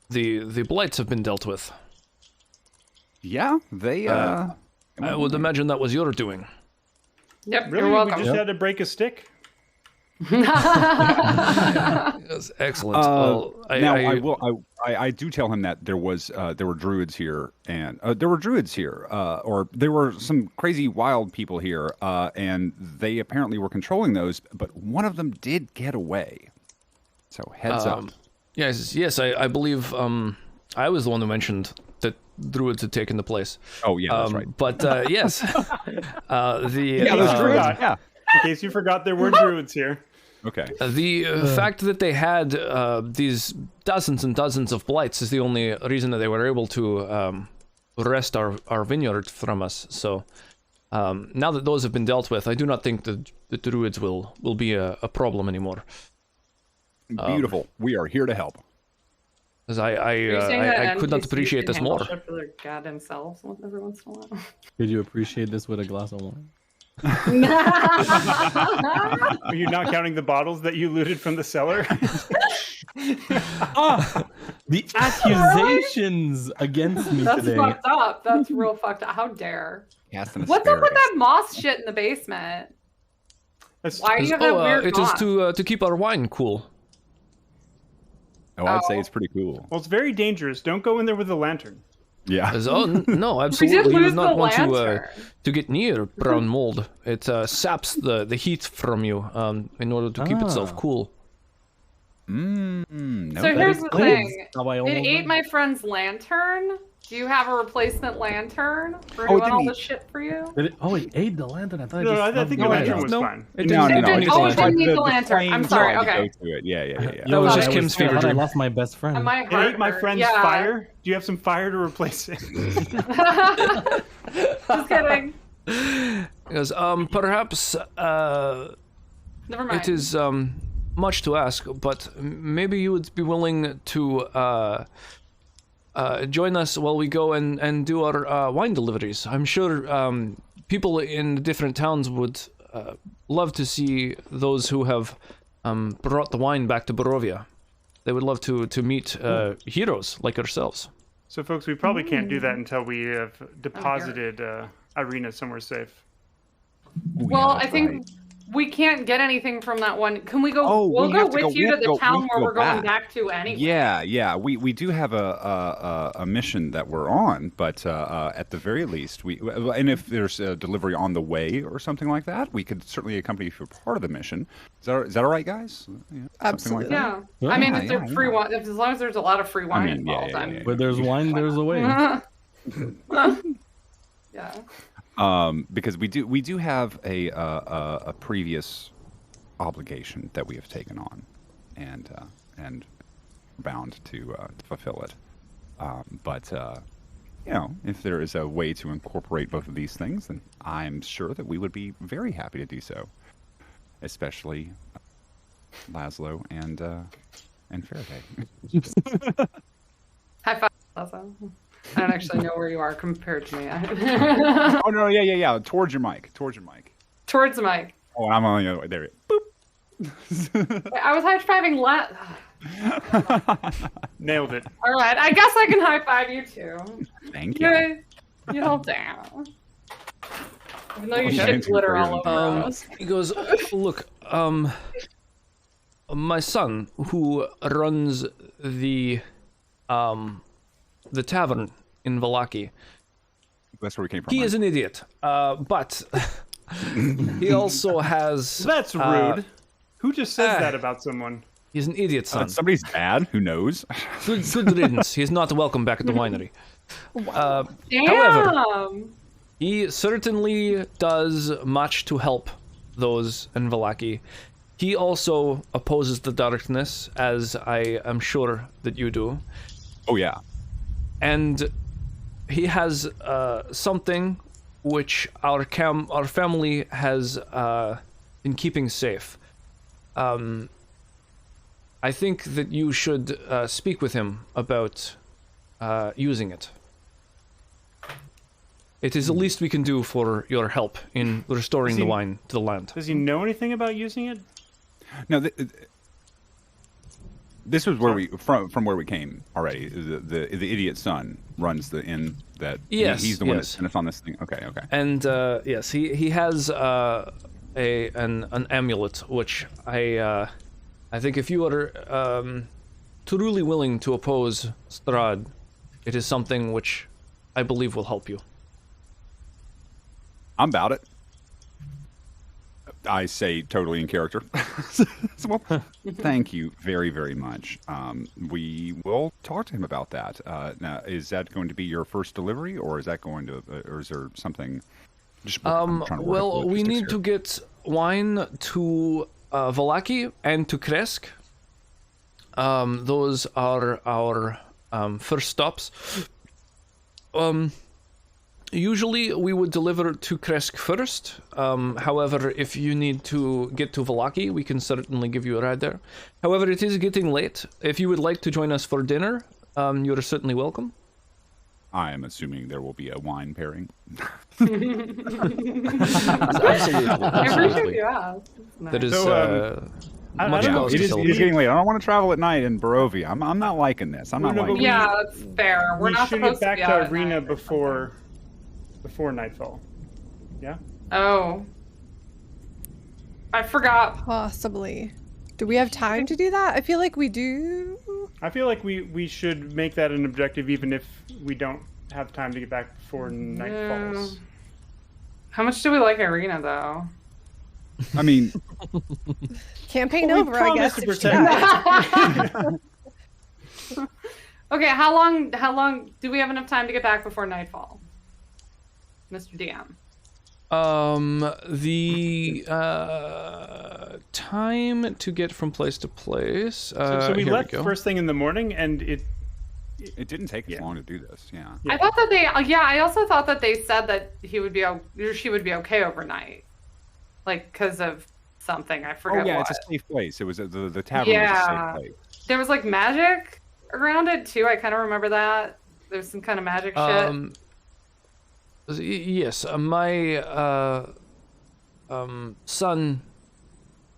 the blights have been dealt with. Yeah, they. I would imagine that was your doing." Yep, Really? you're welcome. We just had to break a stick? Yes, excellent. Well, I do tell him that there were druids here, and there were some crazy wild people here, and they apparently were controlling those, but one of them did get away. So heads up. Yes, I believe I was the one who mentioned that druids had taken the place. Oh yeah, that's right. But yes, Yeah, those druids. Yeah. In case you forgot, there were druids here. Okay. The fact that they had these dozens and dozens of blights is the only reason that they were able to wrest our vineyard from us. So now that those have been dealt with, I do not think the druids will be a problem anymore. Beautiful. We are here to help. Because Are you saying that I could not NPCs appreciate can this handle more. shit for their goddamn selves every once in a while? Could you appreciate this with a glass of wine? Are you not counting the bottles that you looted from the cellar? The accusations against me That's today. fucked up. That's real fucked up. How dare? Cast an What's up with asparagus. that moss shit in the basement? That's- Why do you have that weird it moss? is to keep our wine cool. Oh, I'd say Oh. it's pretty cool. Well, it's very dangerous. Don't go in there with a lantern. Yeah. No, absolutely. You lose would not the want lantern. to get near brown mold. It saps the heat from you in order to keep itself cool. No, So here's the thing. How I It almost ate went. my friend's lantern. Do you have a replacement lantern? Or Oh, do it you want all didn't this shit for you? Did it, oh, it ate the lantern. I thought No, it I just think snubbed the lantern was No. fine. It No, didn't- no, it no. didn't Oh, it eat the didn't lantern. eat the lantern. I'm flames sorry. tried to Okay. go to it. Yeah. That was I just Kim's fever I thought I dream. lost my best friend. My It heart ate my hurt. friend's Yeah. fire. Do you have some fire to replace it? Just kidding. Because perhaps Never mind. it is much to ask, but maybe you would be willing to join us while we go and do our wine deliveries. I'm sure people in different towns would love to see those who have brought the wine back to Barovia. They would love to meet heroes like ourselves. So, folks, we probably can't do that until we have deposited Irina somewhere safe. Well, I think we can't get anything from that one. Can we go? Oh, we'll we go have to with go- you we to have to the go- town we have to where go we're going back. back to anyway. Yeah. We do have a mission that we're on, but at the very least, and if there's a delivery on the way or something like that, we could certainly accompany you for part of the mission. Is that all right, guys? Yeah, something like that? Yeah. I mean, Yeah, if there's free wine, as long as there's a lot of free wine mean, yeah, involved, yeah, I'm. yeah. Where there's wine, there's a way. Yeah. Because we do have a previous obligation that we have taken on, and bound to fulfill it. But if there is a way to incorporate both of these things, then I'm sure that we would be very happy to do so. Especially Laszlo and Faraday. High five, Lazo. I don't actually know where you are compared to me. Oh no, yeah. Towards your mic. Towards the mic. Oh, I'm on the other way. There. I was high fiving Nailed it. All right, I guess I can high five you too. Thank you. Yay. You know, damn. Even though you Okay. shit glitter all over us. He goes, look, my son, who runs the the tavern in Vallaki. That's where we came from. He right? is an idiot, but he also has. That's rude. Who just says that about someone? He's an idiot, son. Somebody's bad. Who knows? Good riddance. He's not welcome back at the winery. Damn. However, he certainly does much to help those in Vallaki. He also opposes the darkness, as I am sure that you do. Oh yeah. And he has something which our family has been keeping safe. I think that you should speak with him about using it. It is the least we can do for your help in restoring the wine to the land. Does he know anything about using it? No, this was where we from where we came already. The idiot's son runs the inn that he's the one that sent us on this thing. Okay. And yes, he has an amulet which I think if you are truly willing to oppose Strahd, it is something which I believe will help you. I'm about it. I say totally in character. Well, thank you very, very much. We will talk to him about that. Now, is that going to be your first delivery, or is that going to, or is there something? Well, we need to get wine to Vallaki and to Kresk. Those are our first stops. Usually we would deliver to Kresk first. However, if you need to get to Vallaki, we can certainly give you a ride there. However, it is getting late. If you would like to join us for dinner, you are certainly welcome. I am assuming there will be a wine pairing. Absolutely. That is much it is getting late. I don't want to travel at night in Barovia. I'm not liking this. I'm not liking Yeah, that's fair. We're not should supposed get back to be out to at Arena night. before nightfall. Yeah? Oh. I forgot. Possibly. Do we have time to do that? I feel like we do. I feel like we should make that an objective even if we don't have time to get back before night falls. How much do we like Arena, though? I mean, Campaign Well, we over, I guess. promised to if she protect dies. Okay, how long do we have enough time to get back before nightfall? Mr. DM. The time to get from place to place. So we here left we go. first thing in the morning, and it didn't take us long to do this. Yeah. I thought that I also thought that they said that she would be okay overnight. Like, because of something. I forget Oh yeah, what. it's a safe place. It was the tavern was a safe place. There was, like, magic around it, too. I kind of remember that. There's some kind of magic shit. Yes, my son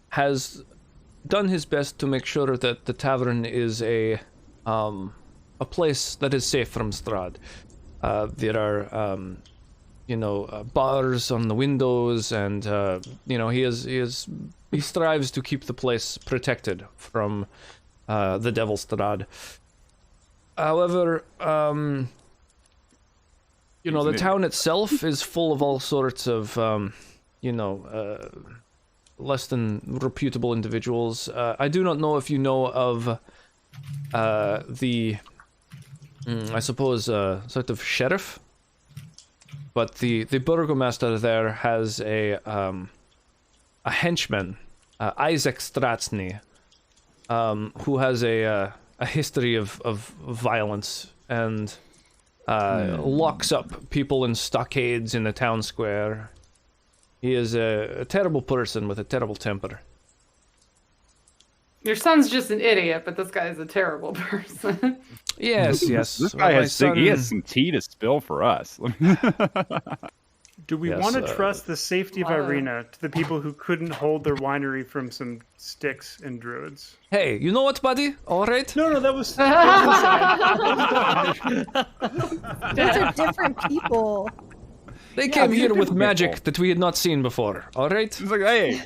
has done his best to make sure that the tavern is a place that is safe from Strahd. There are bars on the windows, and he strives to keep the place protected from the devil Strahd. However, the town itself is full of all sorts of, less than reputable individuals. I do not know if you know of I suppose, sort of sheriff, but the burgomaster there has a henchman, Isaac Stratsny, who has a history of violence and locks up people in stockades in the town square. He is a terrible person with a terrible temper. Your son's just an idiot, but this guy is a terrible person. Yes. This guy has some tea to spill for us. Do we want to trust the safety of Irina to the people who couldn't hold their winery from some sticks and druids? Hey, you know what, buddy? All right. No, that was. Those are different people. They came here with magic that we had not seen before. All right. It's like, hey.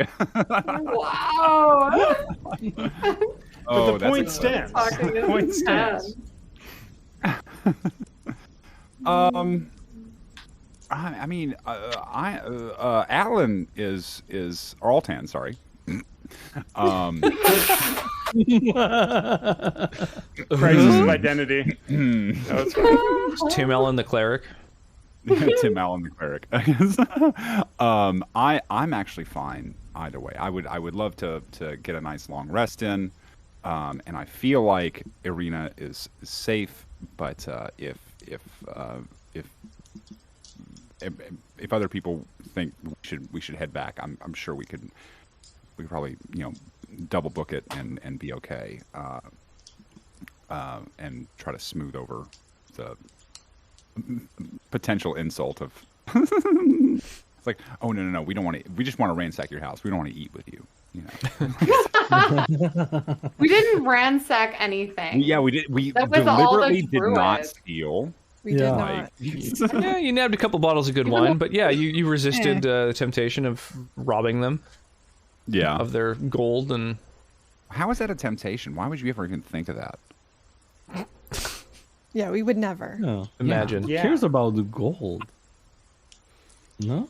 Wow. But the point stands. Point stands. I mean, Alan is Altan, sorry. Crisis of identity. No, it's It's Tim Allen the Cleric. Tim Allen the Cleric. I'm actually fine either way. I would love to get a nice long rest in, and I feel like Irina is safe. But if other people think we should head back, I'm sure we could probably double book it and be okay, and try to smooth over the potential insult of it's like, oh no, we don't want to, we just want to ransack your house, we don't want to eat with you, We didn't ransack anything. Yeah, we did. We That was all the deliberately did not druid. steal. We did not. Yeah, you nabbed a couple bottles of good wine, but yeah, you resisted the temptation of robbing them Yeah. of their gold. And How is that a temptation? Why would you ever even think of that? Yeah, we would never. No. Imagine. Who cares about the gold? No?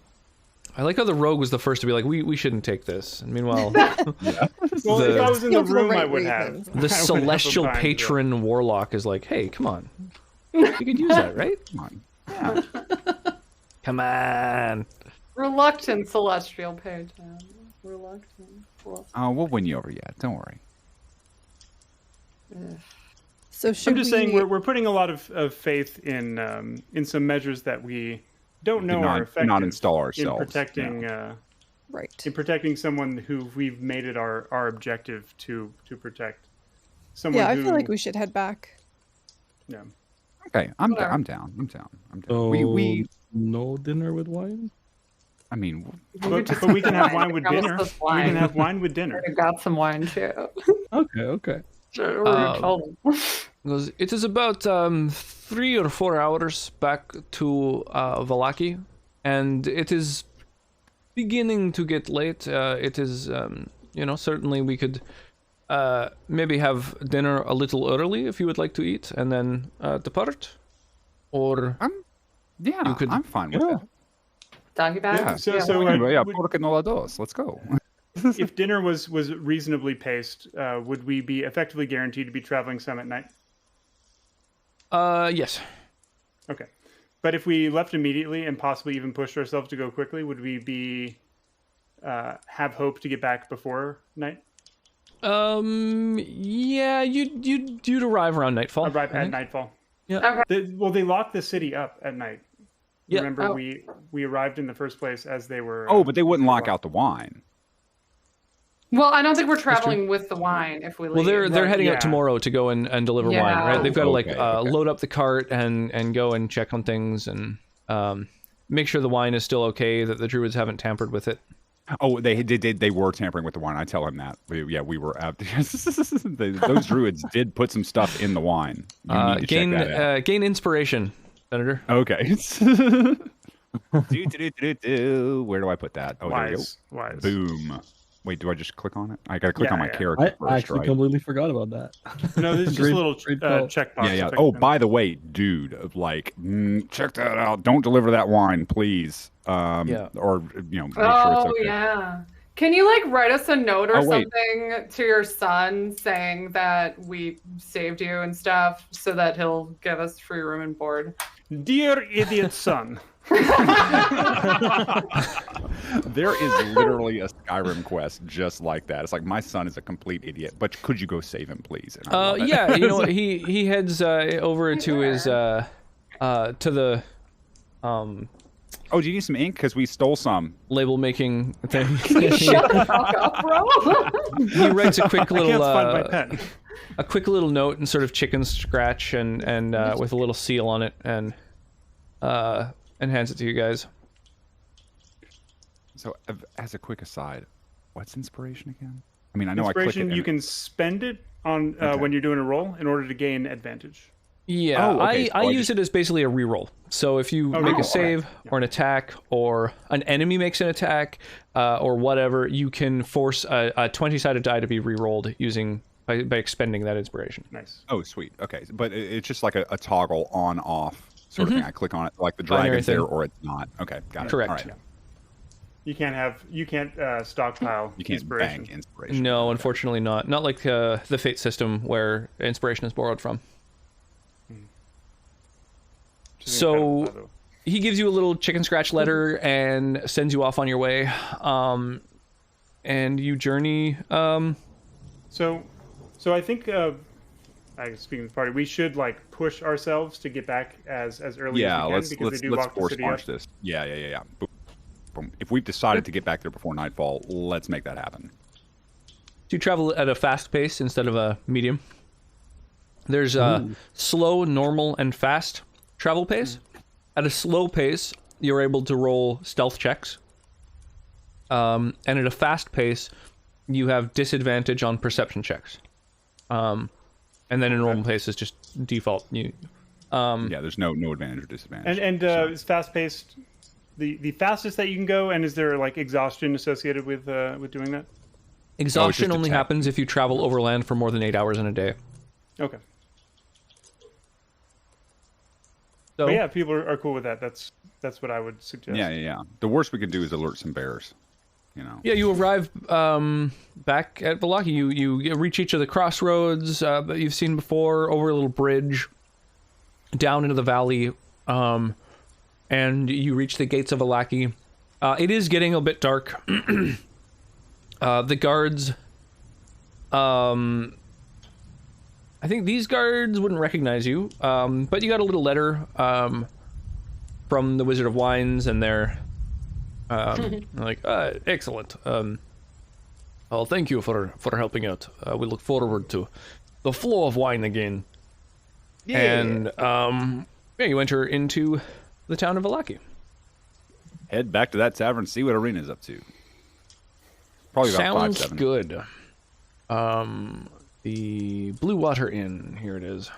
I like how the rogue was the first to be like, we shouldn't take this. And meanwhile, Well, if I was in the Still for the room, I right would reasons. have. the I would have celestial opined, patron warlock is like, hey, come on. You could use that, right? Come on. Yeah. Come on. Reluctant celestial patron. Reluctant. We'll win you over yet. Don't worry. So should I'm just we... saying we're putting a lot of faith in some measures that we don't know are effective not install ourselves. in protecting Right. in protecting someone who we've made it our objective to protect. Someone Yeah, I who, feel like we should head back. Yeah. Okay, I'm Whatever. down. So, We no dinner with wine? I mean, But we can have wine with Promise dinner. us We wine. can have wine with dinner. I got some wine too. Okay. Sure, told him. Goes, it is about 3 or 4 hours back to Valaki, and it is beginning to get late. It is, certainly we could maybe have dinner a little early if you would like to eat, and then depart. Or yeah, You could- I'm fine with that. Doggy bag? Yeah. So Yeah, would- porque no la dos. Let's go. if dinner was reasonably paced, would we be effectively guaranteed to be traveling some at night? Yes. Okay. But if we left immediately and possibly even pushed ourselves to go quickly, would we be have hope to get back before night? Yeah, you'd arrive around nightfall. Arrive I at think. nightfall. Yeah. Okay. They locked the city up at night. Yeah. Remember, Oh. we arrived in the first place as they were. Oh, but they wouldn't lock out the wine. Well, I don't think we're traveling with the wine if we leave. Well, they're Right, heading yeah. out tomorrow to go and deliver wine, Yeah. right? They've got to Okay, okay. load up the cart and go and check on things and make sure the wine is still okay, that the druids haven't tampered with it. Oh, they were tampering with the wine. I tell him that. We were out. Those druids did put some stuff in the wine. You need to Gain check that out. gain inspiration, Senator. Okay. Where do I put that? Oh, wise. there we go. Boom. Wait, do I just click on it? I gotta click Yeah, on my yeah. character I first, actually right? completely forgot about that. No, this is just Great- a little great call. checkbox. Yeah. if I Oh, can- by the way, dude, check that out. Don't deliver that wine, please. Yeah. Or make sure it's Oh, okay. yeah. Can you, write us a note or Oh, wait. something to your son saying that we saved you and stuff so that he'll give us free room and board? Dear idiot son. There is literally a Skyrim quest just like that. It's like, my son is a complete idiot, but could you go save him, please? And I love it. Yeah, he heads over to his to the Oh, do you need some ink? Because we stole some. label making thing. Shut the fuck up, bro. He writes a quick I can't little find my pen. a quick little note and sort of chicken scratch and with a little seal on it and hands it to you guys. So, as a quick aside, what's inspiration again? I mean, I know I click it. Inspiration, and you can spend it on when you're doing a roll in order to gain advantage. Yeah, Oh, okay, so I I use it as basically a reroll. So if you make reroll, a save or an attack, or an enemy makes an attack, or whatever, you can force a 20-sided die to be rerolled using by expending that inspiration. Nice. Oh, sweet. Okay, but it's just like a toggle on/off sort of thing. I click on it, like the Binary dragon's there thing. or it's not. Okay, got it. Correct. All right. You can't stockpile You can't inspiration. bank inspiration. No, Okay. unfortunately not. Not like the Fate system where inspiration is borrowed from. Which is So incredible. he gives you a little chicken scratch letter and sends you off on your way. And you journey. So I think, speaking of the party, we should like push ourselves to get back as early Yeah, as we can let's because they do let's lock the force city march up. this. Yeah. Boom. Boom. If we've decided to get back there before nightfall, let's make that happen. You travel at a fast pace instead of a medium. There's a slow, normal, and fast travel pace. At a slow pace, you're able to roll stealth checks. And at a fast pace, you have disadvantage on perception checks. And then in normal pace is just default. You, Yeah, there's no advantage or disadvantage. And it's fast paced. The fastest that you can go, and is there like exhaustion associated with doing that? exhaustion just a only tap. happens if you travel overland for more than 8 hours in a day. Okay. So, But yeah, if people are cool with that. That's what I would suggest. Yeah. The worst we could do is alert some bears. You know. yeah, you arrive back at Vallaki. You reach each of the crossroads that you've seen before, over a little bridge, down into the valley, and you reach the gates of Vallaki. It is getting a bit dark. The guards, I think these guards wouldn't recognize you, but you got a little letter from the Wizard of Wines, and they're like, excellent. Well, thank you for helping out. We look forward to the flow of wine again. Yeah. And yeah, you enter into the town of Vallaki. Head back to that tavern, see what Arena's up to. Probably about Sounds 5-7. good. The Blue Water Inn. Here it is.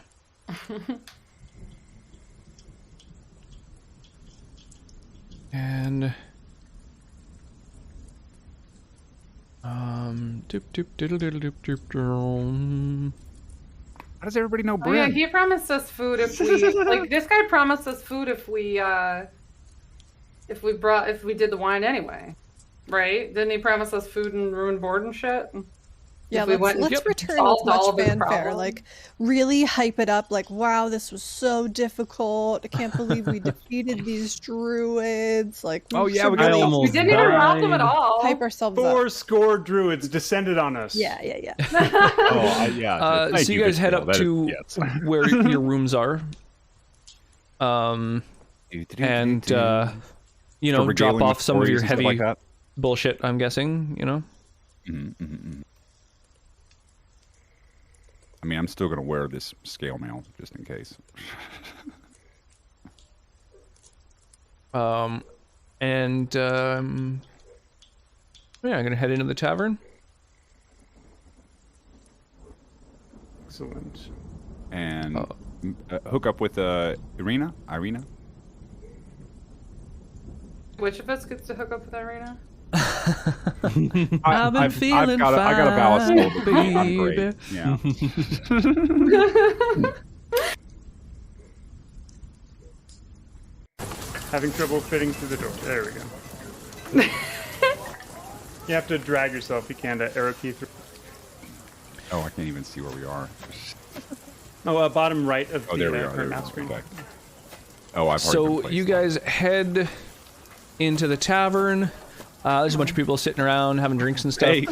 And doop doop diddle diddle doop doop doop. How does everybody know Oh yeah, Bryn? he promised us food if we like. This guy promised us food if we did the wine anyway, right? Didn't he promise us food and room and board and shit? Yeah, If we went and let's return solved with all much of his fanfare. problems. Like, really hype it up. Like, wow, this was so difficult. I can't believe we defeated these druids. Like, Oh, yeah, should we got really almost We didn't even rob them at died. all. hype ourselves up. 4 score druids descended on us. Yeah. Yeah. So you guys head up to where your rooms are. And you know, drop off some of your heavy Like that. bullshit. I'm guessing, you know. I mean, I'm still gonna wear this scale mail just in case. Yeah, I'm gonna head into the tavern. Excellent. And hook up with Irina. Which of us gets to hook up with Irina? I've been feeling I got a ballast a little bit. fine, I'm great. baby. Yeah. Having trouble fitting through the door. There we go. You have to drag yourself. You can't arrow key through. Oh, I can't even see where we are. Oh, bottom right of Oh, the there we are. There current we map go. screen. Okay. Oh, I've already So been you placed. guys head into the tavern. There's a bunch of people sitting around having drinks and stuff. Hey,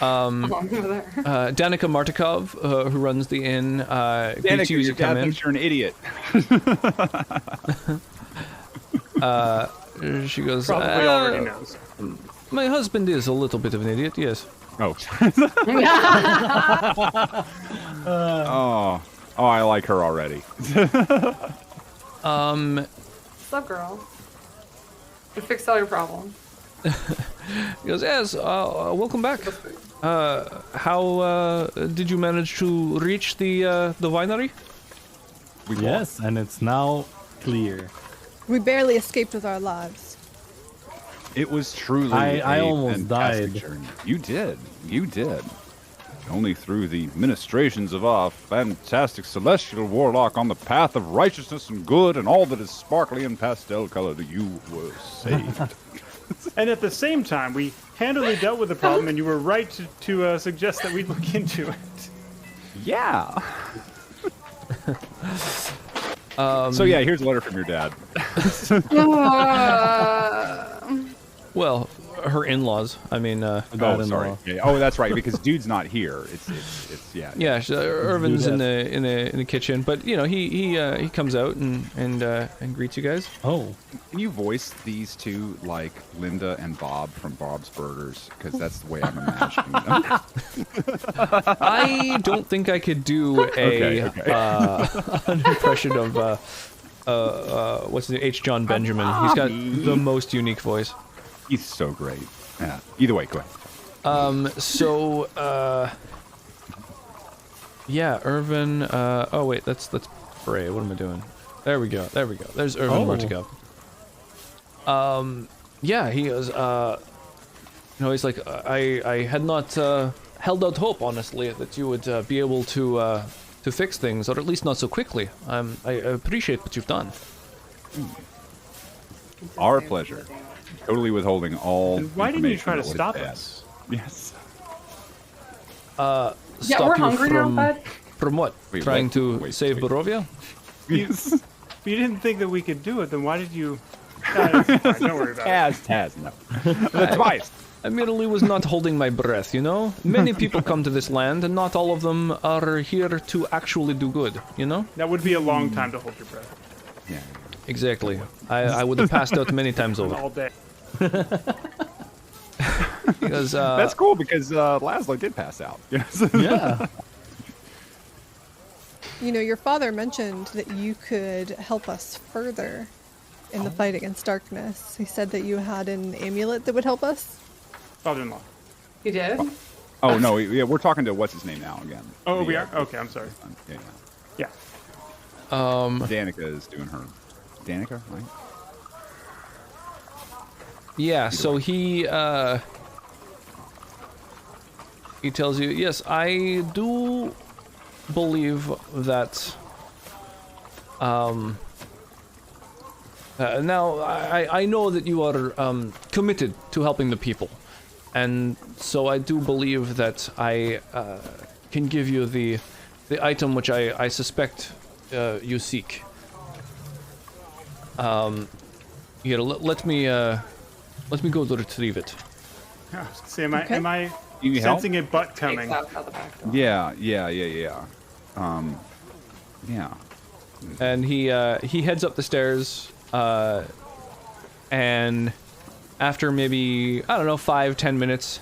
Over there. Danica Martikov, who runs the inn, greets Danica, you as your you come dad in. thinks you're an idiot. She goes, Probably already knows. my husband is a little bit of an idiot, yes. Oh. Oh, I like her already. What's up, girl? We fixed all your problems. He goes, yes, welcome back. How did you manage to reach the winery? Yes, and it's now clear. We barely escaped with our lives. It was truly I a almost fantastic died. journey. You did. Only through the ministrations of our fantastic celestial warlock on the path of righteousness and good and all that is sparkly and pastel colored, you were saved. And at the same time, we handily dealt with the problem, and you were right to suggest that we look into it. Yeah. So yeah, here's a letter from your dad. Well, her in-laws. I mean, Oh, sorry. Yeah, oh, that's right. Because dude's not here. It's yeah. Yeah, Irvin's in the kitchen, but you know he comes out and greets you guys. Oh, Can you voice these two like Linda and Bob from Bob's Burgers? Because that's the way I'm imagining them. I don't think I could do an impression of what's his name? H. John Benjamin. He's got the most unique voice. He's so great. Yeah. Either way, go ahead. Yeah, Irvin. Oh wait, that's Bray. What am I doing? There we go. There's Irvin. Where to go? Yeah, he is. He's like, I had not held out hope, honestly, that you would be able to fix things, or at least not so quickly. I appreciate what you've done. Our pleasure. Totally withholding all. And why didn't you information try to about what stop is bad. us? Yes. Yeah, Stop we're you hungry now, from, bud. From what? Wait, Trying what? to Wait, save wait. Barovia? Yes. If you didn't think that we could do it, then why did you... It's fine, don't worry about it. Taz, no. That's twice. I merely was not holding my breath, you know? Many people come to this land, and not all of them are here to actually do good, you know? That would be a long time to hold your breath. Yeah. Exactly. I would have passed out many times over. All day. Because, That's cool because Laszlo did pass out. Yes. yeah. You know, your father mentioned that you could help us further in the fight against darkness. He said that you had an amulet that would help us. Father-in-law. You did? Oh no, yeah, we're talking to what's his name now again. Oh, we The, are? Okay, I'm sorry. Yeah, Yeah. Danica is doing her. Danica, right? yeah, so he tells you, yes, I do believe that, now, I know that you are committed to helping the people, and so I do believe that I can give you the item which I suspect you seek. Here, let me go to retrieve it. I was gonna say, am Okay. I You need help? sensing a butt coming? Takes out the back door. Yeah. Yeah. And he heads up the stairs, and after maybe, I don't know, 5-10 minutes,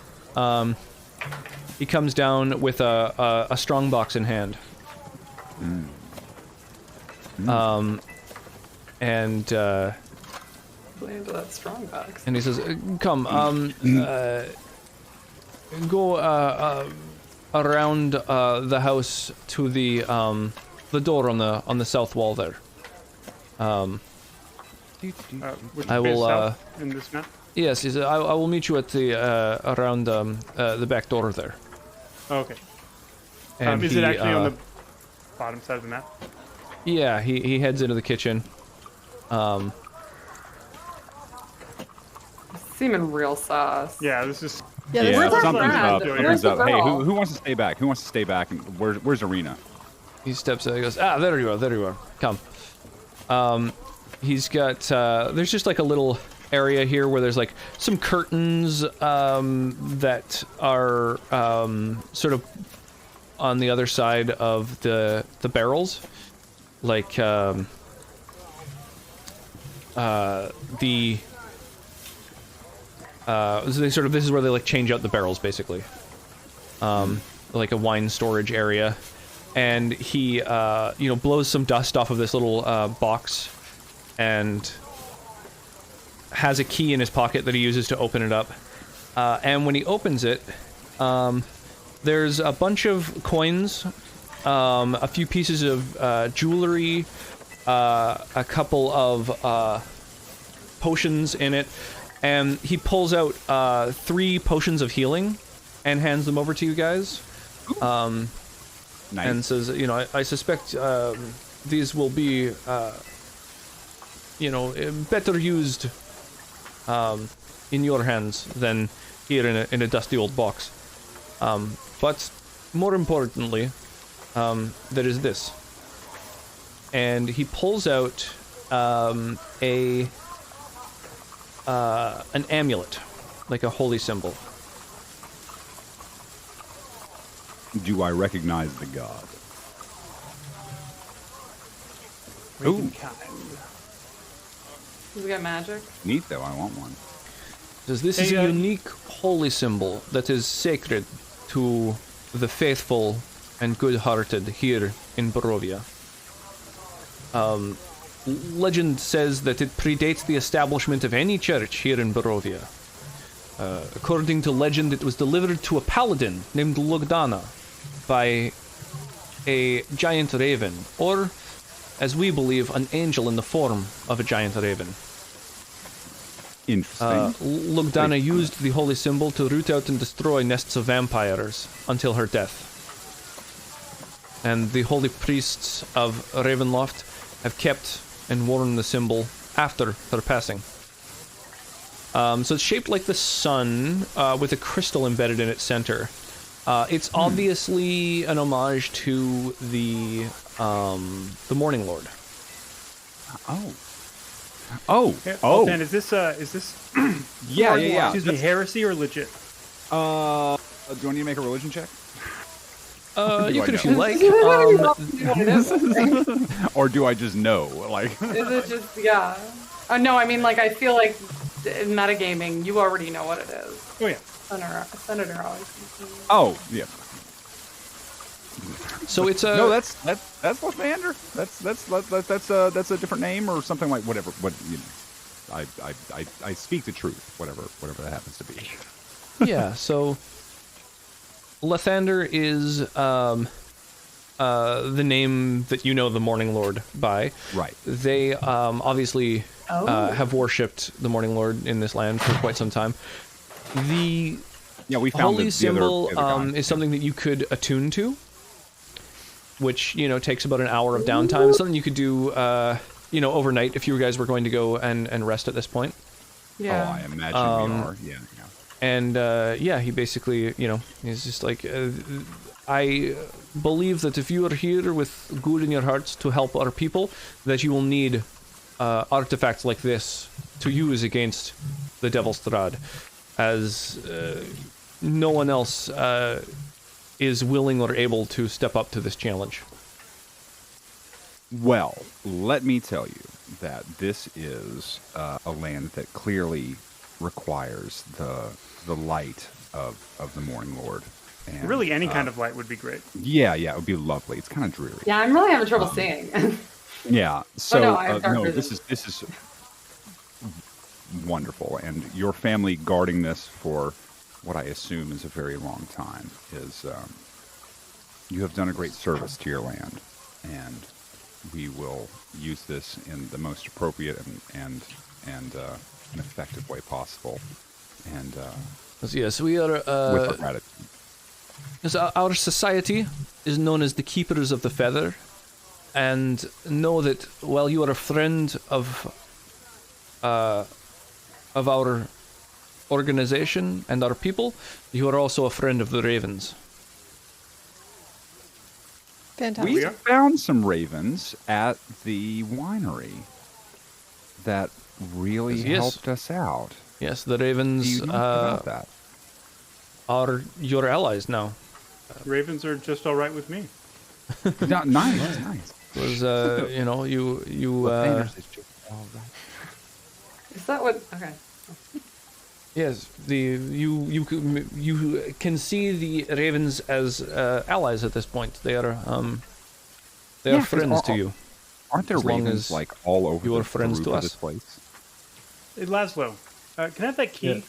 he comes down with a strong box in hand. And Play into that strong box. he says, "Come, go around the house to the door on the south wall there. Which I is will, south in this map? Yes, he said, I will meet you at the around the back door there." Okay. And Is he, it actually on the bottom side of the map? Yeah, he heads into the kitchen. Seeming real sauce. Yeah, this is... Yeah, this Where's is our something's friend? up. Where's Something's the up. Hey, girl? who wants to stay back? Who wants to stay back? And where's Arena? He steps out. He goes, there you are. Come. He's got. There's just like a little area here where there's like some curtains that are sort of on the other side of the barrels, like the. So they this is where they like change out the barrels, basically. Like a wine storage area, and he blows some dust off of this little box, and has a key in his pocket that he uses to open it up. And when he opens it, there's a bunch of coins, a few pieces of jewelry, a couple of potions in it. And he pulls out 3 potions of healing and hands them over to you guys. Nice. and says, you know, I suspect these will be, you know, better used in your hands than here in a dusty old box. But more importantly, there is this. And he pulls out an amulet, like a holy symbol. Do I recognize the god? Raven Ooh. kind. Does it got magic? Neat, though. I want one. Says this Hey, is a unique holy symbol that is sacred to the faithful and good-hearted here in Barovia. Legend says that it predates the establishment of any church here in Barovia. According to legend, it was delivered to a paladin named Lugdana by a giant raven, or, as we believe, an angel in the form of a giant raven. Interesting. Lugdana used the holy symbol to root out and destroy nests of vampires until her death. And the holy priests of Ravenloft have kept and worn the symbol after her passing. So it's shaped like the sun, with a crystal embedded in its center. It's obviously an homage to the Morning Lord. Oh. Alton, is this Yeah. Excuse me, heresy or legit? Do I need to make a religion check? You could if you like. Or do I just know? Like, Is it just, yeah. No, I mean, like, I feel like in metagaming, you already know what it is. Oh yeah. Senator always. oh yeah. So it's a No, that's Lathander. That's a different name or something like whatever. What you know, I speak the truth. Whatever that happens to be. yeah. So Lathander is the name that you know the Morning Lord by. Right. They obviously have worshipped the Morning Lord in this land for quite some time. The We found holy the symbol other guy. is something that you could attune to, which, you know, takes about an hour of downtime. It's something you could do, you know, overnight if you guys were going to go and rest at this point. Yeah. Oh, I imagine we are. Yeah. And he basically, you know, he's just like, I believe that if you are here with good in your hearts to help our people, that you will need artifacts like this to use against the Devil Strahd, as no one else is willing or able to step up to this challenge. Well, let me tell you that this is a land that clearly requires the light of the Morning Lord. And, Really, any kind of light would be great. Yeah, it would be lovely. It's kind of dreary. Yeah, I'm really having trouble seeing. Yeah. So no, I have dark vision. this is wonderful, and your family guarding this for what I assume is a very long time is you have done a great service to your land, and we will use this in the most appropriate and an effective way possible. And yes, we are. with our gratitude. Yes, our society is known as the Keepers of the Feather, and know that while you are a friend of our organization and our people, you are also a friend of the Ravens. Fantastic. We found some ravens at the winery that really Yes. helped us out. Yes, the Do Ravens you know about that? are your allies now. Ravens are just all right with me. Nice. Was you know, you Lathander's is just all right. Is that what? Okay. yes, you can see the Ravens as allies at this point. They are Yeah, 'cause friends to you. Aren't there As long ravens as like all over you are the friends roof to of us. this place? Hey, Laszlo, can I have that key Yeah.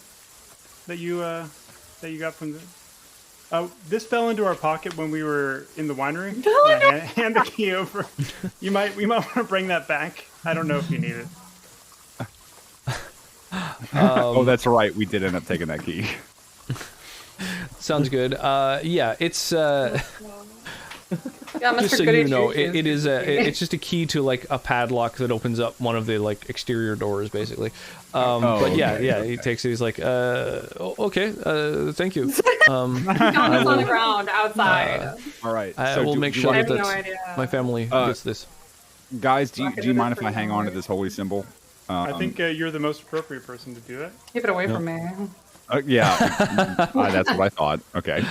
that you got from the? This fell into our pocket when we were in the winery. Hand the key over. We might want to bring that back. I don't know if you need it. Oh, that's right. We did end up taking that key. Sounds good. Yeah, it's Yeah, Mr. just so Goody you know, Two-Shoes. it is it's just a key to like a padlock that opens up one of the like exterior doors, basically. But yeah, okay, yeah, he takes it. He's like, okay, thank you. Found this on the ground outside. All right. I so will do make you sure I want- have that no idea. my family gets this. guys, do you Rocket mind if Uber I hang on to for- this holy symbol? I think you're the most appropriate person to do that. Keep it away from me. Yeah, that's what I thought. Okay.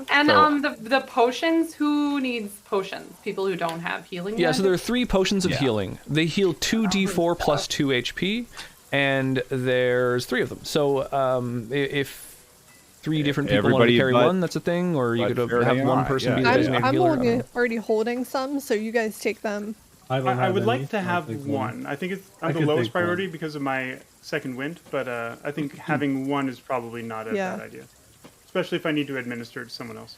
And So- the potions. Who needs potions? People who don't have healing. Yeah, so there are magic? 3 potions of Yeah. healing. They heal 2d4 plus 2 HP, and there's 3 of them. So if 3 different people want to Everybody carry but- one, that's a thing, or you but could Faraday have and one I, person yeah. be the designated I'm healer. I don't know. already holding some, so you guys take them. I don't I have would any. like to I'll have take one. I think it's I the could lowest take one. priority because of my second wind, but I think having one is probably not a Yeah. bad idea. Especially if I need to administer it to someone else.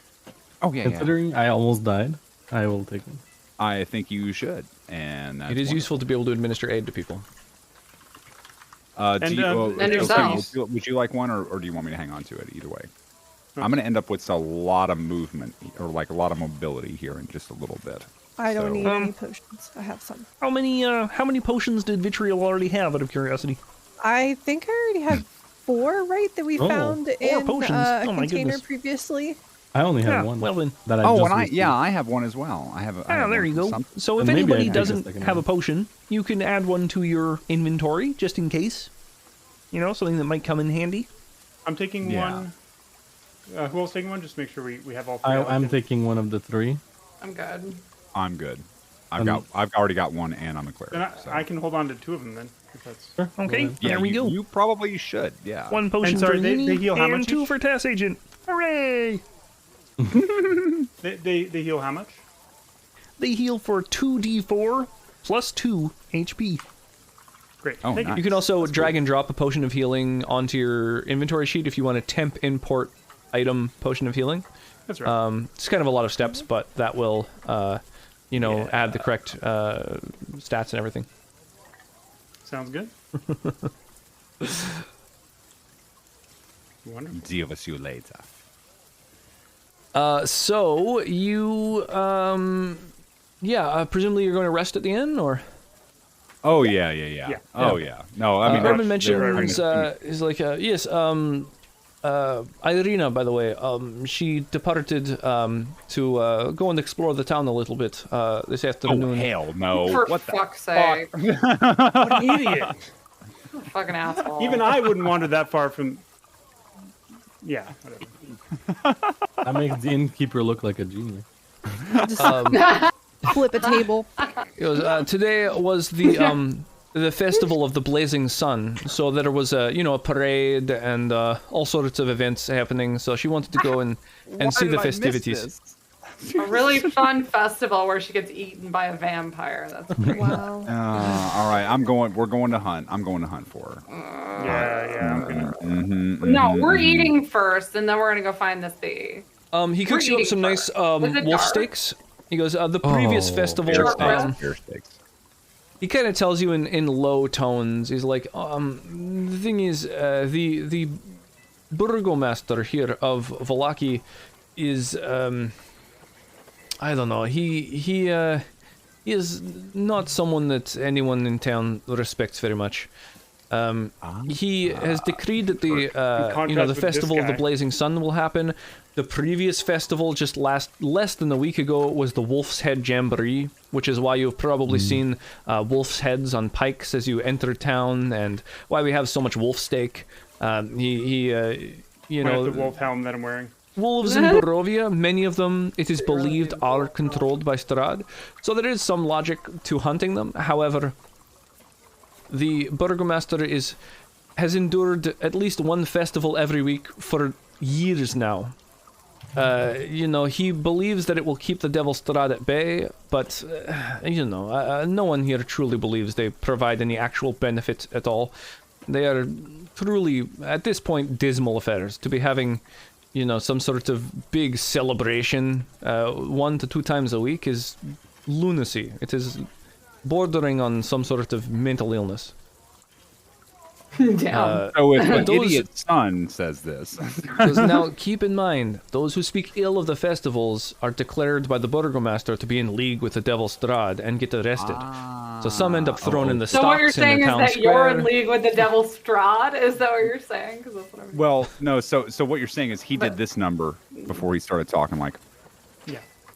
Oh yeah, Considering I almost died, I will take one. I think you should, and that's It is useful to be able to administer aid to people. Do And, you, and yourself. would you like one, or do you want me to hang on to it? Either way, I'm going to end up with a lot of movement, or like a lot of mobility here in just a little bit. I don't So- need any potions. I have some. How many potions did Vitriol already have, out of curiosity? I think I already have 4, right? That we Oh, found 4 in potions. a Oh my container goodness. previously. I only have Yeah, one. well then. That I Oh, just and received. I have one as well. I have. I have There one you from go. something. So if And maybe I anybody can take a doesn't second have a one. potion, you can add one to your inventory, just in case. You know, something that might come in handy. I'm taking Yeah. one. Who else taking one? Just make sure we have all 3. I'm allocated. taking one of the 3. I'm good. I'm good. I've already got one, and I'm a cleric. Then so. I can hold on to 2 of them then. If that's... Sure. Okay, Well, Yeah, there we go. You probably should. Yeah. One potion And sorry, for they Nini, heal how and much 2 each? for Task Agent. Hooray! They heal how much? They heal for 2d4 plus 2 HP. Great. Oh, Thank nice. You can also drag and drop a potion of healing onto your inventory sheet if you want a temp import item potion of healing. That's right. It's kind of a lot of steps, but that will, add the correct stats and everything. Sounds good. Wonderful. Deal with you later. So you, presumably you're going to rest at the inn, or? Oh yeah. Oh yeah. No, I mean, Herman they're- mentions, is like, yes, Irina, by the way, she departed to go and explore the town a little bit this Oh afternoon. hell no! For What the fuck's sake. What an idiot! Fucking asshole. Even I wouldn't wander that far from. Yeah, whatever. That makes the innkeeper look like a genius. Just flip a table. It was, today was the festival of the blazing sun, so there was a parade and all sorts of events happening. So she wanted to go and see the festivities. A really fun festival where she gets eaten by a vampire. That's great. Wow. all right, We're going to hunt. I'm going to hunt for her. Yeah. No, we're eating first, and then we're gonna go find this bee. He cooks you up eating some nice first. Was it wolf dark? steaks. He goes, the previous festival. Bear Short steaks. rest. Bear steaks. He kind of tells you in low tones. He's like, the thing is, the burgomaster here of Valaki is, I don't know. He is not someone that anyone in town respects very much. He has decreed that the contrast with festival this of the guy. blazing sun will happen. The previous festival, just less than a week ago, was the Wolf's Head Jamboree, which is why you've probably seen wolf's heads on pikes as you enter town, and why we have so much wolf steak. The wolf helm that I'm wearing. Wolves in Barovia, many of them, it is believed, are controlled by Strahd, so there is some logic to hunting them. However, the burgomaster has endured at least one festival every week for years now. He believes that it will keep the devil Strahd at bay, but, no one here truly believes they provide any actual benefit at all. They are truly, at this point, dismal affairs. To be having, some sort of big celebration 1 to 2 times a week is lunacy. It is bordering on some sort of mental illness. Damn. So if but an those- idiot son says this, Because now, keep in mind, those who speak ill of the festivals are declared by the Burgomaster to be in league with the devil Strahd and get arrested. So some end up thrown in the So what you're stocks in saying the is town that you're in square. league with the devil Strahd? Is that what you're saying? 'Cause that's what I'm well, no. So what you're saying is he did this number before he started talking. Like,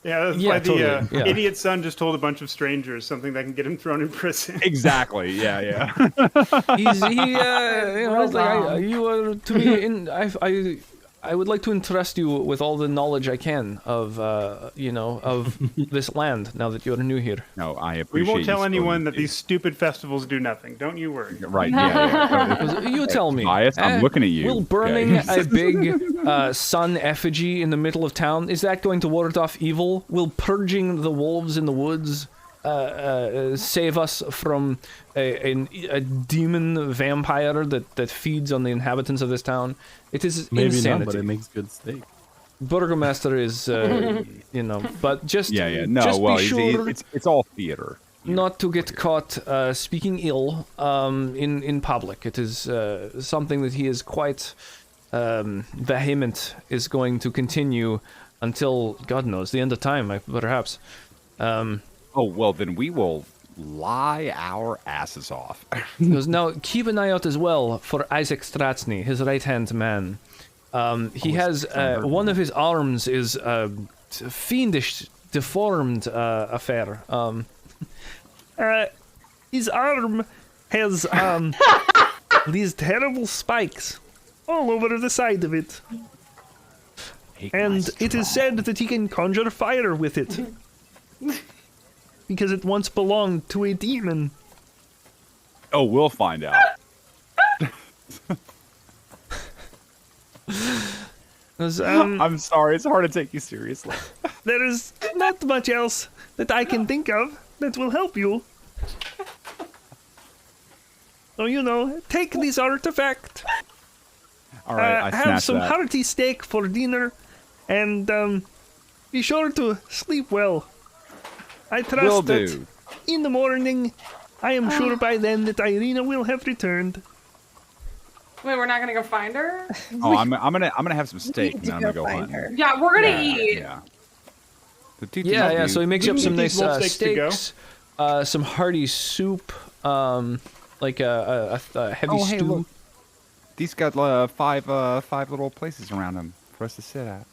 Yeah, that's Yeah, why the totally, yeah. idiot son just told a bunch of strangers something that can get him thrown in prison. exactly. Yeah. You know, it's like you are to me. I would like to entrust you with all the knowledge I can of, of this land. Now that you're new here, No, I We appreciate. won't tell you anyone spilling that the these stupid festivals do nothing. Don't you worry. tea. Right. Yeah. you tell me. Bias, I'm looking at you. Will burning okay? a big sun effigy in the middle of town, is that going to ward off evil? Will purging the wolves in the woods save us from a demon vampire that feeds on the inhabitants of this town? It is Maybe insanity. not, but it makes good steak. Burgomaster is, but just No, just well, be sure it's all theater. not to get caught speaking ill in public. It is something that he is quite vehement is going to continue until God knows the end of time, perhaps. Oh well, then we will lie our asses off. He goes, now keep an eye out as well for Isaac Stratsny, his right-hand man. He has one of his arms is a fiendish, deformed affair. His arm has these terrible spikes all over the side of it, and it is said that he can conjure fire with it because it once belonged to a demon. Oh, we'll find out. I'm sorry, it's hard to take you seriously. There is not much else that I can think of that will help you. So, take this artifact, All right, I have snatched some that. hearty steak for dinner, and be sure to sleep well. I trust Will that do. in the morning, I am sure by then that Irina will have returned. Wait, we're not gonna go find her? Oh, I'm gonna have some steak and then I'm gonna go find hunt. her. Yeah, we're gonna eat. Yeah. Yeah. So he makes you up some get nice these wolf steaks to go? steaks, some hearty soup, like a heavy Oh, hey, stew. look. These got five little places around them for us to sit at.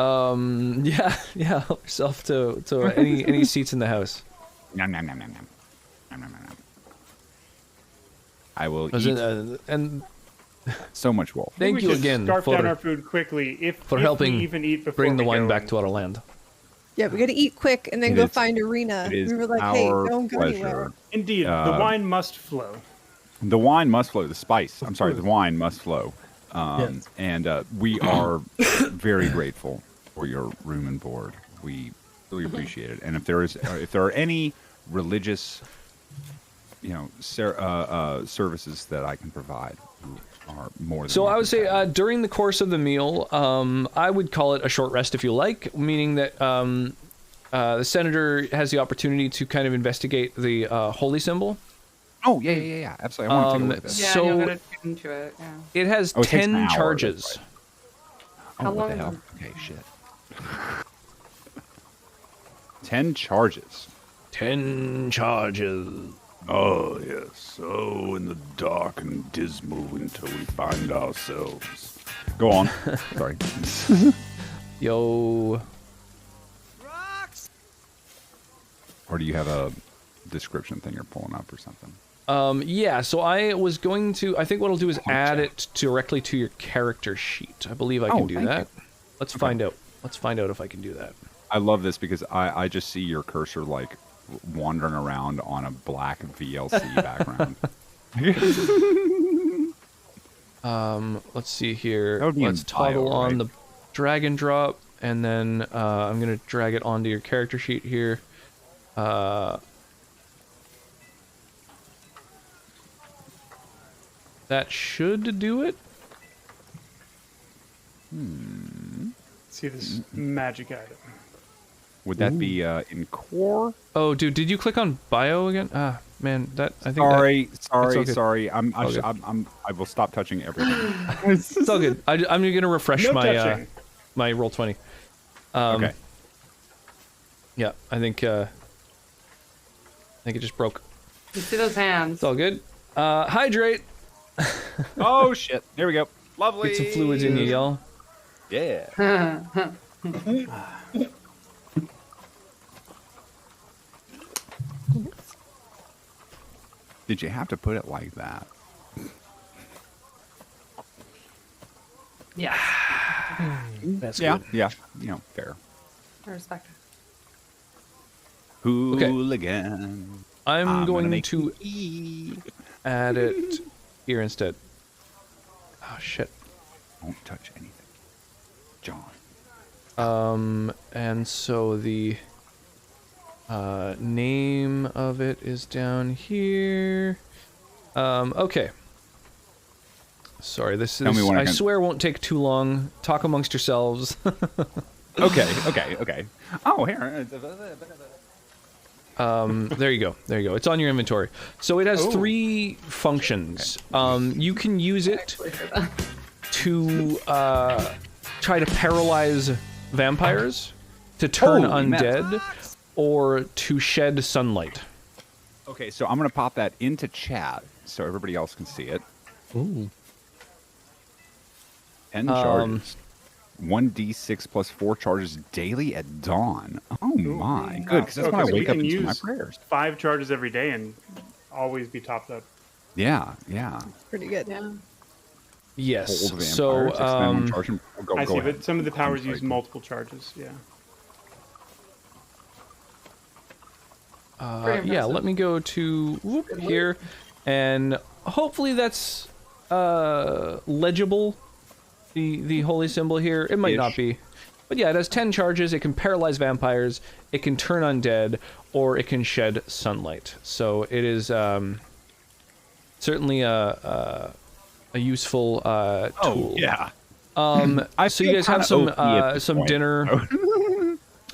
Yeah. Help yourself to any seats in the house. Nom, nom, nom, nom, nom. Nom, nom, nom, nom. I will As eat in, and so much wolf. I think thank we you should again scarf down our for food quickly if helping we even eat before bring the we wine go back and- to our land. Yeah, we gotta eat quick and then It go is- find Arena. It is We were like, hey, our don't go anywhere. pleasure. Indeed, the wine must flow. The wine must flow. The spice. I'm sorry. The wine must flow. Yes. And we are very grateful for your room and board. We really appreciate it. And if there are any religious, services that I can provide, you are more than So I would say welcome. during the course of the meal, I would call it a short rest if you like, meaning that the senator has the opportunity to kind of investigate the holy symbol. Oh yeah. Absolutely. I want to take a look at this. Yeah, So- you'll get into it. Yeah. It has Oh, it takes an 10 hour, charges. that's right. How Oh, what the long- hell? Okay, shit. 10 charges. 10 charges. Oh, yes. So in the dark and dismal until we find ourselves. Go on. Sorry. Yo. Or do you have a description thing you're pulling up or something? Yeah, so I was going to... I think what I'll do is add it directly to your character sheet. I believe I can do thank that. you. Let's find out. Let's find out if I can do that. I love this because I just see your cursor like wandering around on a black VLC background. Let's see here. That would be in Let's toggle bio, on right? the drag and drop, and then I'm going to drag it onto your character sheet here. That should do it. See this magic item. Would that be in core? Oh, dude, did you click on bio again? Ah, man, that I think. Sorry. I will stop touching everything. It's all good. I'm gonna refresh No my touching. my roll 20. Okay. Yeah, I think it just broke. You see those hands? It's all good. Hydrate. Oh shit! There we go. Lovely. Get some fluids in you, y'all. Yeah. Did you have to put it like that? Yes. That's Yeah. good. Yeah. Fair. I respect it. Hooligan. I'm gonna going make to add it here instead. Oh shit. Won't touch anything. John. And so the name of it is down here. Okay. Sorry, this is. I swear won't take too long. Talk amongst yourselves. Okay. Oh, here. There you go. It's on your inventory. So it has 3 functions. You can use it to try to paralyze vampires, to turn undead, or to shed sunlight. Okay, so I'm gonna pop that into chat so everybody else can see it. Ooh. 10 charges. 1d6 plus 4 charges daily at dawn. Oh my, good, because that's when I so you wake up can and do my use prayers. 5 charges every day and always be topped up. Yeah. Pretty good. Yeah. Yes. Hold So vampires, expend one charge and- go I see, ahead. but some of the powers sorry, use go. multiple charges. Yeah. Pretty yeah, impressive. let me go to here, and hopefully that's legible. The holy symbol here. It might not be, but yeah, it has 10 charges. It can paralyze vampires. It can turn undead, or it can shed sunlight. So it is certainly a useful tool. Oh yeah. So you guys have some dinner.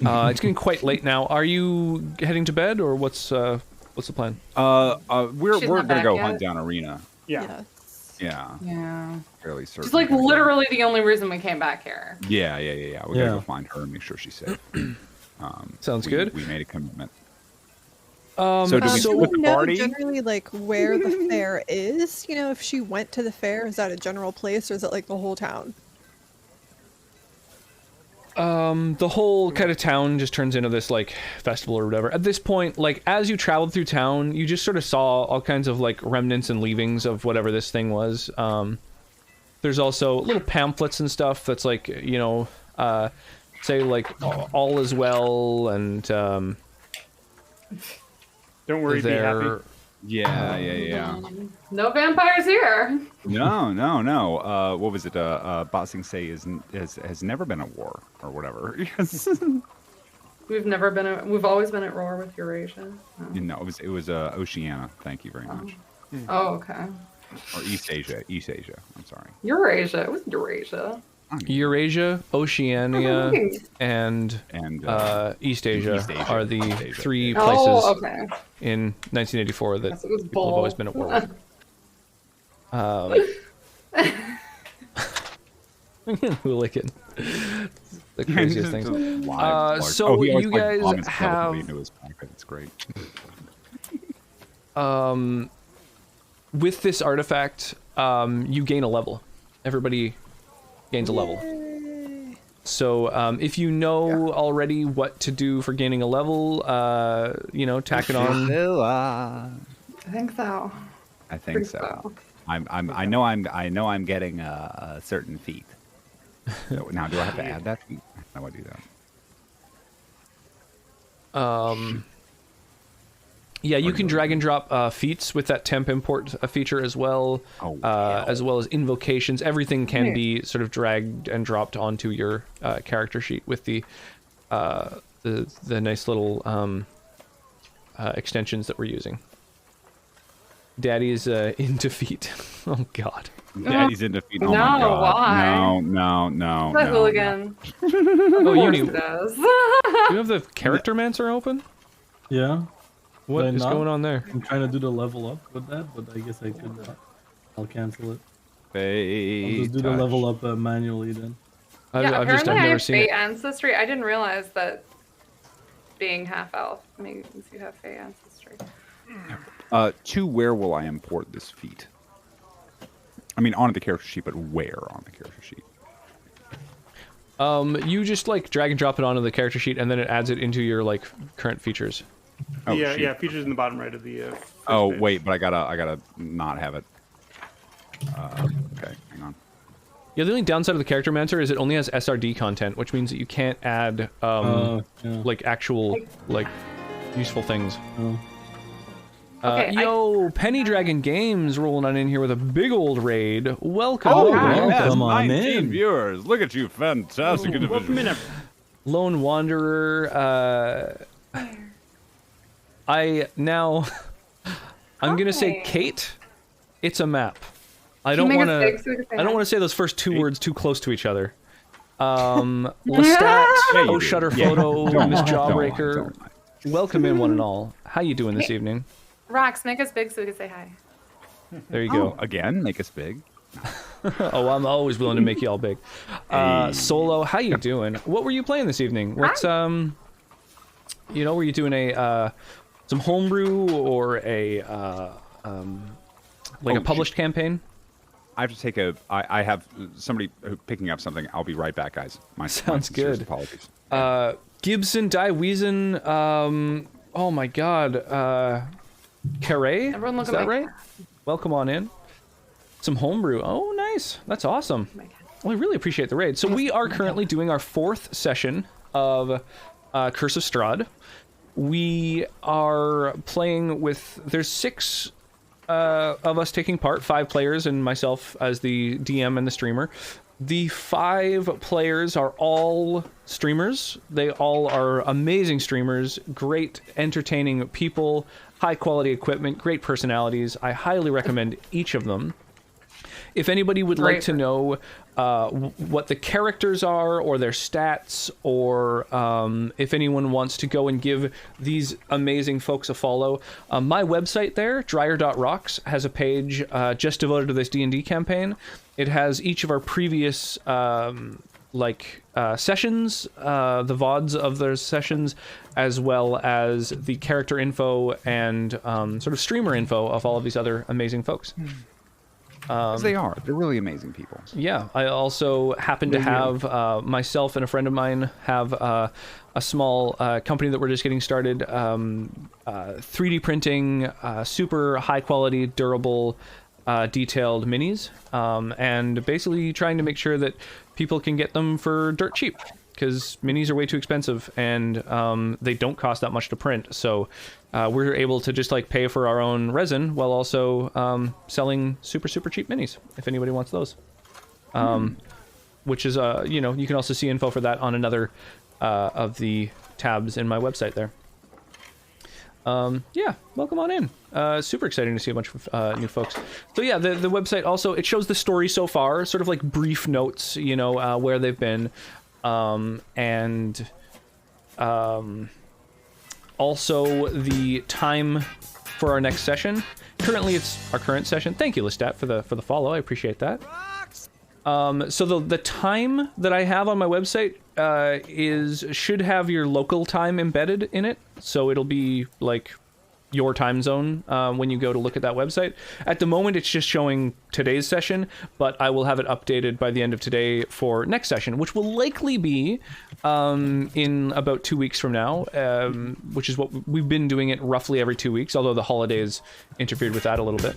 It's getting quite late now. Are you heading to bed, or what's the plan? We're She's gonna not back go yet? hunt down Arena. Yeah. Yeah. Yeah. Fairly certain. She's like we're gonna go. literally the only reason we came back here. Yeah. We gotta go find her and make sure she's safe. Sounds we- good. We made a commitment. So do we Do split we the know party? generally like where the fair is? You know, if she went to the fair, is that a general place or is it like the whole town? The whole kind of town just turns into this like festival or whatever. At this point, like as you traveled through town, you just sort of saw all kinds of like remnants and leavings of whatever this thing was. There's also little pamphlets and stuff that's like, you know, say like all is well and Don't worry, be happy. Yeah. No vampires here. No. What was it? Bossing Say has never been at war or whatever. We've always been at war with Eurasia. Oh. No, it was Oceania. Thank you very much. Oh, okay. Or East Asia. I'm sorry. Eurasia. It was Eurasia. Eurasia, Oceania, and East Asia are the 3 places Oh, okay. in 1984 that Yes, it was people have always been at war with. Hooligan. The craziest things. So you guys have... It's great. With this artifact, you gain a level. Everybody gains a level. So if you know already what to do for gaining a level, you know, tack it on. I think so. I think so. I know I'm getting a certain feat. So now do I have to add that feat? How do I do that? Yeah, you can drag and drop feats with that temp import feature as well, as well as invocations. Everything can be sort of dragged and dropped onto your character sheet with the nice little extensions that we're using. Daddy's in defeat. Oh God. Daddy's in defeat. Oh No, my God. why? No. That hooligan. Oh, Of Uni, course it does. you have the character mancer open? Yeah. What Did I is not? going on there? I'm trying to do the level up with that, but I guess I could not. I'll cancel it. I'll Fate just do the touch. level up manually then. Yeah, I've apparently I never have seen Fey it. ancestry. I didn't realize that being half elf means you have Fey ancestry. To where will I import this feat? I mean, onto the character sheet, but where on the character sheet? You just like drag and drop it onto the character sheet, and then it adds it into your like current features. Oh, yeah, sheet. yeah, features in the bottom right of the. First Oh page. wait, but I gotta not have it. Okay, hang on. Yeah, the only downside of the character mancer is it only has SRD content, which means that you can't add Yeah. like actual like useful things. Oh. Okay, Yo, Penny Dragon Games rolling on in here with a big old raid. Welcome. Oh, wow. yes, Come on 19 in. viewers. Look at you, fantastic individual. Lone Wanderer. I'm gonna say Kate. It's a map. I don't want to say those first two words too close to each other. Lestat, you Oh do. Shutter Yeah. Photo, Don't Miss lie, Jawbreaker. don't lie. Welcome in, one and all. How you doing this evening? Rox, make us big so we can say hi. There you go. Again, make us big. Oh, I'm always willing to make you all big. Solo, how you doing? What were you playing this evening? What's were you doing a some homebrew or a like a published campaign? I have to take a. I have somebody picking up something. I'll be right back, guys. My Sounds sincerest good. Apologies. Gibson, Die Wiesen, oh my God, Carre? Everyone look Is at that my right? Welcome on in. Some homebrew. Oh, nice. That's awesome. Well, I really appreciate the raid. So we are currently doing our 4th session of Curse of Strahd. We are playing with... There's 6 of us taking part, 5 players and myself as the DM and the streamer. The 5 players are all streamers. They all are amazing streamers, great entertaining people, high quality equipment, great personalities. I highly recommend each of them. If anybody would like to know what the characters are or their stats, or if anyone wants to go and give these amazing folks a follow, my website there, dryer.rocks, has a page just devoted to this D&D campaign. It has each of our previous sessions, the VODs of those sessions, as well as the character info and sort of streamer info of all of these other amazing folks. They are. They're really amazing people. Yeah, I also happen to have myself and a friend of mine have a small company that we're just getting started, 3D printing, super high quality, durable, detailed minis, and basically trying to make sure that people can get them for dirt cheap, because minis are way too expensive and they don't cost that much to print. So we're able to just like pay for our own resin while also selling super cheap minis if anybody wants those. Which is you can also see info for that on another of the tabs in my website there. Yeah, welcome on in. Super exciting to see a bunch of new folks. So yeah, the website also, it shows the story so far, sort of like brief notes, where they've been. Also the time for our next session. Currently it's our current session. Thank you, Lestat, for the follow. I appreciate that. So the time that I have on my website should have your local time embedded in it. So it'll be like your time zone when you go to look at that website. At the moment, it's just showing today's session, but I will have it updated by the end of today for next session, which will likely be in about 2 weeks from now, which is what we've been doing it roughly every 2 weeks, although the holidays interfered with that a little bit.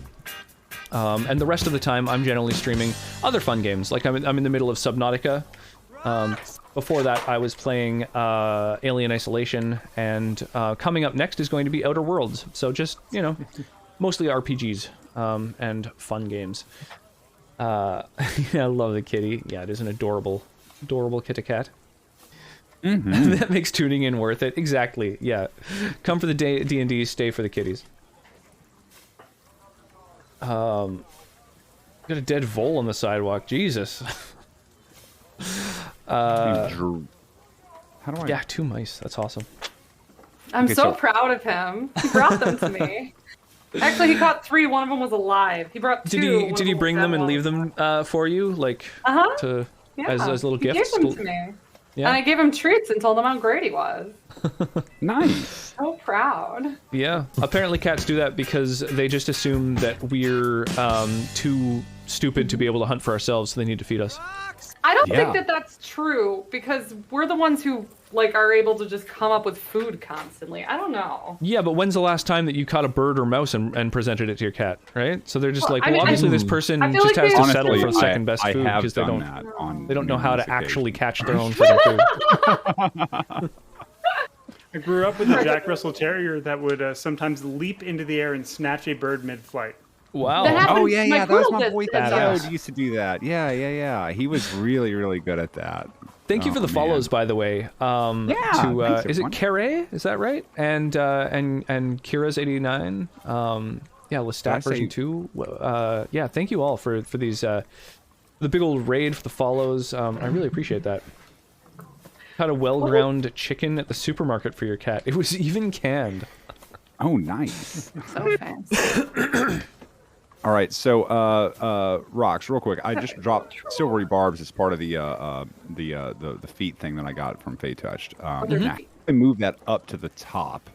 And the rest of the time, I'm generally streaming other fun games. Like I'm in the middle of Subnautica. Before that, I was playing Alien Isolation, and coming up next is going to be Outer Worlds. So just, mostly RPGs and fun games. Yeah, I love the kitty. Yeah, it is an adorable kitty cat. Mm-hmm. That makes tuning in worth it. Exactly, yeah. Come for the D&D, stay for the kitties. Got a dead vole on the sidewalk. Jesus. How do I? Yeah, 2 mice. That's awesome. I'm Okay, so so- proud of him. He brought them to me. Actually, he caught 3. One of them was alive. He brought 2. Did he bring them and leave them for you, like to Yeah. as little He gifts? gave them to me. Yeah. And I gave him treats and told him how great he was. Nice. So proud. Yeah. Apparently, cats do that because they just assume that we're too stupid to be able to hunt for ourselves, so they need to feed us. I don't Yeah. think that that's true because we're the ones who like are able to just come up with food constantly. I don't know. Yeah, but when's the last time that you caught a bird or mouse and presented it to your cat, right? So they're just Well, like, I well, mean, obviously this person I feel just like has they- to settle for Honestly, second best I food have because they done don't that on they don't know how to numerous actually occasions. catch their own freaking food. I grew up with a Jack Russell Terrier that would sometimes leap into the air and snatch a bird mid-flight. Wow. That happened- Oh yeah, my yeah. That was poodle my did boy that. Theo used to do that. Yeah. He was really, really good at that. Thank you for the man. follows, by the way. Yeah, To thanks, is it everyone. Carre? Is that right? And Kira's 89. Yeah, Lestat I say- version 2. Yeah, thank you all for these the big old raid for the follows. I really appreciate that. Caught a well-ground chicken at the supermarket for your cat. It was even canned. Oh, nice. So fast. All right, so Rox, real quick. I just dropped silvery barbs as part of the feet thing that I got from Fey Touched. Now, I move that up to the top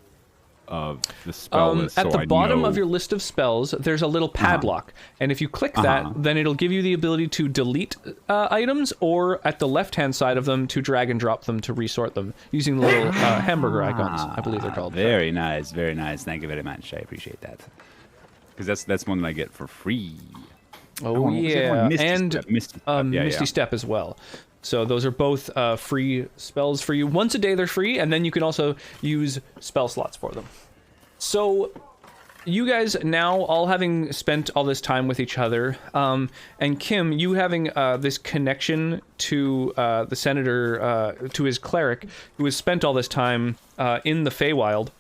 of the spell list. At so the I bottom know... of your list of spells, there's a little padlock, and if you click that, then it'll give you the ability to delete items, or at the left-hand side of them to drag and drop them to resort them using the little hamburger icons. I believe they're called. Very nice, very nice. Thank you very much. I appreciate that. Because that's one that I get for free. Oh, what was the other yeah, one? Misty and Step, Misty Step. Yeah, Misty yeah. Step as well. So those are both free spells for you. Once a day they're free, and then you can also use spell slots for them. So you guys now, all having spent all this time with each other, and Kim, you having this connection to the senator, to his cleric, who has spent all this time in the Feywild,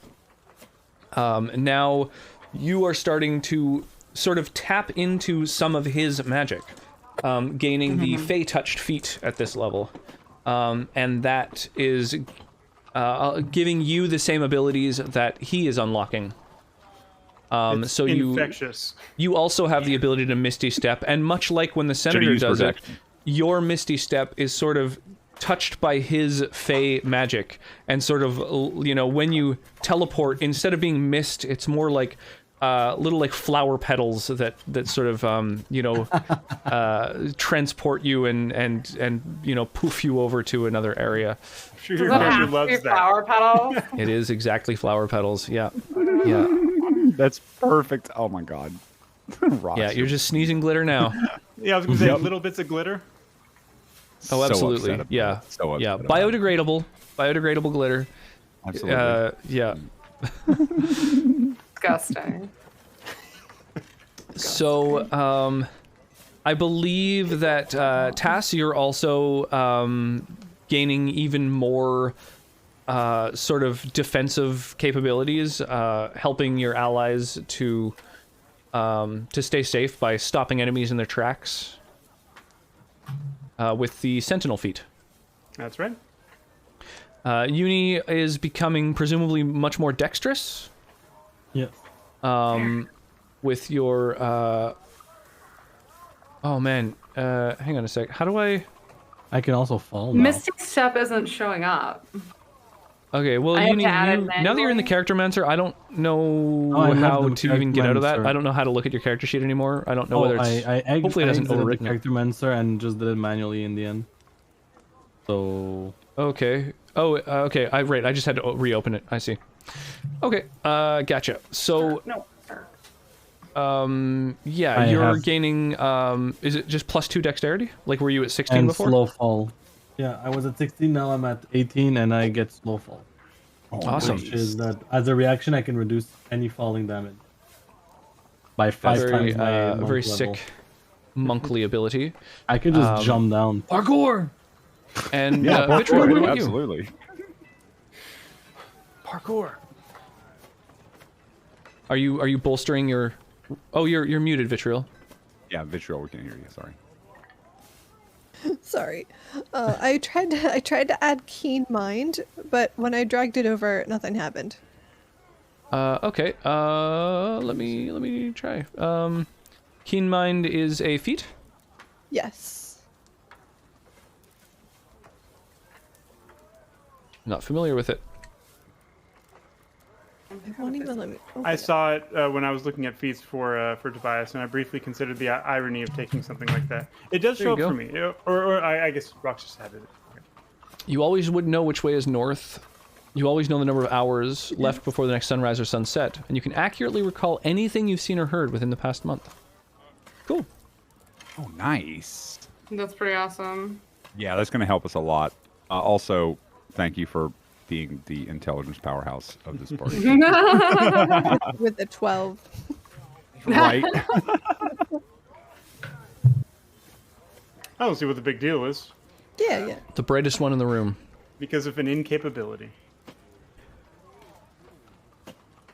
now you are starting to sort of tap into some of his magic, gaining the Fey-touched feat at this level. And that is giving you the same abilities that he is unlocking. So Infectious. you also have the ability to Misty Step, and much like when the Senator use does it, protection. your Misty Step is sort of touched by his Fey magic, and sort of, you know, when you teleport, instead of being mist, it's more like little like flower petals that sort of you know transport you and you know poof you over to another area. I'm sure Does your that character have to loves be that. flower petals? It is exactly flower petals. Yeah, yeah, That's perfect. Oh my god. Rox, yeah. You're just sneezing glitter now. Yeah, I was going to say Yep. little bits of glitter. Oh, so absolutely. upset about Yeah, it. So yeah. upset about it. Biodegradable glitter. Absolutely. Yeah. Disgusting. So, I believe that Tass, you're also gaining even more sort of defensive capabilities, helping your allies to stay safe by stopping enemies in their tracks with the Sentinel feat. That's right. Uni is becoming presumably much more dexterous. Yeah. With your oh man, hang on a sec. How do I? I can also fall now. Misty Step isn't showing up. Okay, well, I have Uni, to add it now that you're in the manually? character mancer, I don't know I have how the to even get out of that. Character I don't know how to look at your character sheet anymore. I don't know Oh, whether it's. hopefully it hasn't exited overwritten the it. character mancer and just did it manually in the end. So Okay. Oh, okay. I just had to reopen it. I see. Okay. Gotcha. So, No, sir. yeah, I you're have- gaining. Is it just +2 dexterity? Like, were you at 16 and before? slow fall. Yeah, I was at 16. Now I'm at 18, and I get slow fall. Awesome. Which is that as a reaction, I can reduce any falling damage by 5 Very, times my monk very level. sick monkly ability. I could just jump down. Parkour. And Yeah, Vitriol, what about you? absolutely. Parkour. Are you bolstering your Oh, you're muted, Vitriol. Yeah, Vitriol, we can't hear you. Sorry. Sorry. I tried to add Keen Mind, but when I dragged it over, nothing happened. Okay. Let me try. Keen Mind is a feat. Yes. Not familiar with it. It won't even let me open I it. saw it when I was looking at feats for Tobias, and I briefly considered the irony of taking something like that. It does There show you up go. for me, or I guess Rox just had it. You always would know which way is north. You always know the number of hours left before the next sunrise or sunset, and you can accurately recall anything you've seen or heard within the past month. Cool. Oh, nice. That's pretty awesome. Yeah, that's going to help us a lot. Also, thank you for being the intelligence powerhouse of this party. With the 12. Right. I don't see what the big deal is. Yeah. The brightest one in the room. Because of an incapability.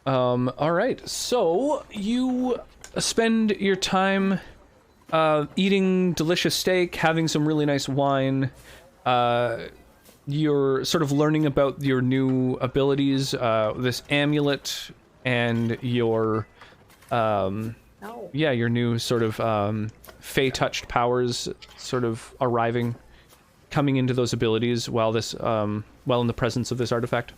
All right. So you spend your time eating delicious steak, having some really nice wine. You're sort of learning about your new abilities, this amulet, and your your new sort of fey-touched powers, sort of arriving, coming into those abilities while this while in the presence of this artifact.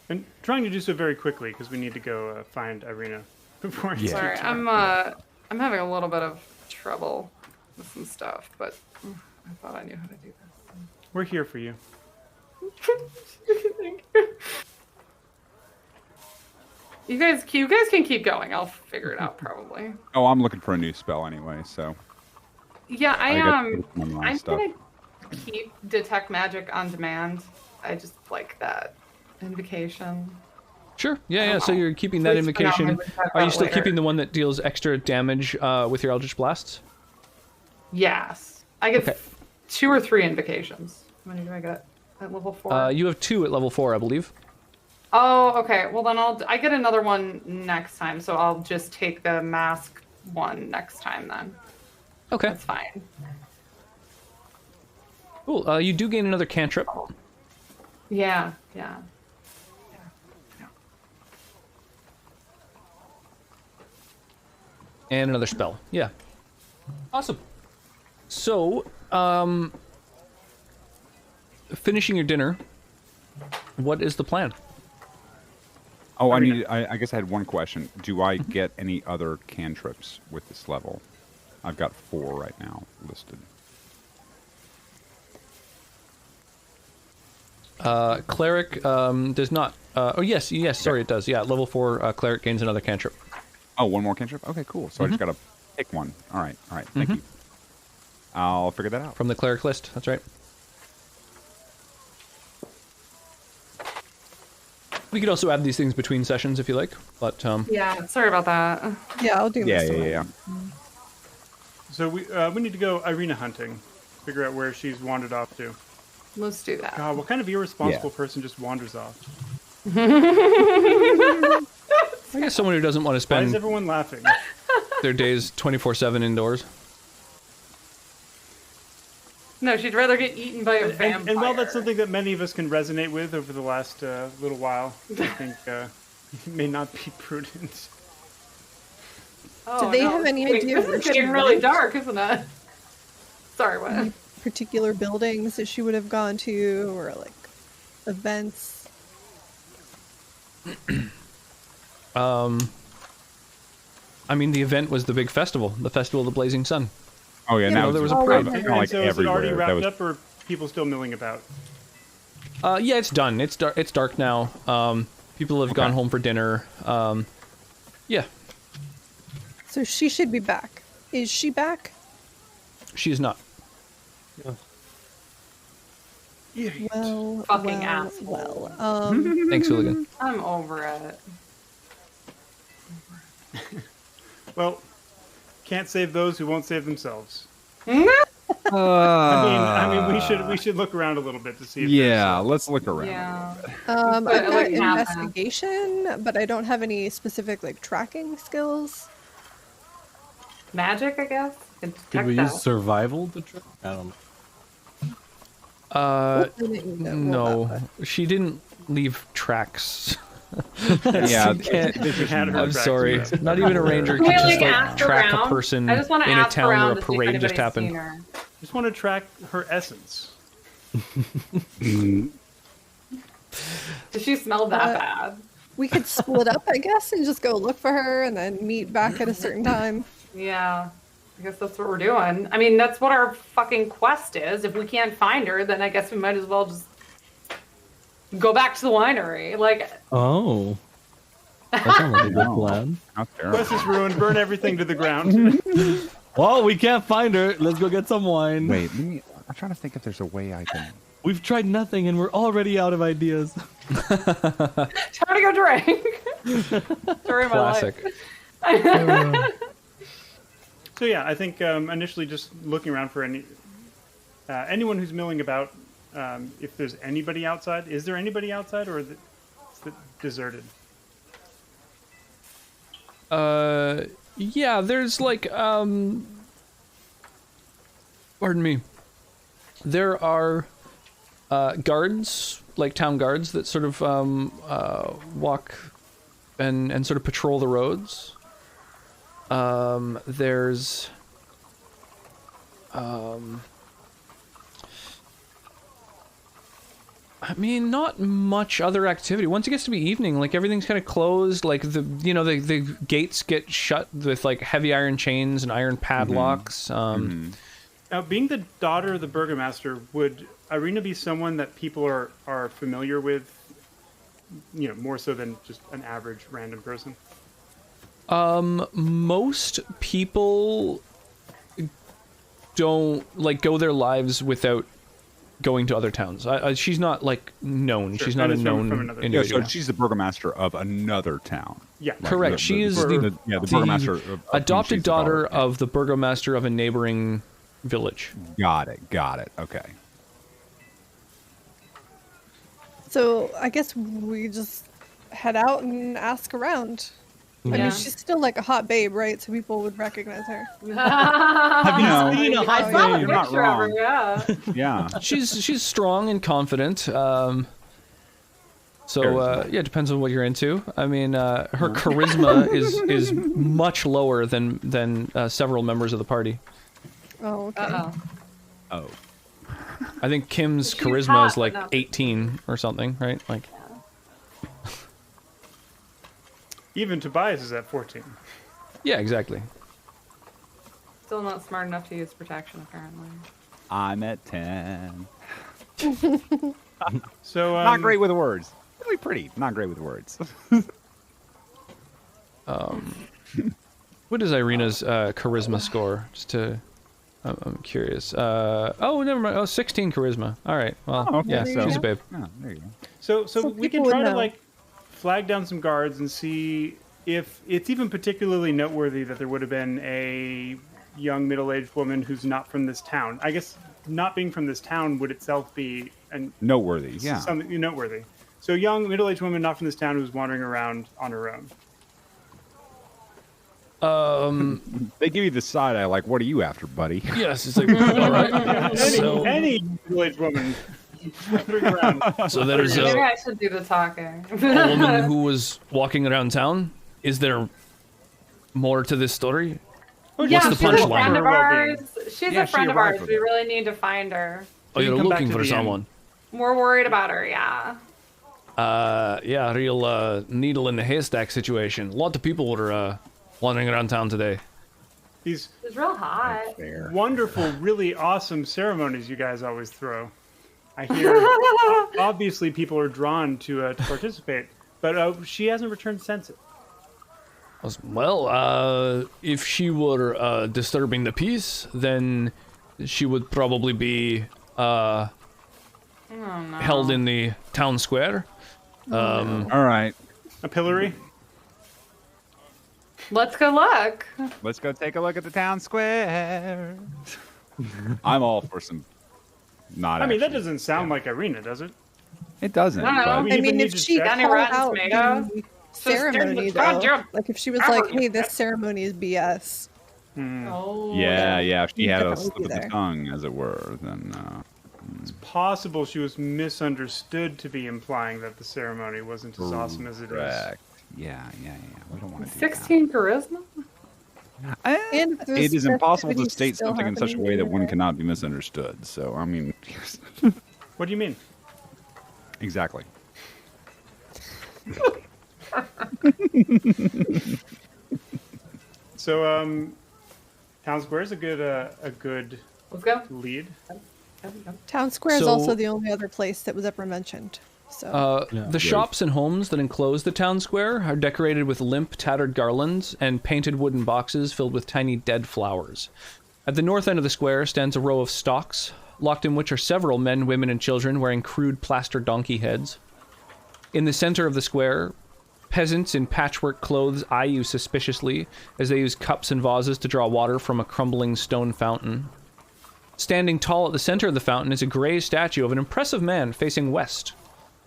And trying to do so very quickly because we need to go find Irina before it's Sorry, your turn. I'm having a little bit of trouble with some stuff, but I thought I knew how to do this. We're here for you. Thank you. You guys can keep going. I'll figure it out probably. Oh, I'm looking for a new spell anyway, so. Yeah, I got am. some online I'm stuff. gonna keep detect magic on demand. I just like that invocation. Sure. Yeah. So you're keeping that Please put out invocation. my talk Are you about still later. keeping the one that deals extra damage with your Eldritch Blasts? Yes, I get Okay. 2 or 3 invocations. How many do I get at level 4? You have 2 at level 4, I believe. Oh, okay. Well, then I get another one next time, so I'll just take the mask one next time then. Okay. That's fine. Cool. You do gain another cantrip. Yeah. And another spell. Yeah. Awesome. So, finishing your dinner, what is the plan? Oh, I guess I had one question. Do I get any other cantrips with this level? I've got 4 right now listed. Cleric does not. Oh, yes. Sorry, it does. Yeah, level 4 cleric gains another cantrip. Oh, one more cantrip? Okay, cool. So I just got to pick one. All right. Thank you. I'll figure that out. From the cleric list. That's right. We could also add these things between sessions if you like, but Yeah, sorry about that. Yeah, I'll do Yeah. So we need to go Irina hunting. Figure out where she's wandered off to. Let's do that. God, what kind of irresponsible person just wanders off? I guess someone who doesn't want to Why is spend everyone laughing? their days 24/7 indoors. No, she'd rather get eaten by a vampire. And while that's something that many of us can resonate with over the last little while, I think it may not be prudent. Oh, Do they have any idea This where is she getting really went? dark, isn't it? Sorry, what? Any particular buildings that she would have gone to, or like events? I mean, the event was the big festival, the Festival of the Blazing Sun. Oh, yeah, now there was a Oh, parade. right, And like so is it already everywhere. wrapped That was- up, or people still milling about? Yeah, it's done. It's dark. It's dark now. People have gone home for dinner. Yeah, So she should be back. Is she back? she is not. Well, Fucking well, asshole. well. Thanks, Hooligan. I'm over it. Well, can't save those who won't save themselves. I I mean, we should look around a little bit to see. If Yeah, let's look around. Yeah. I've But, got like, investigation, but I don't have any specific like tracking skills. Magic, I guess. Did Detect we that. use survival to track? I don't know. I didn't know No, that, she didn't leave tracks. Yeah, She can't- We had her I'm track sorry. to that. Not even a ranger Can can we, just like ask track around? a person I just want to in a ask town where around a to see if parade just anybody's seen happened. her. Just want to track her essence. Does she smell that Uh, bad? We could split up, I guess, and just go look for her and then meet back at a certain time. Yeah. I guess that's what we're doing. I mean, that's what our fucking quest is. If we can't find her, then I guess we might as well just go back to the winery. Like, Oh. That sounds like a good plan. How terrible. Quest is ruined. Burn everything to the ground. Well, we can't find her. Let's go get some wine. Wait, I'm trying to think if there's a way I can. We've tried nothing and we're already out of ideas. time to go drink. Story of my Classic. life. So yeah, I think initially just looking around for anyone who's milling about. If there's anybody outside, is there anybody outside, or is it deserted? Yeah, there's like, pardon me. There are guards, like town guards, that sort of walk and sort of patrol the roads. There's I mean, not much other activity. Once it gets to be evening, like everything's kind of closed. Like the gates get shut with like heavy iron chains and iron padlocks. Now, being the daughter of the burgomaster, would Irina be someone that people are familiar with? You know, more so than just an average random person. Most people don't like go their lives without going to other towns. She's not like known. Sure. She's not And a it's known from another town. Yeah, individual. so she's the burgomaster of another town. Yeah, Like Correct. She is the burgomaster of adopted she's the daughter of the burgomaster of a neighboring village. Got it. Okay. So I guess we just head out and ask around. I Yeah. mean, she's still like a hot babe, right? So people would recognize her. Have you No. seen a I hot saw a babe? You're not picture of her, wrong. yeah. Yeah. She's strong and confident. So yeah, it depends on what you're into. I mean, her charisma is much lower than several members of the party. Oh, okay. Uh-oh. Oh. I think Kim's She's charisma hot, is like but not- 18 or something, right? Like, Even Tobias is at 14. yeah, exactly. Still not smart enough to use protection, apparently. I'm at 10. So Not great with words. Really pretty. Not great with words. What is Irina's charisma score? Just to, I'm curious. Oh, never mind. Oh, 16 charisma. All right. Well, Oh, okay. yeah, There you she's a go. babe. Oh, there you go. So So we can people would try to know. like flag down some guards and see if it's even particularly noteworthy that there would have been a young middle-aged woman who's not from this town. I guess not being from this town would itself be Noteworthy. Yeah. something noteworthy. So a young middle-aged woman not from this town who's wandering around on her own. They give you the side eye, like, what are you after, buddy? Yes, it's like, all right. So, Any middle-aged woman wandering around. so there's Maybe a I should do the talking. woman who was walking around town. Is there more to this story? Yeah, the she's a punchline? friend of Well-being. ours. She's Yeah, a she friend of arrived ours. with We it. really need to find her. Oh, You you're come back looking to for the inn. someone. We're worried about her, yeah. Yeah, real needle in the haystack situation. A lot of people were wandering around town today. These She's real hot. wonderful, really awesome ceremonies you guys always throw. I hear obviously people are drawn to participate, but she hasn't returned since it. Well, if she were disturbing the peace, then she would probably be held in the town square. All right. A pillory? Let's go look. Let's go take a look at the town square. I'm all for some. Not. I mean, that actually. doesn't sound like Irina, does it? It doesn't. I don't know. but- We I even mean, need if to she check. called Any rotten out tomato? the ceremony, Sister, though, like if she was I like, would- "Hey, this ceremony is BS," Oh. Yeah, if she had a definitely slip be of the there. tongue, as it were, then It's possible she was misunderstood to be implying that the ceremony wasn't as awesome as it is. correct. Yeah. We don't want to do 16 charisma? that. And if there's It is impossible to festivities state still something in such a happening way that during one the day. cannot be misunderstood. So, I mean, What do you mean? exactly. So, Town Square is a good Let's go. lead. Town Square is So- also the only other place that was ever mentioned. So The shops and homes that enclose the town square are decorated with limp, tattered garlands and painted wooden boxes filled with tiny dead flowers. At the north end of the square stands a row of stocks, locked in which are several men, women, and children wearing crude plaster donkey heads. In the center of the square, peasants in patchwork clothes eye you suspiciously as they use cups and vases to draw water from a crumbling stone fountain. Standing tall at the center of the fountain is a gray statue of an impressive man facing west.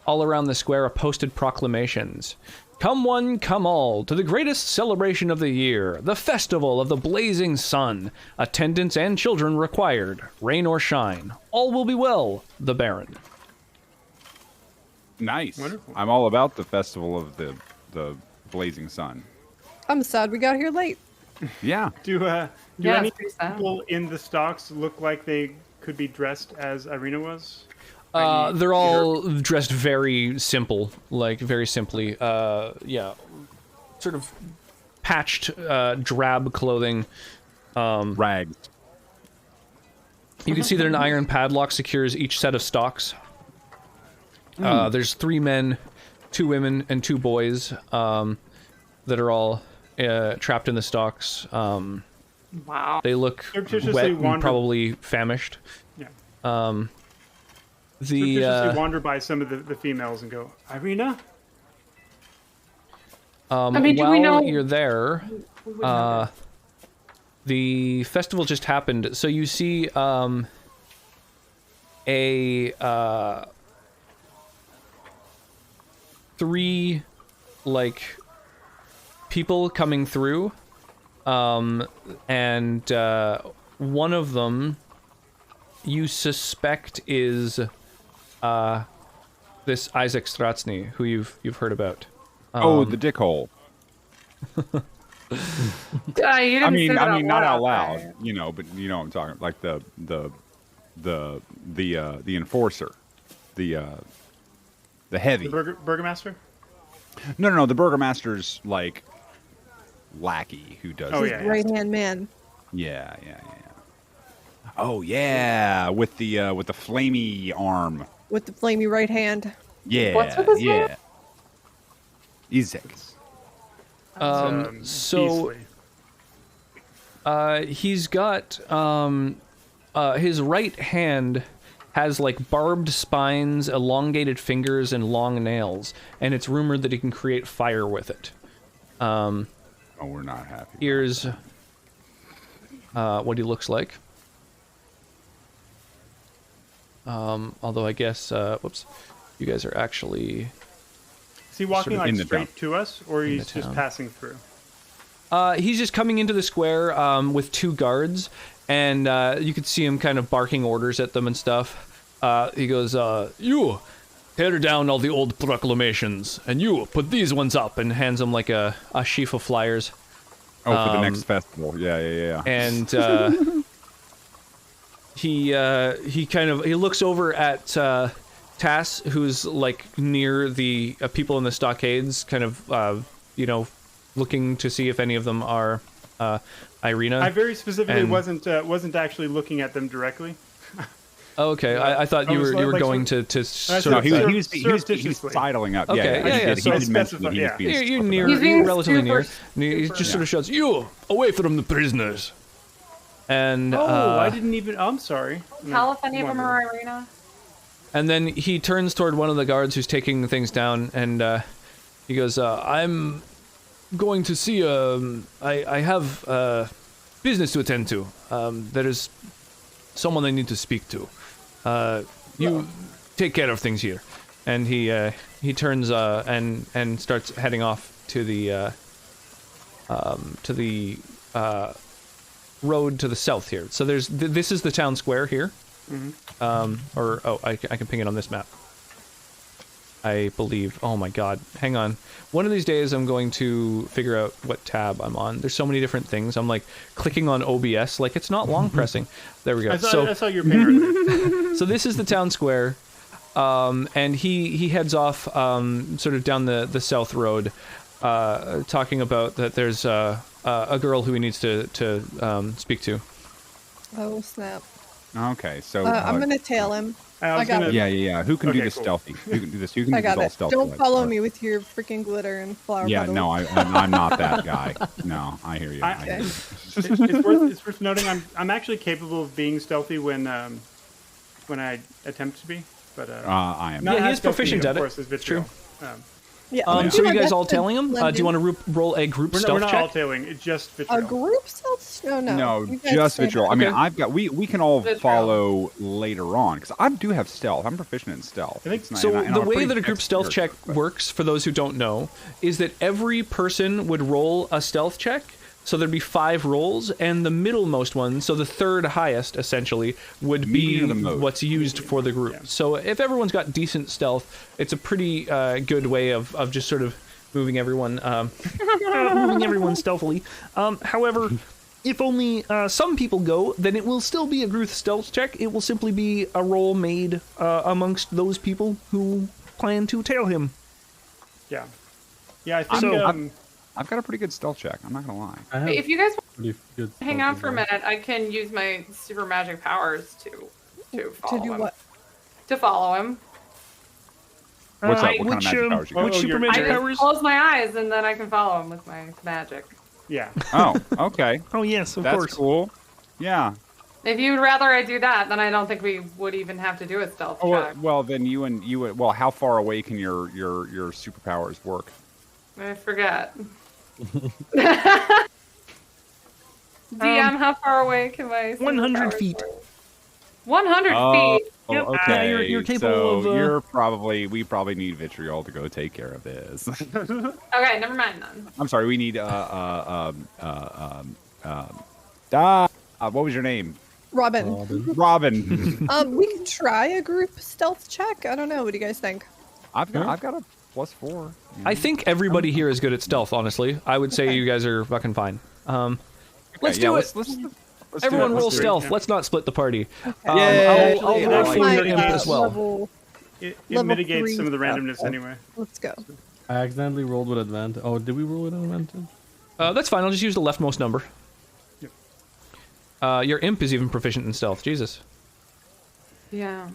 All around the square are posted proclamations. Come one, come all, to the greatest celebration of the year, the festival of the blazing sun. Attendants and children required, rain or shine. All will be well, the Baron. Nice. Wonderful. I'm all about the festival of the blazing sun. I'm sad we got here late. Yeah. Do Yeah, any it's pretty sad. people in the stocks look like they could be dressed as Irina was? They're all dressed very simple, like very simply. Yeah, sort of patched, drab clothing. Rags. You can see that an iron padlock secures each set of stocks. There's 3 men, 2 women, and 2 boys that are all trapped in the stocks. Wow. They look Surreptitiously wet and wander- probably famished. Yeah. The Surreptitiously wander by some of the females and go, Irina? I mean, do while we know- you're there, We wouldn't know the festival just happened, so you see a 3 like people coming through, and one of them you suspect is this Isaac Stratsny, who you've heard about. The dickhole. You I didn't mean, say that not out loud, right? you know, but you know what I'm talking. Like the enforcer, the heavy. The burgomaster? No. The burgomaster's like lackey who does. Oh, it. yeah. Right hand man. Yeah. Oh yeah, with the flamey arm. With the flamey right hand. Yeah, What's with his yeah. name? Isaac. So beastly. he's got his right hand has like barbed spines, elongated fingers, and long nails, and it's rumored that he can create fire with it. Oh, we're not happy. Here's what he looks like. Although I guess, whoops, you guys are actually. Is he walking sort of like in the straight town. to us, or In he's the just town. passing through? He's just coming into the square with 2 guards, and you could see him kind of barking orders at them and stuff. He goes, "You tear down all the old proclamations, and you put these ones up," and hands them like a sheaf of flyers. Oh, for the next festival. Yeah. And he looks over at Tass, who's like near the people in the stockades, kind of looking to see if any of them are Irina. I very specifically and- wasn't actually looking at them directly. Oh, okay, I thought you I was were like going sort- to I sort saw No, of. he was surreptitiously. sidling up. Okay, yeah, He so did mention that he was specify- being You're split near, He's being you're relatively near. super- And he just sort of shouts, "You away from the prisoners!" And Oh, I didn't even. I'm sorry. Tell if any of them Wonderful. are Irina. And then he turns toward one of the guards who's taking things down, and he goes, "I'm going to see. I have business to attend to. There is someone I need to speak to. You take care of things here." And he turns and starts heading off to the road to the south here. So there's this is the town square here. I can ping it on this map. I believe. Oh my god. Hang on. One of these days I'm going to figure out what tab I'm on. There's so many different things. I'm like clicking on OBS like it's not long pressing. There we go. I saw your ping earlier. So this is the town square. And he heads off sort of down the south road, talking about that there's a girl who he needs to speak to. Oh snap! Okay, so I'm gonna tail him. I got it. Yeah. Who can do this cool. stealthy? Who can do this? You can I do got this all it. stealthy. Don't follow me with your freaking glitter and flower. Yeah, petals. no, I'm not that guy. No, I hear you. I hear you. It's worth noting I'm actually capable of being stealthy when I attempt to be, but I am. Not Yeah, he is proficient at it. Of course, it's True. Yeah. So you guys all tailing him? Do you want to roll a group stealth We're not check? all tailing. It's just Vitriol. A group stealth? No. No, You guys just stay Vitriol. back. I mean, we can all Vitriol. follow later on because I do have stealth. I'm proficient in stealth. So the way that a group stealth check works, for those who don't know, is that every person would roll a stealth check. So there'd be 5 rolls, and the middlemost one, so the third highest, essentially, would be what's used for the group. Yeah. So if everyone's got decent stealth, it's a pretty good way of just sort of moving everyone stealthily. However, if only some people go, then it will still be a group stealth check. It will simply be a roll made amongst those people who plan to tail him. Yeah, I think. I've got a pretty good stealth check. I'm not gonna lie. If you guys good hang out for a minute, I can use my super magic powers to follow do him. what? To follow him. What's up? What kind of magic powers you got? Which super magic I powers? just close my eyes and then I can follow him with my magic. Yeah. Oh, okay. Oh yes, of That's course. cool. Yeah. If you'd rather I do that, then I don't think we would even have to do a stealth check. Well, then you would. Well, how far away can your superpowers work? I forget. DM, how far away can my 100 feet. 100 feet? Yep. Okay, you're capable so of... we probably need Vitriol to go take care of this. Okay, never mind then. I'm sorry, we need what was your name? Robin. We can try a group stealth check. I don't know. What do you guys think? I've got a +4. I think everybody here is good at stealth, honestly. I would say you guys are fucking fine. Let's do it. Let's Everyone do it. roll Let's do it. Stealth. Let's not split the party. Okay. I'll roll for your imp as well. It Level mitigates 3 some of the stuff. randomness anyway. Let's go. I accidentally rolled with advantage. Oh, did we roll with advantage? That's fine. I'll just use the leftmost number. Yep. Your imp is even proficient in stealth. Jesus. Yeah.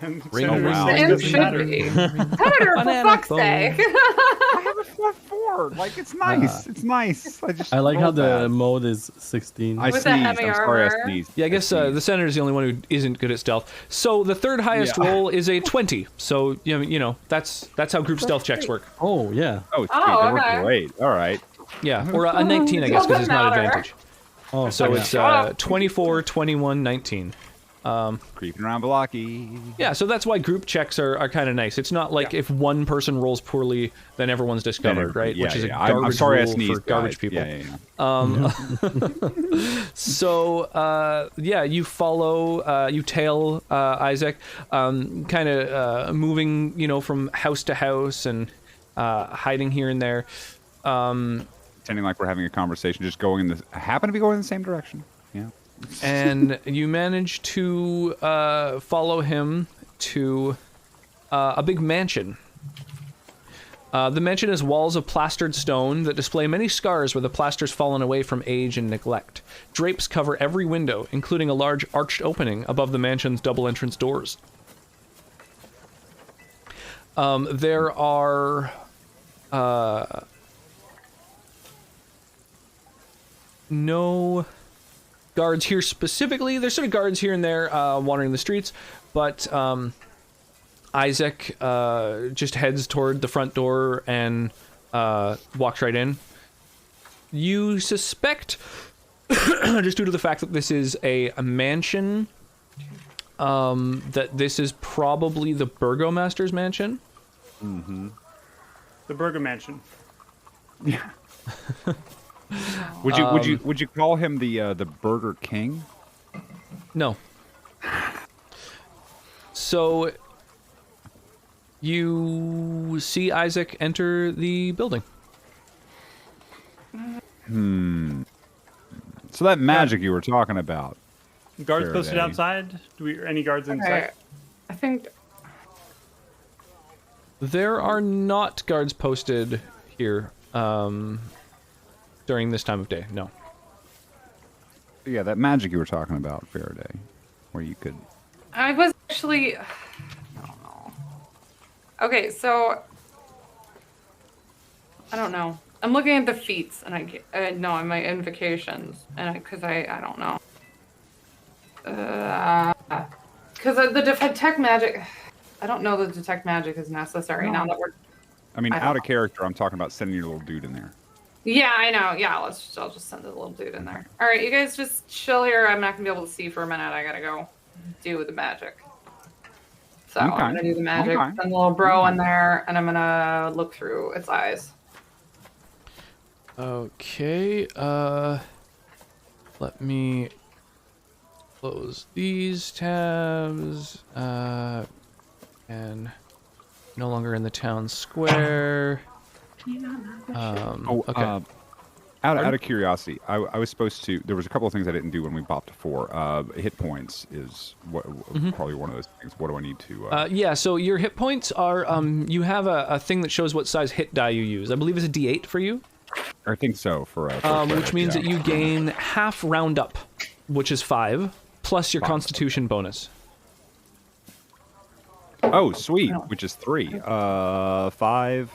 And Ring Senator around. says It doesn't should matter. be. Senator, for Banana fuck's phone. sake. I have a +4. Like it's nice. It's nice. I like how rolled the that. mode is 16. I With sneezed. the I'm heavy sorry. I armor. sneezed. Yeah, I guess the senator's the only one who isn't good at stealth. So the third highest Yeah. roll is a 20. So you know that's how group stealth checks work. Oh, yeah. Oh, sweet. Oh, That worked okay. great. All right. Yeah, or a 19, I guess, because it's not Doesn't matter. advantage. Oh, So yeah. it's 24, 21, 19. Creeping around blocky. Yeah, so that's why group checks are kind of nice. It's not like if one person rolls poorly, then everyone's discovered, right? Yeah, Which is a yeah. garbage I'm sorry I rule sneezed, for garbage guys. people. Yeah. So, you follow, you tail Isaac, kind of moving, from house to house and hiding here and there. Pretending like we're having a conversation, just happen to be going in the same direction. Yeah. And you manage to follow him to a big mansion. The mansion has walls of plastered stone that display many scars where the plaster's fallen away from age and neglect. Drapes cover every window, including a large arched opening above the mansion's double entrance doors. There are no guards here specifically. There's sort of guards here and there wandering the streets, but Isaac just heads toward the front door and walks right in. You suspect, just due to the fact that this is a mansion, that this is probably the Burgomaster's mansion. Mm-hmm. The Burger Mansion. Yeah. Would you call him the Burger King? No. So you see Isaac enter the building. So that magic you were talking about. Guards Faraday. posted outside? Any guards inside? I think There are not guards posted here during this time of day. No. Yeah, that magic you were talking about, Faraday, where you could. I was actually. I don't know. Okay, so I don't know. I'm looking at the feats, and no, my invocations, and because I don't know. Because the detect magic, I don't know that detect magic is necessary now that we're. I mean, I out don't of character, I'm talking about sending your little dude in there. Yeah, I know. Yeah, I'll just send the little dude in there. All right, you guys just chill here. I'm not gonna be able to see for a minute. I gotta go do the magic. So I'm gonna do the magic. Send the little bro in there, and I'm gonna look through its eyes. Okay. Let me close these tabs. And no longer in the town square. Okay. Out of curiosity, I was supposed to. There was a couple of things I didn't do when we bopped to 4. Hit points is probably one of those things. What do I need to? Yeah. So your hit points are. You have a thing that shows what size hit die you use. I believe it's a D8 for you. I think so. For which means that you gain half round up, which is 5, plus your Constitution bonus. Oh, sweet. Which is 3. 5.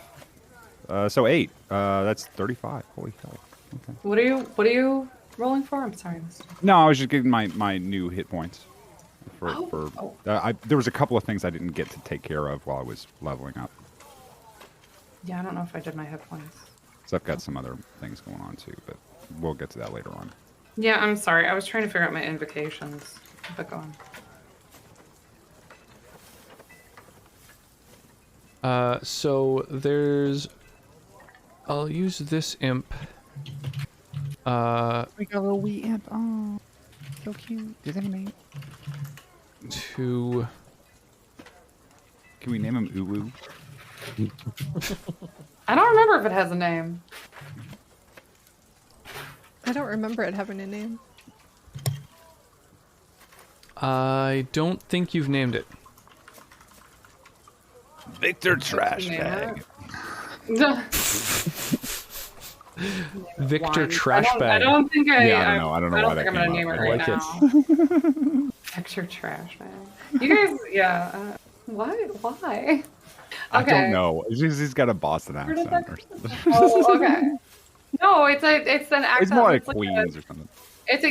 So 8. That's 35. Holy hell. Okay. What are you rolling for? I'm sorry. No, I was just getting my new hit points. There was a couple of things I didn't get to take care of while I was leveling up. Yeah, I don't know if I did my hit points. So I've got some other things going on too, but we'll get to that later on. Yeah, I'm sorry. I was trying to figure out my invocations. But go on. So there's. I'll use this imp. We got a little wee imp. Oh, so cute. Does that name? To. Can we name him Uwu? I don't remember if it has a name. I don't remember it having a name. I don't think you've named it. Victor Trash Bag. Victor Trash Bag. I don't think I. Yeah, I don't know why that I'm gonna name it right like now. Victor Trash Bag. You guys, yeah. Why? Okay. I don't know. He's got a Boston accent or something. Oh, okay. No, it's an accent. It's more like Queens or something. It's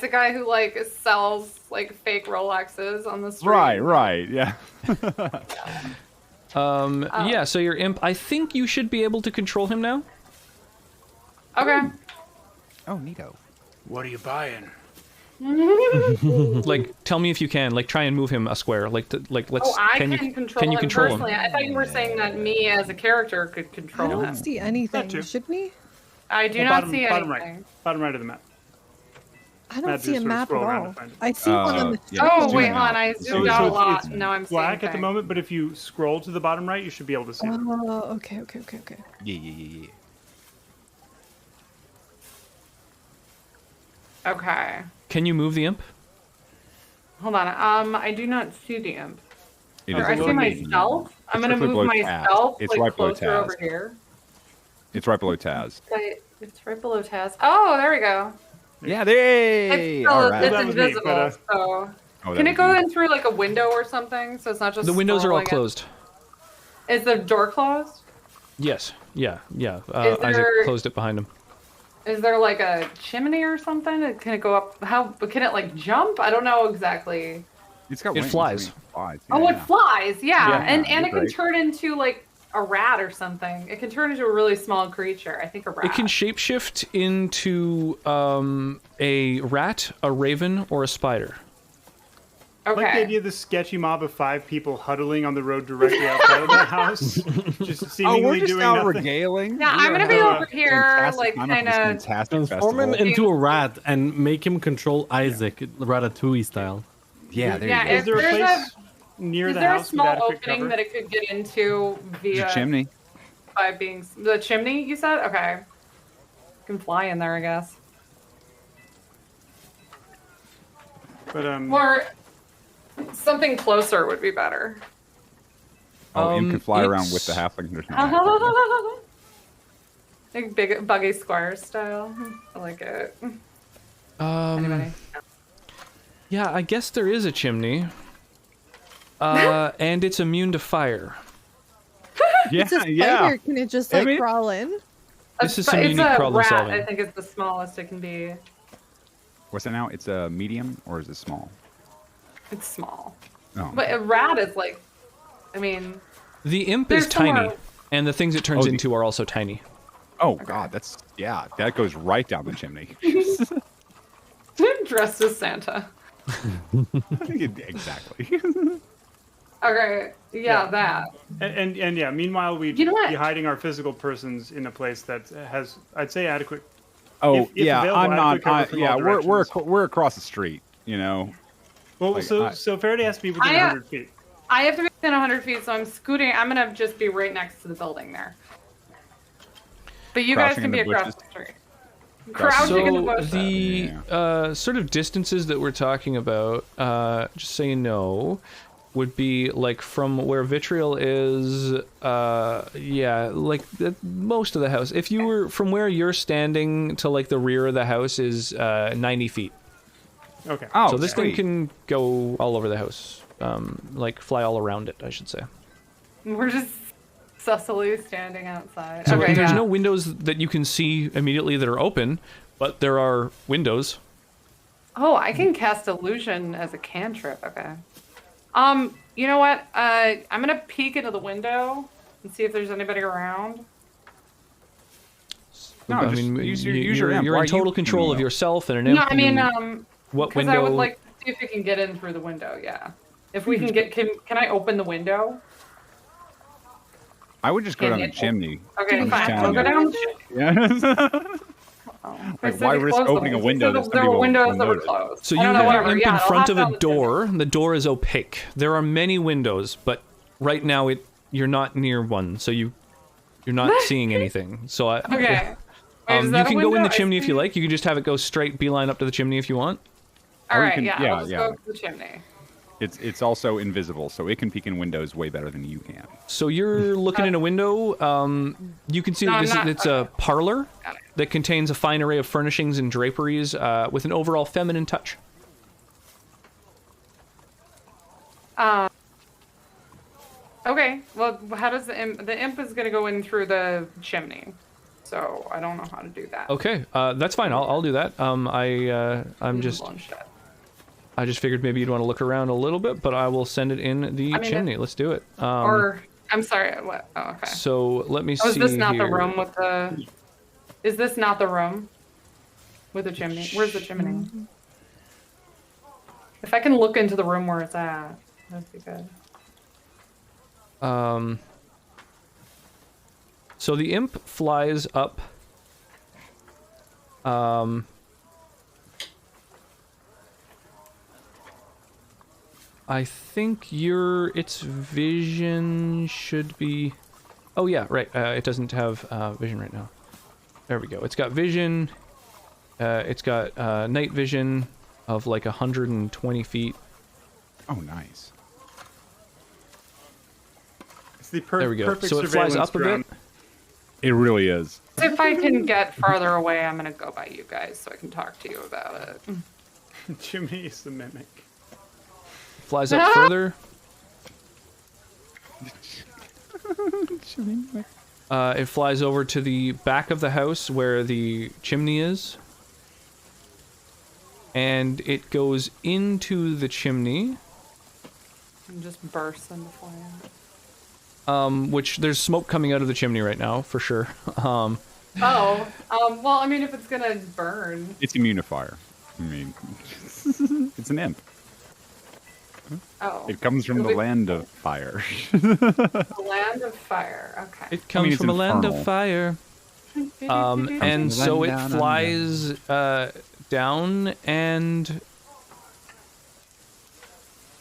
a guy who like sells like fake Rolexes on the street. Right, yeah. Yeah, so your imp, I think you should be able to control him now. Okay. Oh, neato. What are you buying? Like, tell me if you can. Like, try and move him a square. Let's. Can you control him personally? I thought you were saying that me as a character could control him. I don't see anything. Should we? I do not see anything. Bottom right of the map. I don't see a map at all. I see one on the. Oh wait, hold on. I zoomed out a lot. Now I'm seeing black at the moment, but if you scroll to the bottom right, you should be able to see. Oh, okay. Yeah. Okay. Can you move the imp? Hold on. I do not see the imp. I see myself. I'm gonna move myself. It's like, right below closer Taz. over here. It's right below Taz. It's right below Taz. Oh, there we go. Yeah, there. All right. It's invisible. So can it go in through like a window or something? So it's not just. The windows are all closed. Is the door closed? Yes. Yeah. Isaac closed it behind him. Is there like a chimney or something? Can it go up? Can it like jump? I don't know exactly. It's got wings. Flies. It flies. It flies. Yeah. And it can turn into like a rat or something. It can turn into a really small creature. I think a rat. It can shapeshift into a rat, a raven, or a spider. I like the Okay. idea of this sketchy mob of 5 people huddling on the road directly outside of the house, just Oh, seemingly we're just doing out nothing. regaling. Yeah, We I'm are gonna be having over a here, fantastic like, time at this kinda fantastic Transform him festival. into a rat and make him control Isaac, Ratatouille style. Yeah, there Yeah, you go. Is there a There's place near Is the there a house with small adequate opening cover? that it could get into There's via a chimney. by being the chimney? You said okay. Can fly in there, I guess. But Or something closer would be better. Oh, Imp can fly around with the it's- halfling. There's no halfling. Like big buggy squire style. I like it. Anybody? Yeah, I guess there is a chimney. And it's immune to fire. Yeah, It's a spider. yeah. Can it just I like mean- crawl in? This is some It's unique a problem rat. solving. I think it's the smallest it can be. What's it now? It's a medium or is it small? It's small, Oh. but a rat is like. I mean, The imp is There's tiny, somewhere- and the things it turns Oh, the- into are also tiny. Oh God, that's that goes right down the chimney. dressed as Santa. Exactly. Okay, yeah, that. and yeah, meanwhile we'd You know what? be hiding our physical persons in a place that has, I'd say, adequate. Oh If yeah, available, I'm not. adequate cover from all We're across the street. You know. Well, Like, so Faraday has to be within I, 100 feet. I have to be within 100 feet, so I'm scooting. I'm gonna just be right next to the building there. But you guys Crouching can in be the across bushes? the street. Crouching in the So bushes. the sort of distances that we're talking about, just so you know, would be like from where Vitriol is, yeah, like most of the house. If you were from where you're standing to like the rear of the house is 90 feet. Okay. Oh, So this thing sweet. can go all over the house, like fly all around it, I should say. We're just sussily standing outside. So okay, there's yeah. no windows that you can see immediately that are open, but there are windows. Oh, I can cast illusion as a cantrip. Okay. You know what? I'm gonna peek into the window and see if there's anybody around. No, I just mean, use you- your imp. you're Why in are you total looking control of at me? yourself and an No, imp. I mean, what because I would window? like to see if we can get in through the window. Yeah. If we can get, can I open the window? I would just go Can down the it- chimney. Okay, I'm just fine. telling I'll go you. down. Yeah. Like, why risk opening a window that There somebody were will windows that were notice? closed. So I you don't know, have whatever. an imp Yeah, in I'll front have of down a the chimney. door. The door is opaque. There are many windows, but right now you're not near one, so you're not seeing anything. So Okay. Wait, is you that a can go in window? the I chimney if you see. like. You can just have it go straight beeline up to the chimney if you want. All Or you right, can- yeah, yeah, I'll just yeah. go to the chimney. It's also invisible, so it can peek in windows way better than you can. So you're looking in a window. You can see No, that I'm not- it's a parlor Got it. that contains a fine array of furnishings and draperies with an overall feminine touch. Okay, well, how does the imp is gonna go in through the chimney, so I don't know how to do that. Okay, that's fine. I'll do that. I'm just Bullshit. I just figured maybe you'd want to look around a little bit, but I will send it in the I mean, chimney. Let's do it. Or I'm sorry, what? Oh, okay. So let me Oh, see is this not here. the room with the? Is this not the room with the chimney? Where's the chimney? If I can look into the room where it's at, that'd be good. So the imp flies up. I think its vision should be. Oh yeah, right. It doesn't have vision right now. There we go. It's got vision. It's got night vision of like 120 feet. Oh, nice. It's the There we go. perfect So it flies surveillance up a drone. bit. It really is. If I can get farther away, I'm gonna go by you guys so I can talk to you about it. Jimmy is the mimic. Flies up further. It flies over to the back of the house where the chimney is. And it goes into the chimney, And just burst into flame. which there's smoke coming out of the chimney right now, for sure. Well, I mean, if it's gonna burn. It's immune to fire. I mean, it's an imp. Oh. It comes from the land of fire. The land of fire. Okay. It comes it's from a land of infernal. fire. And so it flies down and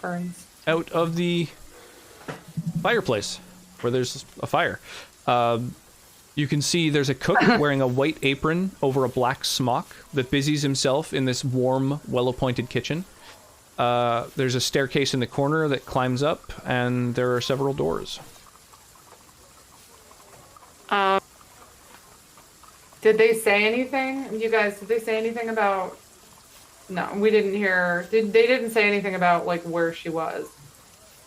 Burns. out of the fireplace where there's a fire. You can see there's a cook wearing a white apron over a black smock that busies himself in this warm, well-appointed kitchen. There's a staircase in the corner that climbs up, and there are several doors. Did they say anything? You guys, did they say anything about... No, we didn't hear... They didn't say anything about, like, where she was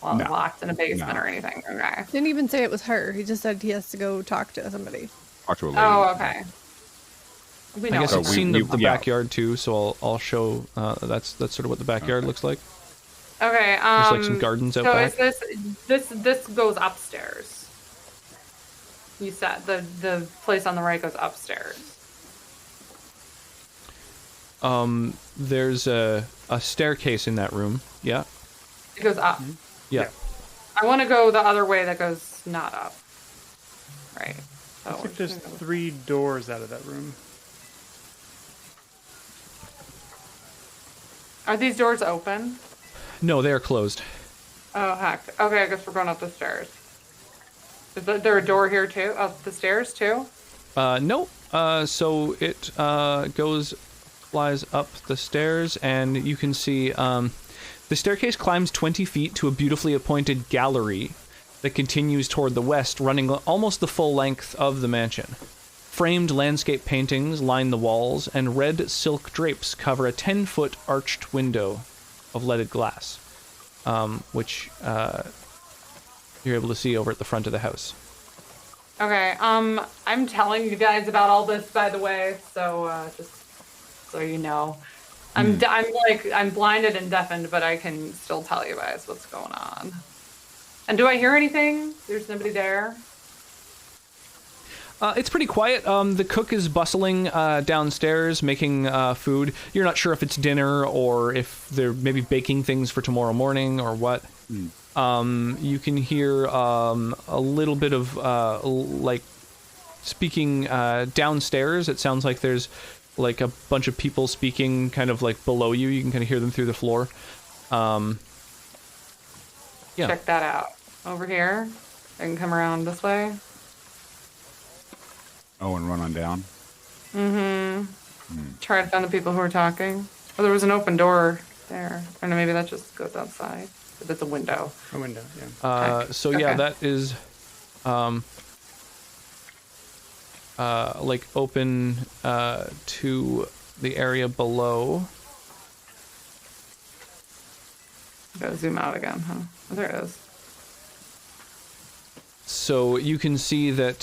while No. locked in a basement No. or anything. Okay. Didn't even say it was her. He just said he has to go talk to somebody. Talk to a lady. Oh, okay. We I know. guess So it's we- seen we- the yeah. backyard too, so I'll show. That's sort of what the backyard looks like. Okay. There's like some gardens out so back. is this goes upstairs? You said the place on the right goes upstairs. There's a staircase in that room. Yeah. It goes up. Yeah. I want to go the other way that goes not up. Right. So Looks like there's 3 doors out of that room. are these doors open? No, they are closed. Oh heck. Okay, I guess we're going up the stairs. Is there a door here too? Up the stairs too? No. So it flies up the stairs, and you can see the staircase climbs 20 feet to a beautifully appointed gallery that continues toward the west, running almost the full length of the mansion. Framed landscape paintings line the walls, and red silk drapes cover a 10-foot arched window of leaded glass, which you're able to see over at the front of the house. Okay, I'm telling you guys about all this, by the way, so just so you know. I'm blinded and deafened, but I can still tell you guys what's going on. And do I hear anything? There's nobody there? It's pretty quiet. The cook is bustling downstairs, making food. You're not sure if it's dinner or if they're maybe baking things for tomorrow morning or what. You can hear a little bit of like speaking downstairs. It sounds like there's like a bunch of people speaking kind of like below you. You can kind of hear them through the floor. Yeah. Check that out. Over here. I can come around this way. Oh, and run on down. Try to find the people who are talking. Oh, there was an open door there. Or no, maybe that just goes outside. But that's a window. A window, yeah. So yeah, Okay. that is like open to the area below. Gotta zoom out again, huh? Oh, there it is. So you can see that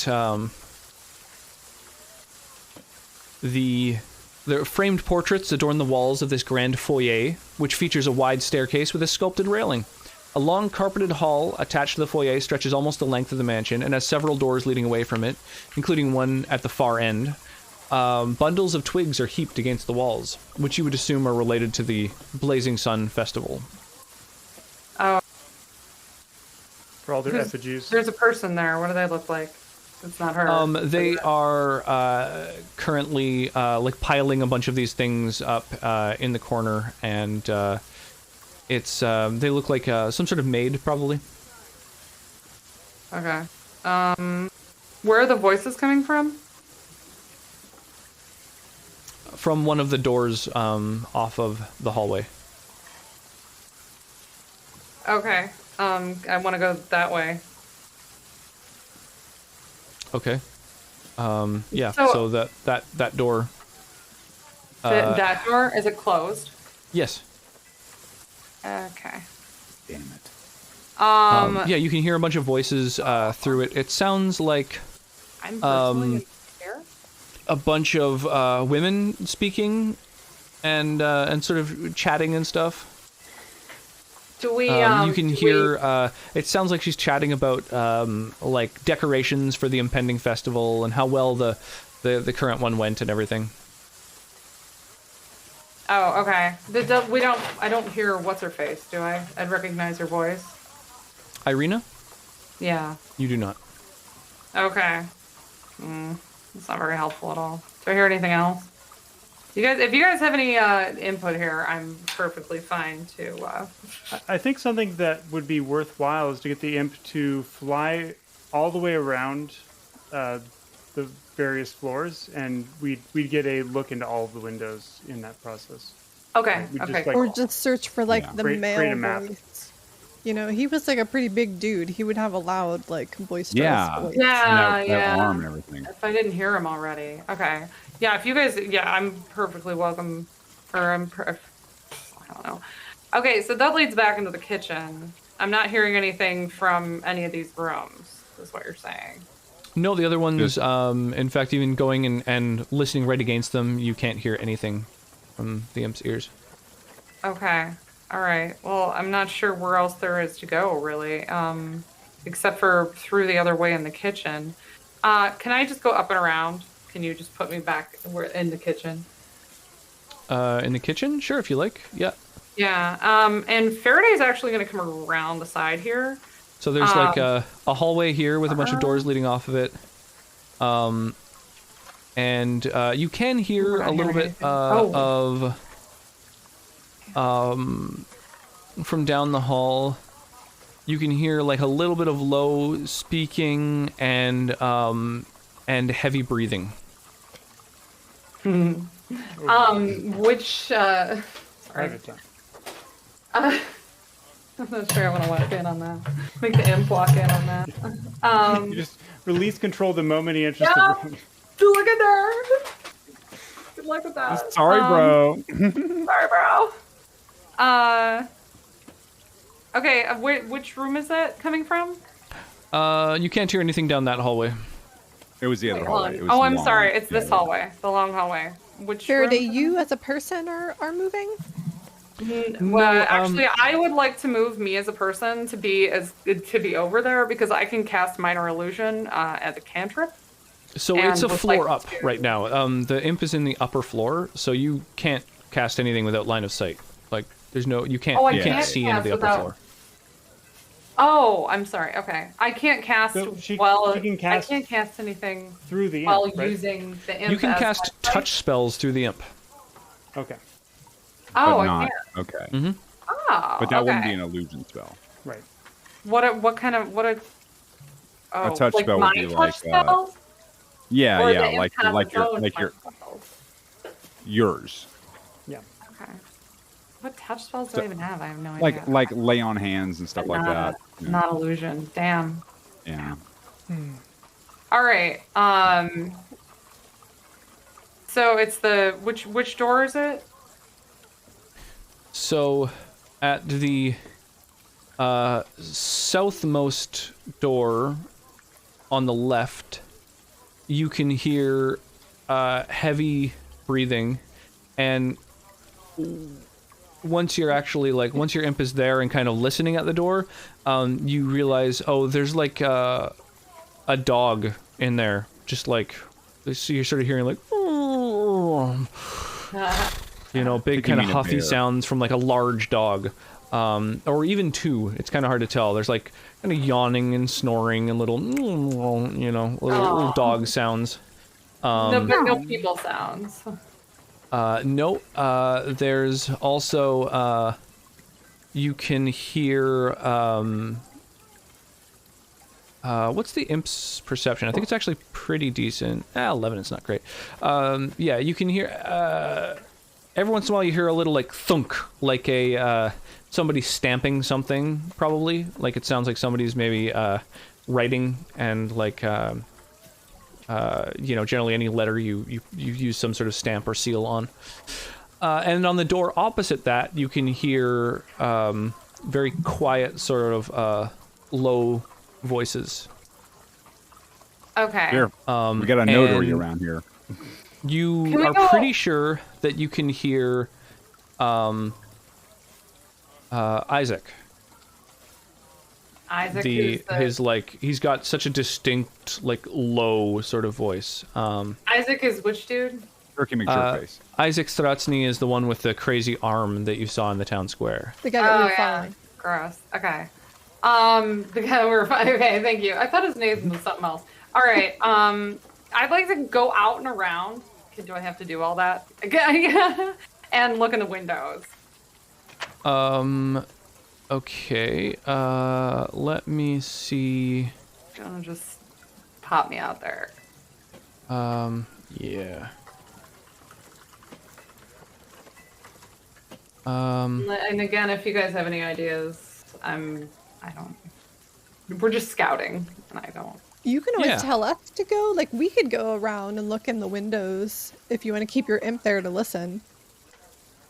the framed portraits adorn the walls of this grand foyer, which features a wide staircase with a sculpted railing. A long carpeted hall attached to the foyer stretches almost the length of the mansion and has several doors leading away from it, including one at the far end. Bundles of twigs are heaped against the walls, which you would assume are related to the Blazing Sun Festival. Oh, For all their effigies. there's a person there. What do they look like? It's not her. They are currently like piling a bunch of these things up in the corner, and it's they look like some sort of maid, probably. Okay. Where are the voices coming from? From one of the doors off of the hallway. Okay. I want to go that way. Okay. Yeah. So- So that door. That door, is it closed? Yes. Okay. Damn it. Yeah, you can hear a bunch of voices through it. It sounds like I'm virtually here. a bunch of women speaking and sort of chatting and stuff. Do we? You can hear. It sounds like she's chatting about like decorations for the impending festival and how well the current one went and everything. Oh, okay. I don't hear what's her face, do I? I'd recognize her voice. Irina? Yeah. You do not. Okay. It's not very helpful at all. Do I hear anything else? If you guys have any input here, I'm perfectly fine to. I think something that would be worthwhile is to get the imp to fly all the way around the various floors, and we'd get a look into all of the windows in that process. Okay. We'd Okay. just, like, Or just search for like Yeah. the create a male map. voice. You know, he was like a pretty big dude. He would have a loud, like, boisterous Yeah. voice. Yeah, that yeah. arm and everything. If I didn't hear him already. Okay. Yeah, if you guys, I'm perfectly welcome. I don't know. Okay, so that leads back into the kitchen. I'm not hearing anything from any of these rooms, is what you're saying. No, the other ones, in fact, even going and listening right against them, you can't hear anything from the imp's ears. Okay. All right. Well, I'm not sure where else there is to go, really, except for through the other way in the kitchen. Can I just go up and around? Can you just put me back in the kitchen? In the kitchen? Sure, if you like. Yeah. Yeah. And Faraday's actually going to come around the side here. So there's like a hallway here with a bunch of doors leading off of it. And you can hear a little bit of from down the hall. You can hear like a little bit of low speaking and heavy breathing. Which sorry. Private time. I'm not sure I want to walk in on that. Make the imp walk in on that. You just release control the moment he enters Yeah. the room. Look at there. Good luck with that. Sorry, bro. Sorry, bro. Okay, which room is that coming from? You can't hear anything down that hallway. It was the other Wait, hold hallway. on. It was Oh, the I'm long sorry. one. It's this Yeah. hallway, the long hallway. Which Faraday, room? you as a person are moving? Well, actually, I would like to move me as a person to be over there because I can cast minor illusion as a cantrip. So And it's a would floor like up to- right now. The imp is in the upper floor, so you can't cast anything without line of sight. Like there's no, you can't, Oh, I you can't can't see into cast the upper without- floor. Oh, I'm sorry. Okay, I can't cast So she can cast I can't cast anything through the while imp, right? using the imp. You can as cast my sight. touch spells through the imp. Okay. Oh, But I not. can't. Okay. Mm-hmm. Oh, But that okay. wouldn't be an illusion spell. Right. What kind of what a oh, touch like spell would my be touch like, spells? Yeah, Or yeah, the imp like has like its your own like touch your spells? yours. Yeah. Okay. What touch spells do I even have? I have no Like idea. like lay on hands and stuff like that. Yeah. Not illusion. Damn. Yeah. All right. So it's the which door is it? So at the southmost door on the left, you can hear heavy breathing, and once your imp is there and kind of listening at the door, you realize, oh, there's like a dog in there, just like, so you're sort of hearing like, you know, big Think you kind of mean a huffy bear. sounds from like a large dog, or even two. It's kind of hard to tell. There's like kind of yawning and snoring and little, you know, little dog sounds. No people sounds. No, there's also, you can hear, what's the imp's perception? I think it's actually pretty decent. 11, it's not great. Yeah, you can hear, every once in a while you hear a little like thunk, like a, somebody stamping something, probably. Like it sounds like somebody's maybe, writing, and like, you know, generally any letter you use some sort of stamp or seal on. And on the door opposite that, you can hear very quiet, sort of low voices. Okay. Here. We got a notary and around here. You Can we are go- pretty sure that you can hear Isaac. Isaac is the, His like, he's got such a distinct like low sort of voice. Isaac is which dude? Jerky McJerkface. Isaac Stratsny is the one with the crazy arm that you saw in the town square. The guy that we were yeah. following. Gross. Okay. The guy we're okay. Thank you. I thought his name was something else. All right. I'd like to go out and around. Do I have to do all that? And look in the windows. Okay. Let me see. Don't just pop me out there. Yeah. And again, if you guys have any ideas, we're just scouting, and I don't. You can always Yeah. tell us to go. Like, we could go around and look in the windows if you want to keep your imp there to listen.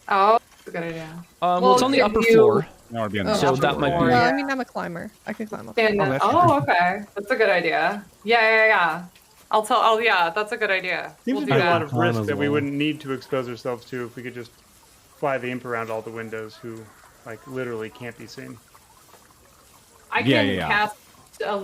Oh, that's a good idea. Well, it's on the if upper you- floor. No, it'd be on the So second that might floor. be- Well, Yeah. I mean, I'm a climber. I can climb up. Stand Oh, in- that's oh, okay. That's a good idea. Yeah. Yeah, that's a good idea. Seems We'll to do be a that. lot of Climb risk as that we well. wouldn't need to expose ourselves to if we could just fly the imp around all the windows who, like, literally can't be seen. I can Yeah. cast a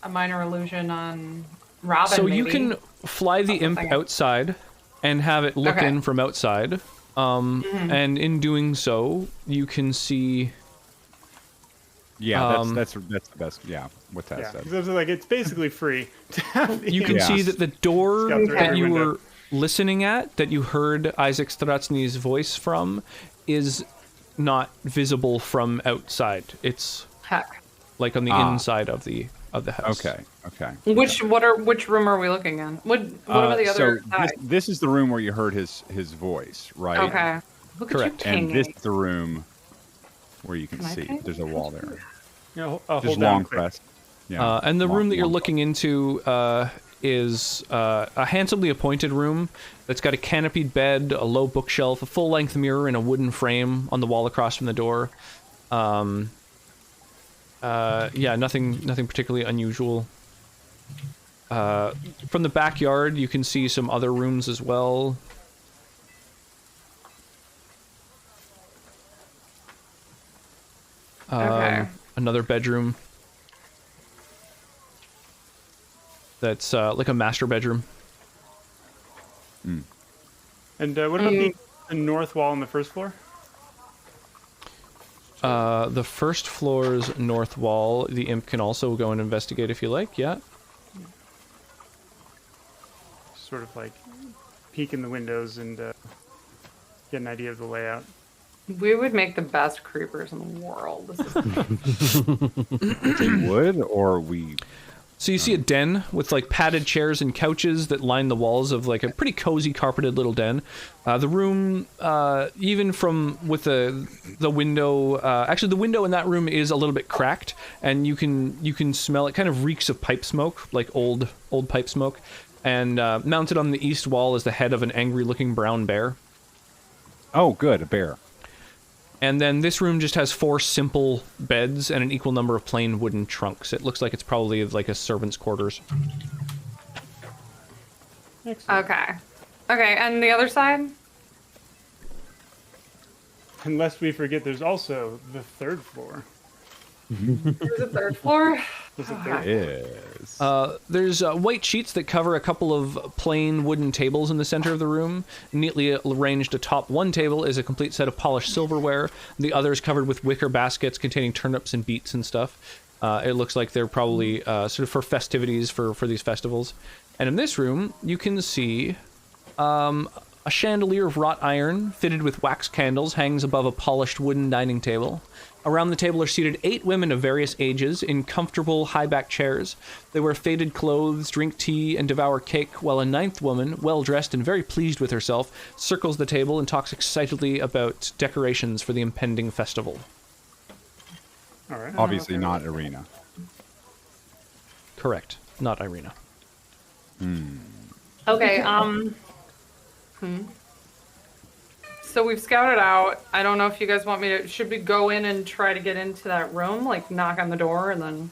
minor illusion on Robin. So maybe. you can fly the imp Something. outside and have it look Okay. in from outside. And in doing so, you can see. Yeah, that's the best. Yeah, what that Yeah, said. because like it's basically free. To have the You can Yeah. see that the door Scout through that every you window. were listening at, that you heard Isaac Stratsny's voice from, is not visible from outside. It's Heck. like on the inside of the house. Okay. Which room are we looking in? What are the other so sides? this is the room where you heard his voice, right? Okay. Look Correct. at you, And this King. is the room where you can Can I see. ping? There's a wall there. You know, Just hold long down quick. press. Yeah. And the long- room that you're long looking into is a handsomely appointed room that's got a canopied bed, a low bookshelf, a full-length mirror, and a wooden frame on the wall across from the door. Yeah, nothing particularly unusual. From the backyard, you can see some other rooms as well. Okay. Another bedroom. That's like a master bedroom. And what about the north wall on the first floor? The first floor's north wall, the imp can also go and investigate if you like, yeah. Sort of like peek in the windows and get an idea of the layout. We would make the best creepers in the world. This is They would, or we. So you see a den with like padded chairs and couches that line the walls of like a pretty cozy carpeted little den. The room, even from with the window, actually the window in that room is a little bit cracked, and you can smell it. Kind of reeks of pipe smoke, like old pipe smoke. And mounted on the east wall is the head of an angry-looking brown bear. Oh, good, a bear. And then this room just has 4 simple beds and an equal number of plain wooden trunks. It looks like it's probably like a servant's quarters. Excellent. okay. Okay, and the other side? Unless we forget, there's also the third floor. There's a third floor. There's a third. Yes. There's white sheets that cover a couple of plain wooden tables in the center of the room. Neatly arranged atop one table is a complete set of polished silverware. The other is covered with wicker baskets containing turnips and beets and stuff. It looks like they're probably sort of for festivities for these festivals. And in this room, you can see a chandelier of wrought iron fitted with wax candles hangs above a polished wooden dining table. Around the table are seated 8 women of various ages in comfortable high-back chairs. They wear faded clothes, drink tea, and devour cake, while a 9th woman, well-dressed and very pleased with herself, circles the table and talks excitedly about decorations for the impending festival. All right. Obviously not Arena. Correct. Not Irina. Okay, So we've scouted out. I don't know if you guys want me to... Should we go in and try to get into that room? Like, knock on the door and then...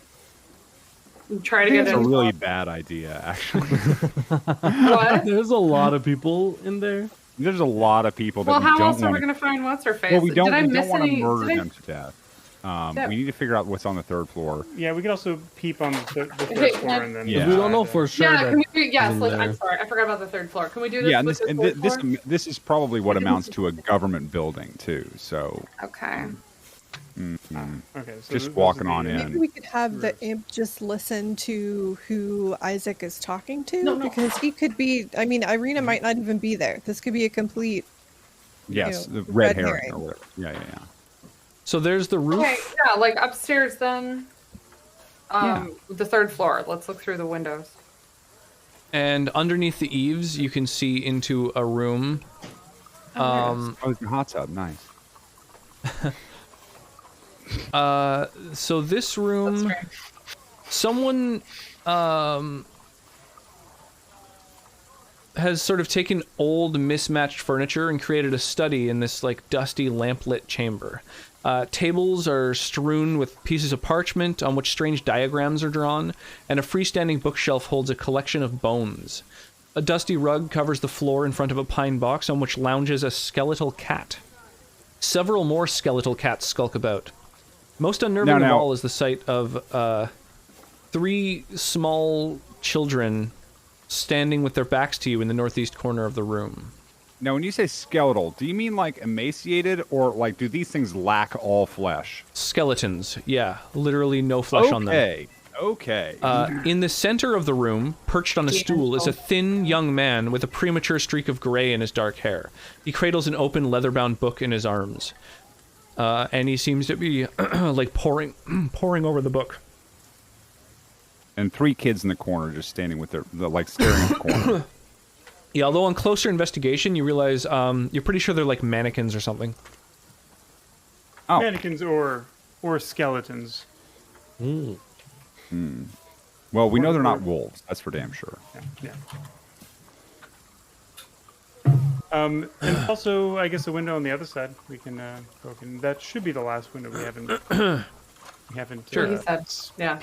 Try to get It's a in? really bad idea, actually. What? There's a lot of people in there. There's a lot of people that Well, we how don't else are we want going to find what's-her-face? Well, we don't Did I want miss to any... murder did I- them to death. Yeah. We need to figure out what's on the 3rd floor. Yeah, we could also peep on the third Okay, floor and then. Yeah. We don't know for sure. Yeah, that can we do? Yes, in I'm there. sorry, I forgot about the 3rd floor. Can we do this? Yeah, and with this, the and 4th this, floor? this is probably what amounts to a government building too. So Okay. Okay, so just those walking would on be, in. Maybe we could have the imp just listen to who Isaac is talking to, because he could be. I mean, Irina might not even be there. This could be a complete. Yes, you know, the red red herring herring. or whatever. Yeah. So there's the roof. Okay, yeah, like upstairs then. The 3rd floor. Let's look through the windows. And underneath the eaves, you can see into a room. Oh, it's a hot tub. Nice. So this room, someone has sort of taken old mismatched furniture and created a study in this like dusty lamplit chamber. Tables are strewn with pieces of parchment on which strange diagrams are drawn, and a freestanding bookshelf holds a collection of bones. A dusty rug covers the floor in front of a pine box on which lounges a skeletal cat. Several more skeletal cats skulk about. Most unnerving of all is the sight of 3 small children standing with their backs to you in the northeast corner of the room. Now, when you say skeletal, do you mean like emaciated, or like do these things lack all flesh? Skeletons, yeah, literally no flesh on them. Okay. In the center of the room, perched on a stool, is a thin young man with a premature streak of gray in his dark hair. He cradles an open leather-bound book in his arms, and he seems to be like poring over the book. And 3 kids in the corner just standing with their like staring at the corner. Yeah, although on closer investigation, you realize you're pretty sure they're like mannequins or something. Oh. Mannequins or skeletons. Well, we know they're not wolves. That's for damn sure. Yeah. And also, I guess a window on the other side. We can poke in. That should be the last window we haven't. Sure. He said, yeah.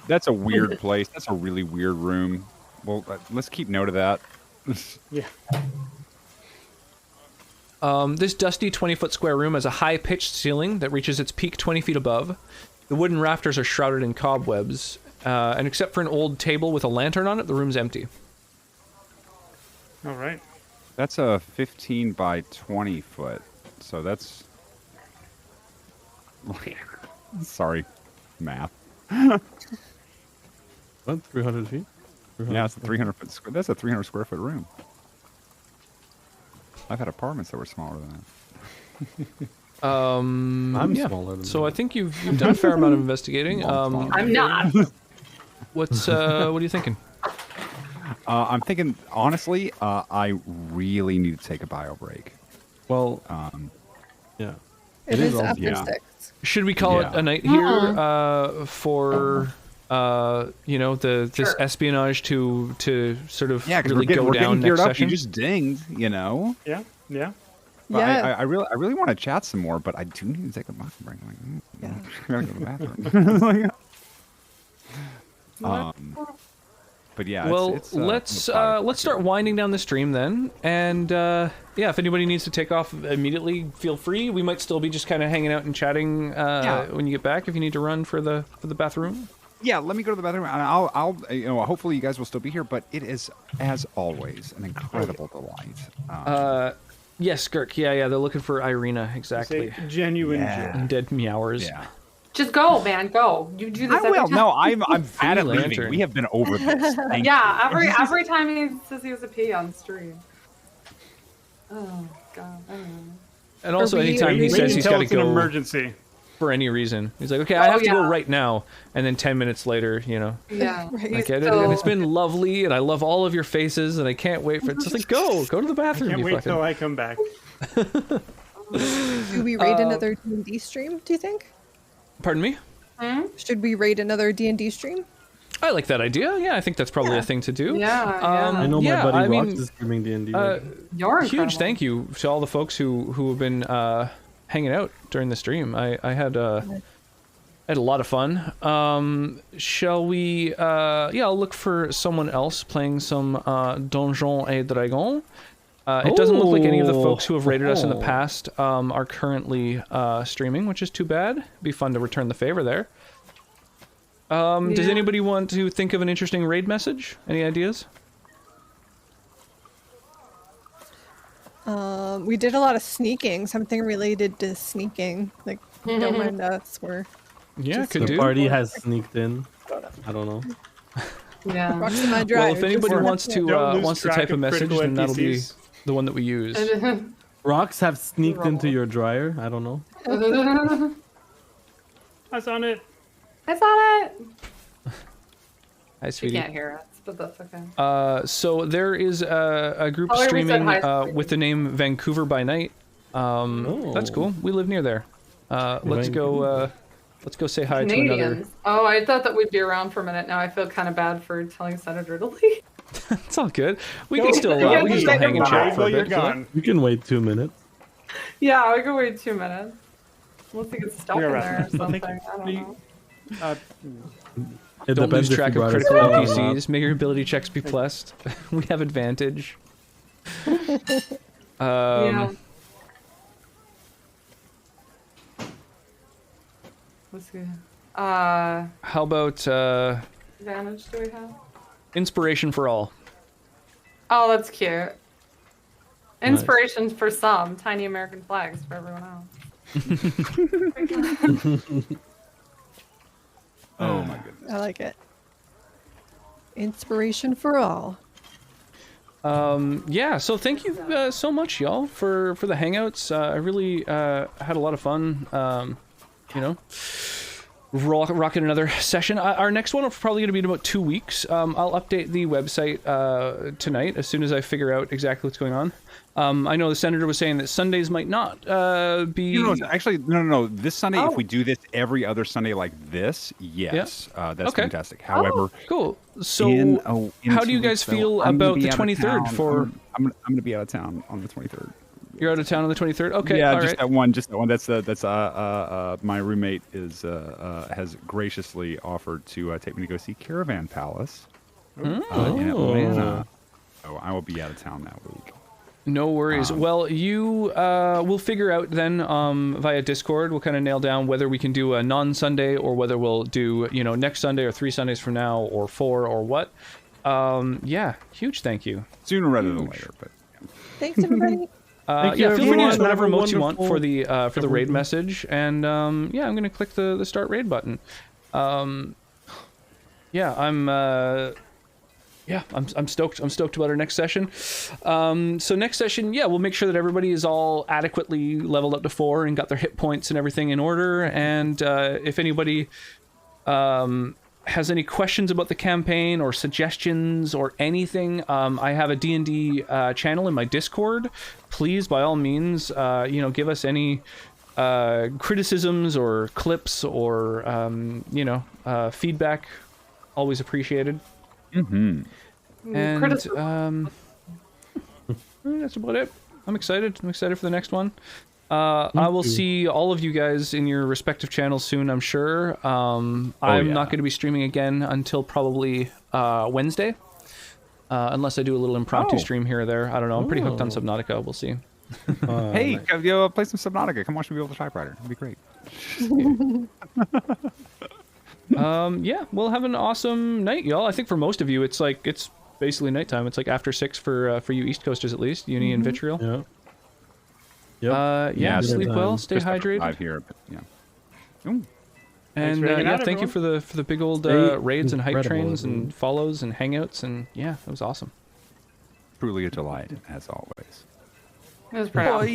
That's a weird place. That's a really weird room. Well, let's keep note of that. Yeah. This dusty 20-foot square room has a high-pitched ceiling that reaches its peak 20 feet above. The wooden rafters are shrouded in cobwebs, and except for an old table with a lantern on it, the room's empty. All right. That's a 15 by 20 foot. So that's... Sorry, math. What, 300 feet? Yeah, it's a 300 foot. That's a 300 square foot room. I've had apartments that were smaller than that. I'm yeah. smaller than So that. I think you've done a fair amount of investigating. I'm not. What are you thinking? I'm thinking, honestly, I really need to take a bio break. Well, It is after yeah. 6. Should we call it a night here for this espionage to sort of really go down next session? You just dinged, you know. Yeah. Yeah. But Yeah. I really want to chat some more, but I do need to take a bio break. Like, I gotta go to the bathroom. But yeah. Well, it's, let's start winding down the stream then, and if anybody needs to take off immediately, feel free. We might still be just kind of hanging out and chatting when you get back if you need to run for the bathroom. Yeah, let me go to the bathroom, and I'll hopefully you guys will still be here. But it is, as always, an incredible delight. Yes, Girk. Yeah, they're looking for Irina exactly. Say genuine joy. And dead meowers. Yeah. Just go, man. Go. You do this I will. every time. No, I'm bad at lantern. leaving. We have been over this. Thank Yeah, you. every time he says he has a pee on stream. Oh God. I don't know. And also, Or we- anytime he we says can he's Tell got to it's an go emergency. for any reason, he's like, okay, I have to go right now. And then 10 minutes later, Yeah. Right. I get it. And it's been lovely, and I love all of your faces, and I can't wait for it. It's just like, go to the bathroom. Can't you wait fucking... till I come back. Do we raid another D&D stream, do you think? Pardon me? Should we raid another D&D stream? I like that idea. Yeah, I think that's probably a thing to do. Yeah. I know yeah, my buddy I Rox mean, is streaming D&D. You're huge incredible. thank you to all the folks who have been hanging out during the stream. I had a lot of fun. Shall we? I'll look for someone else playing some Donjons et Dragons. It doesn't look like any of the folks who have raided us in the past are currently streaming, which is too bad. Be fun to return the favor there. Does anybody want to think of an interesting raid message? Any ideas? We did a lot of sneaking, something related to sneaking. Like, don't mind us. We're could do. The party has sneaked in. I don't know. Yeah. Rocks in my Well, drive. if anybody Just- wants to type a message, then that'll be the one that we use. Rocks have sneaked into your dryer. I don't know. I was on it. I saw it. Hi, She sweetie. can't hear us, but that's okay. So there is a group Tell her we said streaming hi, with the name Vancouver by Night. That's cool. We live near there. Let's go say hi to another. Canadians. Oh, I thought that we'd be around for a minute. Now I feel kind of bad for telling Senator to leave. It's all good. We can still hang and chat for a bit. You can wait 2 minutes. Yeah, we can wait 2 minutes. Unless he gets stuck in there or something. I don't know. It Don't lose depends if track you of brought us critical along or NPCs. Make your ability checks be blessed. We have advantage. Yeah. Let's see. How about Advantage do we have? inspiration for all? Oh, that's cute. Inspiration for some, tiny American flags for everyone else. Oh my goodness. I like it. Inspiration for all. Yeah, so thank you so much, y'all, for the hangouts. I really had a lot of fun. You know, rocking another session. Our next one is probably going to be in about 2 weeks. I'll update the website tonight as soon as I figure out exactly what's going on. I know the senator was saying that Sundays might not be. Actually, no. This Sunday, if we do this every other Sunday like this, yes, that's fantastic. However, cool. So, how do you guys feel about the 23rd? I'm going to be out of town on the 23rd. You're out of town on the 23rd. Okay, yeah, all just right. that one. Just that one. That's my roommate has graciously offered to take me to go see Caravan Palace in Atlanta. So I will be out of town that week. No worries. Well, you we'll figure out then via Discord. We'll kind of nail down whether we can do a non-Sunday or whether we'll do next Sunday or 3 Sundays from now or 4 or what. Yeah, huge thank you. Sooner rather than later, but Thanks, everybody. Feel free to use whatever emotes you want for the raid message, and yeah, I'm gonna click the start raid button. Yeah, I'm stoked. I'm stoked about our next session. So next session, yeah, we'll make sure that everybody is all adequately leveled up to 4 and got their hit points and everything in order. And if anybody has any questions about the campaign or suggestions or anything, I have a D&D channel in my Discord. Please, by all means, give us any criticisms or clips or feedback. Always appreciated. Mm-hmm. And that's about it. I'm excited. I'm excited for the next one. I will see all of you guys in your respective channels soon, I'm sure. I'm not going to be streaming again until probably Wednesday. Unless I do a little impromptu stream here or there. I don't know. I'm pretty hooked on Subnautica. We'll see. Hey, go play some Subnautica. Come watch me build a typewriter. It'd be great. Yeah, we'll have an awesome night, y'all. I think for most of you, it's basically nighttime. It's like after 6 for you East Coasters at least, Uni and Vitriol. Yeah. Yep. Sleep well, stay hydrated. 5 here, but yeah. Ooh. And thank you for the big old raids and hype trains and follows and hangouts, and yeah, that was awesome. Truly a delight as always. It was pretty awesome.